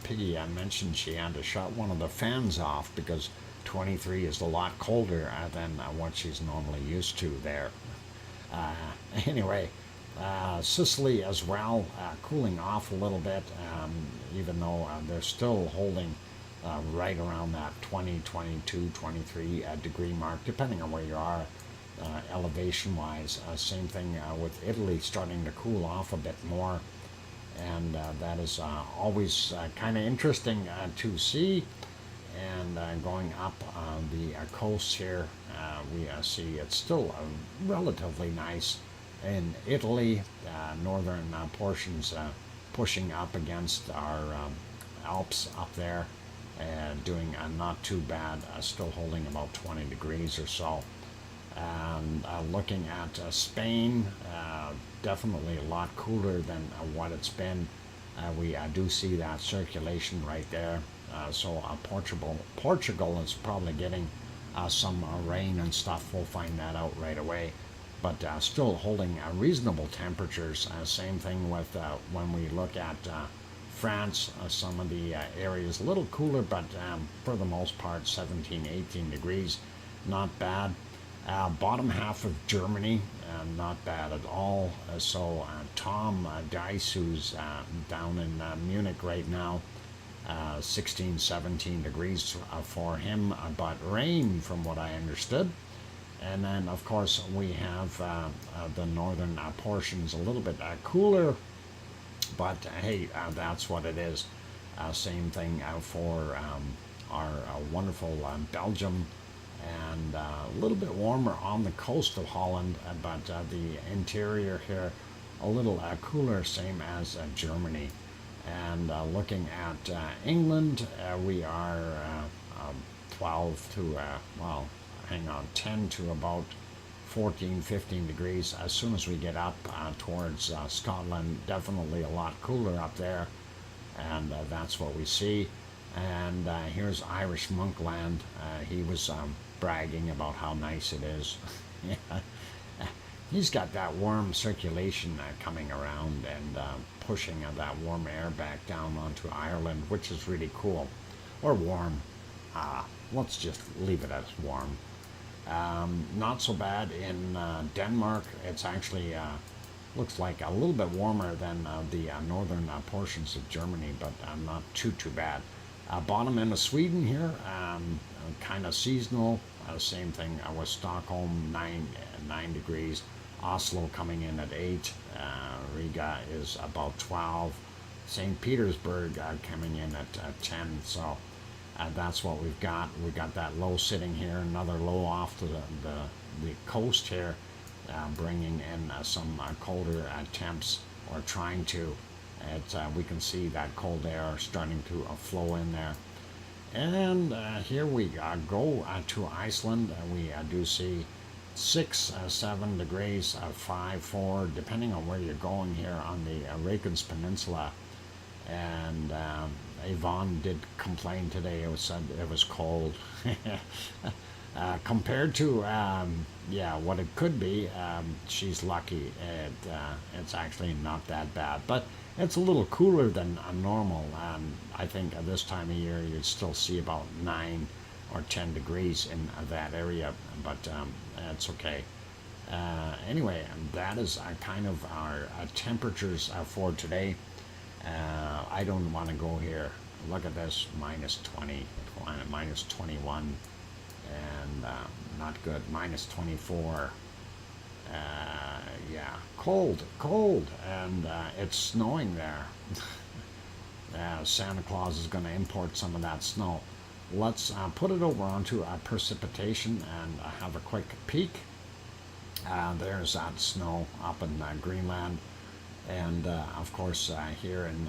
Piggy mentioned she had to shut one of the fans off because 23 is a lot colder than what she's normally used to there. Anyway, Sicily as well, cooling off a little bit, even though they're still holding right around that 20, 22, 23 degree mark, depending on where you are elevation-wise. Same thing with Italy, starting to cool off a bit more. And that is always kind of interesting to see. And going up the coast here, we see it's still relatively nice in Italy. Northern portions pushing up against our Alps up there, doing not too bad, still holding about 20 degrees or so. And looking at Spain, definitely a lot cooler than what it's been. We do see that circulation right there. So Portugal is probably getting some rain and stuff. We'll find that out right away. But still holding reasonable temperatures. Same thing with when we look at France, some of the areas a little cooler, but for the most part 17, 18 degrees, not bad. Bottom half of Germany, not bad at all. So Tom Dice, who's down in Munich right now, 16, 17 degrees for him, but rain from what I understood. And then of course we have the northern portions a little bit cooler, but hey, that's what it is. Same thing for our wonderful Belgium, and a little bit warmer on the coast of Holland, but the interior here a little cooler, same as Germany. And looking at England, we are 12 to, 10 to about 14, 15 degrees. As soon as we get up towards Scotland, definitely a lot cooler up there, and that's what we see. And here's Irish Monkland. He was bragging about how nice it is. Yeah. He's got that warm circulation coming around and pushing that warm air back down onto Ireland, which is really cool. Or warm. Let's just leave it as warm. Not so bad in Denmark. It's actually looks like a little bit warmer than the northern portions of Germany, but not too bad. Bottom end of Sweden here, kind of seasonal. Same thing with Stockholm, 9 degrees. Oslo coming in at 8. Riga is about 12. St. Petersburg coming in at 10. So that's what we've got. We've got that low sitting here, another low off to the coast here, bringing in some colder temps, or trying to. We can see that cold air starting to flow in there. And here we go to Iceland. We do see 6, 7 degrees, 5, 4, depending on where you're going here on the Reykjanes Peninsula. And Yvonne did complain today. It said it was cold. Compared to what it could be, she's lucky. It's actually not that bad, but it's a little cooler than normal. I think at this time of year you'd still see about 9 or 10 degrees in that area, but it's okay. Anyway, that is kind of our temperatures for today. I don't want to go here. Look at this, minus 20, minus 21, and not good, minus 24. Yeah, cold, and it's snowing there. Santa Claus is going to import some of that snow. Let's put it over onto precipitation and have a quick peek. There's that snow up in Greenland, and of course here in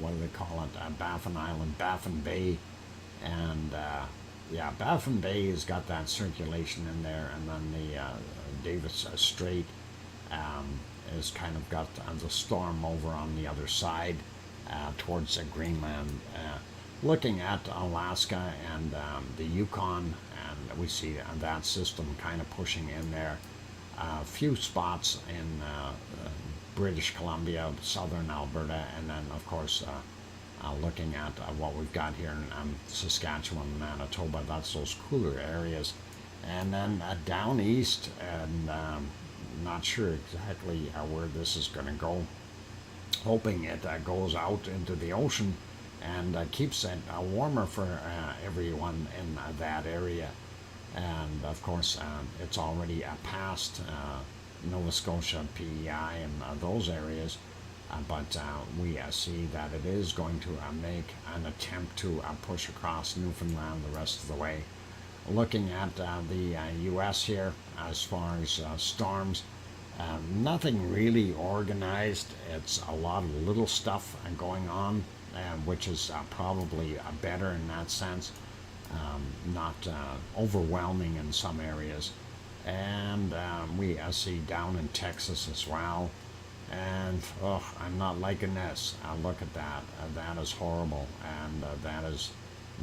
what do they call it? Baffin Island, Baffin Bay, and Baffin Bay has got that circulation in there, and then the Davis Strait is kind of got the storm over on the other side towards Greenland. Looking at Alaska and the Yukon, and we see that system kind of pushing in there. A few spots in British Columbia, southern Alberta, and then of course looking at what we've got here in Saskatchewan, Manitoba. That's those cooler areas. And then down east, and not sure exactly where this is going to go. Hoping it goes out into the ocean and keeps it warmer for everyone in that area. And of course, it's already past Nova Scotia, PEI, and those areas. But we see that it is going to make an attempt to push across Newfoundland the rest of the way. Looking at the U.S. here, as far as storms, nothing really organized. It's a lot of little stuff going on. which is probably better in that sense, not overwhelming in some areas. And we see down in Texas as well. And I'm not liking this. Look at that. That is horrible, and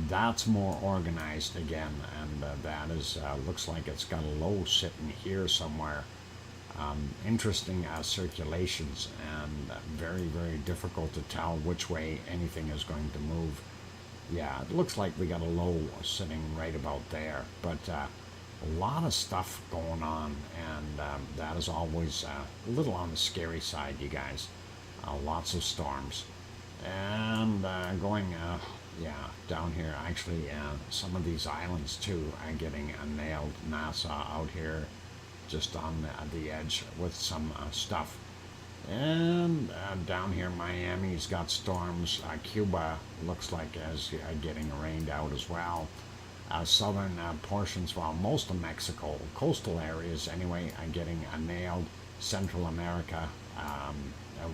that's more organized again, and that is looks like it's got a low sitting here somewhere. Interesting circulations, and very, very difficult to tell which way anything is going to move. Yeah, it looks like we got a low sitting right about there, but a lot of stuff going on, and that is always a little on the scary side, you guys. Lots of storms, and going, yeah, down here. Actually, some of these islands too are getting nailed. NASA out here, just on the edge with some stuff. And down here, Miami's got storms. Cuba looks like is getting rained out as well. Southern portions, well, most of Mexico, coastal areas anyway, are getting nailed. Central America,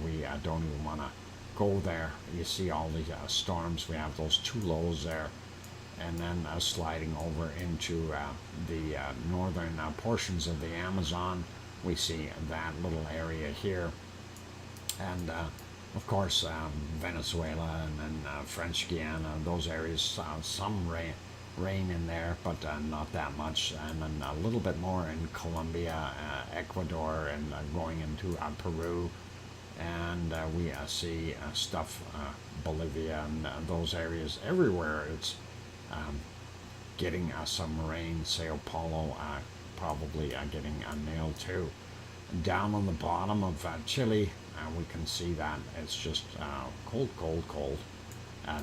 we don't even want to go there. You see all the storms. We have those two lows there, and then sliding over into the northern portions of the Amazon. We see that little area here, and of course Venezuela, and then French Guiana, those areas, some rain in there, but not that much, and then a little bit more in Colombia, Ecuador, and going into Peru, and we see stuff, Bolivia, and those areas everywhere. It's getting some rain. Sao Paulo probably getting nailed too. Down on the bottom of Chile, we can see that it's just cold, cold, cold.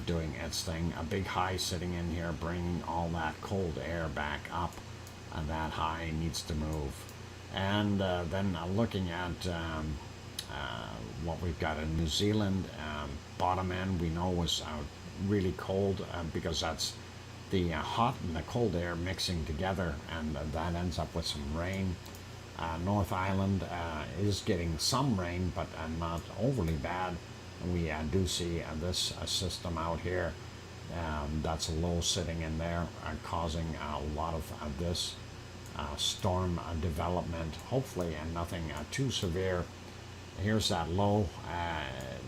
Doing its thing. A big high sitting in here, bringing all that cold air back up, and that high needs to move. And then looking at what we've got in New Zealand, bottom end we know was really cold, because that's the hot and the cold air mixing together, and that ends up with some rain. North Island is getting some rain, but not overly bad. We do see this system out here. That's a low sitting in there, causing a lot of this storm development, hopefully, and nothing too severe. Here's that low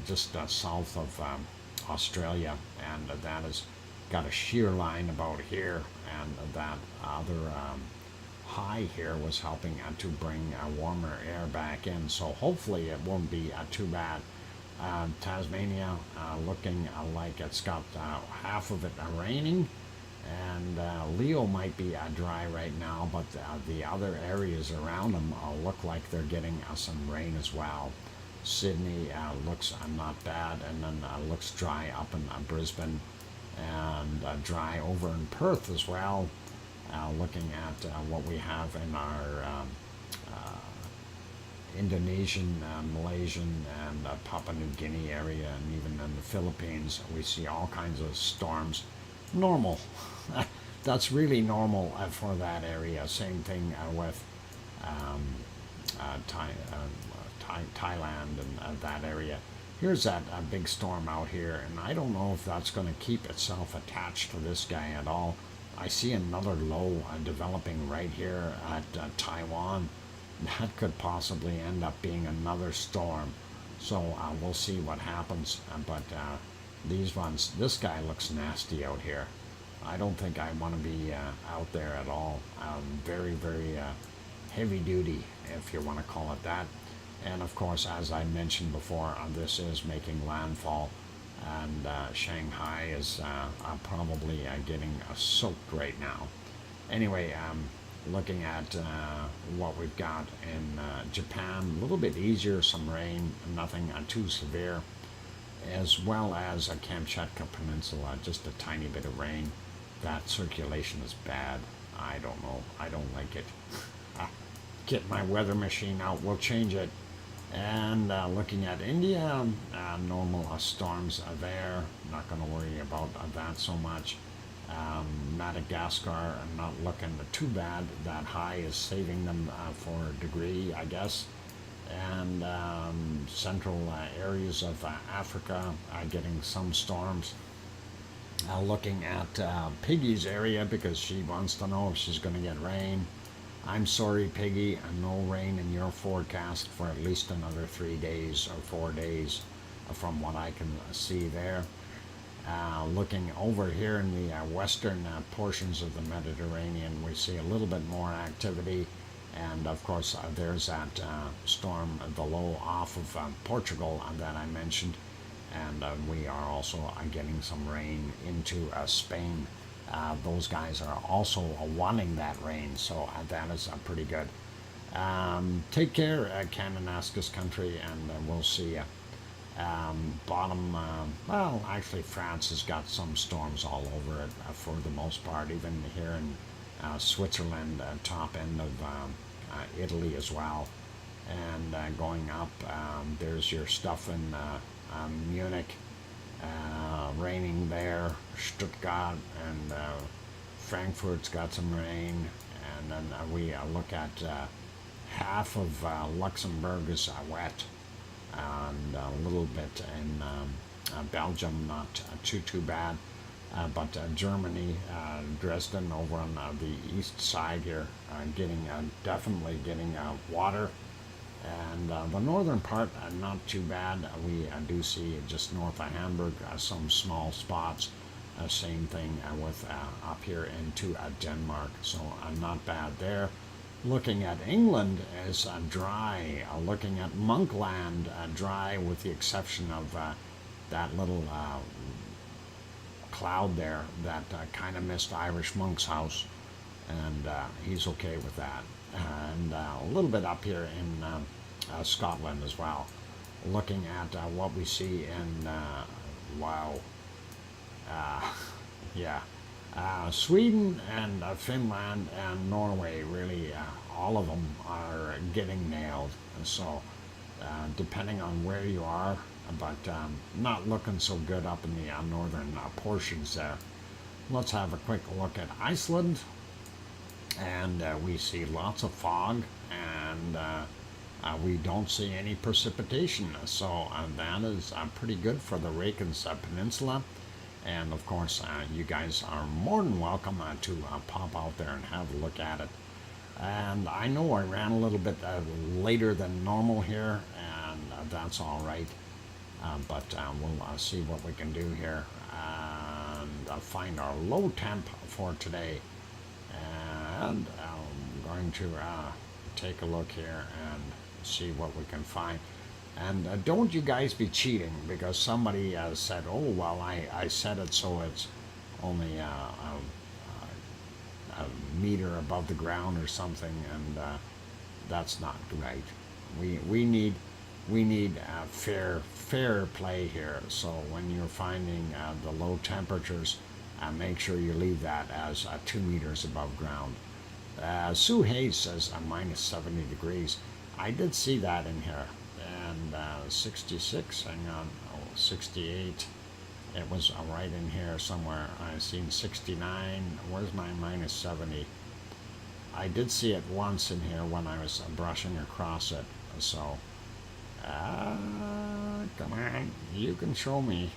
just south of Australia, and that has got a shear line about here, and that other high here was helping to bring warmer air back in, so hopefully it won't be too bad. Tasmania looking like it's got half of it raining, and Leo might be dry right now, but the other areas around them look like they're getting some rain as well. Sydney looks not bad, and then looks dry up in Brisbane, and dry over in Perth as well. Looking at what we have in our Indonesian, Malaysian, and Papua New Guinea area, and even in the Philippines, we see all kinds of storms. Normal. That's really normal for that area. Same thing with Thailand and that area. Here's that big storm out here, and I don't know if that's going to keep itself attached to this guy at all. I see another low developing right here at Taiwan. That could possibly end up being another storm, so we'll see what happens. But these ones, this guy looks nasty out here. I don't think I want to be out there at all. Very, very heavy duty, if you want to call it that. And of course, as I mentioned before, this is making landfall, and Shanghai is probably getting soaked right now. Anyway, looking at what we've got in Japan, a little bit easier, some rain, nothing too severe, as well as Kamchatka Peninsula, just a tiny bit of rain. That circulation is bad. I don't know. I don't like it. Get my weather machine out. We'll change it. And looking at India, normal storms are there. Not going to worry about that so much. Madagascar, I'm not looking too bad. That high is saving them for a degree, I guess. and central areas of Africa getting some storms. Looking at Piggy's area because she wants to know if she's going to get rain. I'm sorry, Piggy, no rain in your forecast for at least another 3 days or 4 days from what I can see there. Looking over here in the western portions of the Mediterranean, we see a little bit more activity. And of course, there's that storm, the low off of Portugal that I mentioned. And we are also getting some rain into Spain. Those guys are also wanting that rain, so that is pretty good. Take care, Kananaskis country, and we'll see you. Well, actually, France has got some storms all over it for the most part, even here in Switzerland, top end of Italy as well. And going up, there's your stuff in Munich, raining there, Stuttgart and Frankfurt's got some rain, and then we look at half of Luxembourg is wet, and a little bit in Belgium, not too bad, but Germany, Dresden over on the east side here, definitely getting water. And the northern part, not too bad. We do see just north of Hamburg some small spots. Same thing with up here into Denmark, so not bad there. Looking at England is dry. Looking at Monkland, dry with the exception of that little cloud there that kind of missed Irish Monk's house, and he's okay with that. And a little bit up here in Scotland as well. Looking at what we see in, Sweden and Finland and Norway, really, all of them are getting nailed. So, depending on where you are, but not looking so good up in the northern portions there. Let's have a quick look at Iceland. And we see lots of fog, and we don't see any precipitation, so that is pretty good for the Reykjanes Peninsula. And of course, you guys are more than welcome to pop out there and have a look at it. And I know I ran a little bit later than normal here, and that's all right, but we'll see what we can do here and find our low temp for today. And I'm going to take a look here and see what we can find. And don't you guys be cheating, because somebody said, oh, well, I set it so it's only a meter above the ground or something, and that's not right. We need fair play here. So when you're finding the low temperatures, make sure you leave that as 2 meters above ground. Sue Hayes says minus 70 degrees. I did see that in here. And 66, hang on, 68. It was right in here somewhere. I've seen 69. Where's my minus 70? I did see it once in here when I was brushing across it. So, come on, you can show me.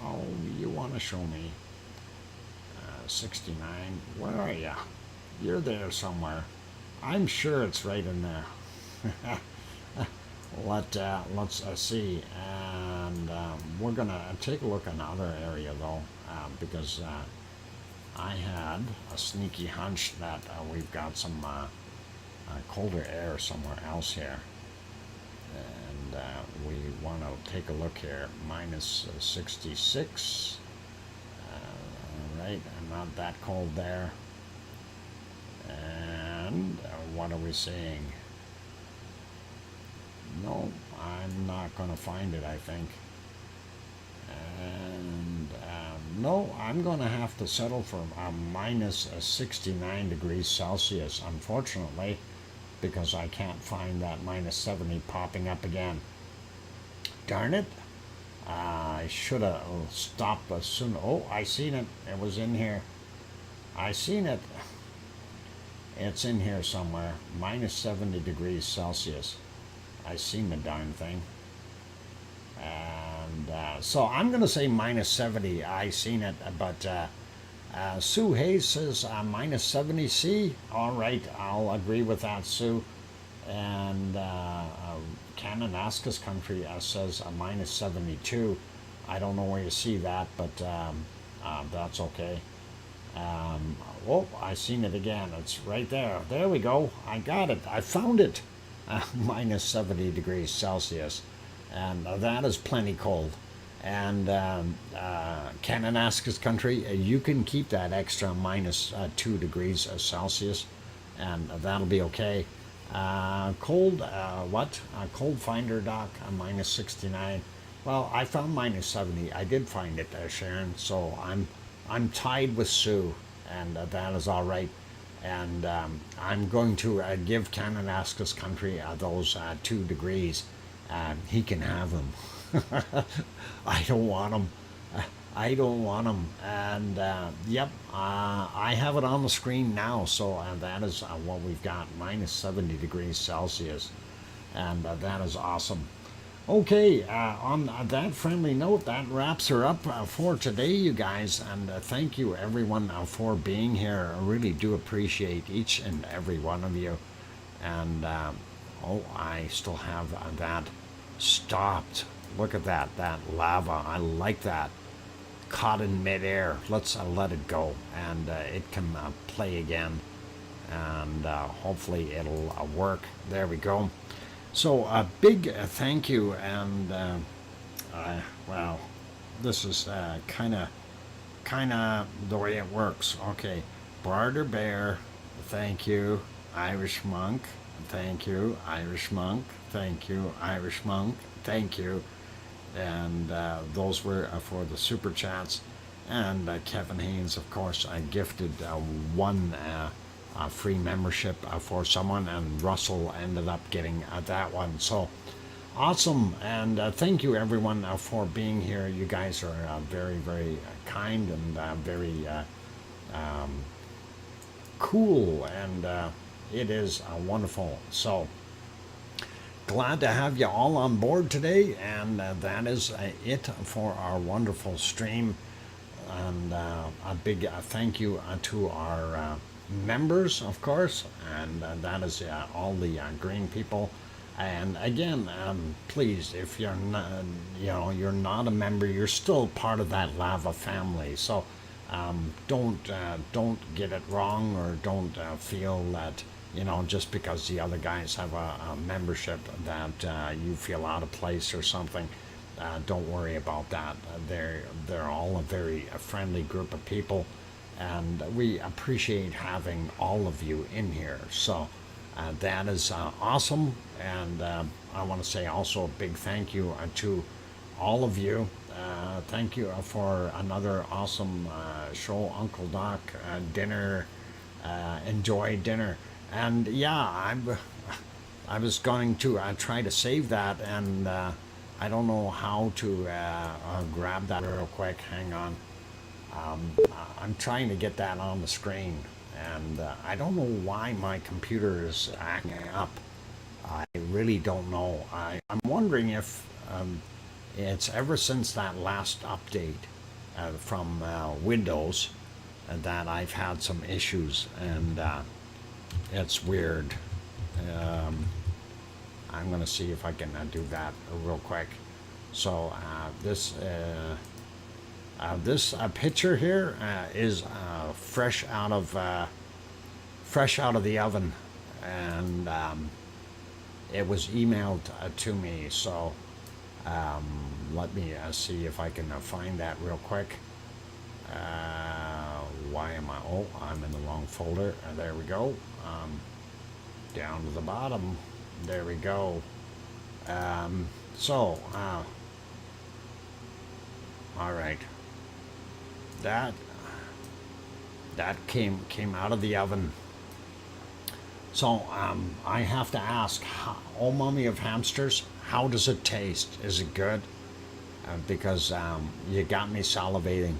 Oh, you want to show me. 69, where are you? You're there somewhere. I'm sure it's right in there. Let's see, and we're gonna take a look at another area though, because I had a sneaky hunch that we've got some colder air somewhere else here, and we want to take a look here. Minus 66. Right, I'm not that cold there. And what are we seeing? No, I'm not going to find it, I think. And no, I'm going to have to settle for minus 69 degrees Celsius, unfortunately, because I can't find that minus 70 popping up again. Darn it. I should have stopped as soon. Oh, I seen it. It was in here. I seen it. It's in here somewhere. Minus 70 degrees Celsius. I seen the darn thing. And so I'm going to say minus 70. I seen it, but Sue Hayes says minus 70 C. All right, I'll agree with that, Sue. And Kananaskis country says minus 72. I don't know where you see that, but that's okay. Oh, I seen it again. It's right there. There we go. I got it. I found it. Minus 70 degrees Celsius. And that is plenty cold. And Kananaskis country, you can keep that extra minus 2 degrees Celsius, and that'll be okay. Cold, what? Cold finder doc, minus 69. Well, I found minus 70. I did find it, Sharon. So I'm tied with Sue, and that is all right. And I'm going to give Kananaskis country those 2 degrees. He can have them. I don't want them. I don't want them. And yep, I have it on the screen now. So that is what we've got, minus 70 degrees Celsius. And that is awesome. Okay, on that friendly note, that wraps her up for today, you guys. And thank you, everyone, for being here. I really do appreciate each and every one of you. And, oh, I still have that stopped. Look at that lava. I like that. Caught in midair. Let's let it go, and it can play again, and hopefully it'll work. There we go. So a big thank you, and well, this is kind of the way it works. Okay, Barter Bear, thank you. Irish Monk, thank you. Irish Monk, thank you. Irish Monk, thank you. And those were for the super chats. And Kevin Haynes, of course, I gifted one free membership for someone, and Russell ended up getting that one. So awesome. And thank you, everyone, for being here. You guys are very, very kind and very cool, and it is wonderful. So glad to have you all on board today, and that is it for our wonderful stream. And a big thank you to our members, of course, and that is all the green people. And again, please, if you're not, you're not a member, you're still part of that lava family. So don't get it wrong, or don't feel that, just because the other guys have a membership that you feel out of place or something. Don't worry about that. They're all a very friendly group of people, and we appreciate having all of you in here. So that is awesome, and I want to say also a big thank you to all of you. Thank you for another awesome show, Uncle Doc. Dinner, enjoy dinner. And yeah, I was going to try to save that, and I don't know how to grab that real quick. Hang on. I'm trying to get that on the screen, and I don't know why my computer is acting up. I really don't know. I'm wondering if it's ever since that last update from Windows that I've had some issues, and it's weird. I'm going to see if I can do that real quick. So this picture here is fresh out of the oven, and it was emailed to me. So let me see if I can find that real quick. Why am I? Oh, I'm in the wrong folder. There we go. Down to the bottom. There we go. So, all right. That came out of the oven. So I have to ask, oh, mommy of hamsters, how does it taste? Is it good? Because you got me salivating.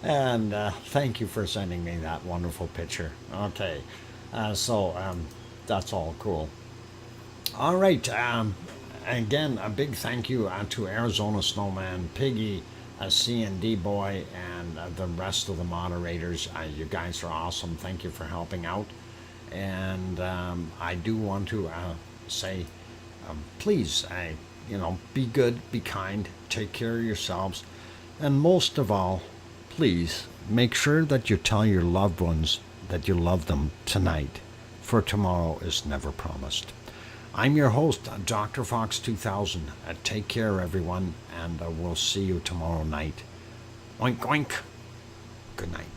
And thank you for sending me that wonderful picture. Okay, so That's all cool. All right. Again, a big thank you to Arizona Snowman, Piggy, C&D Boy, and the rest of the moderators. You guys are awesome. Thank you for helping out. And I do want to say, please, be good, be kind, take care of yourselves, and most of all, please make sure that you tell your loved ones that you love them tonight, for tomorrow is never promised. I'm your host, DrFox2000. Take care, everyone, and we'll see you tomorrow night. Oink, oink. Good night.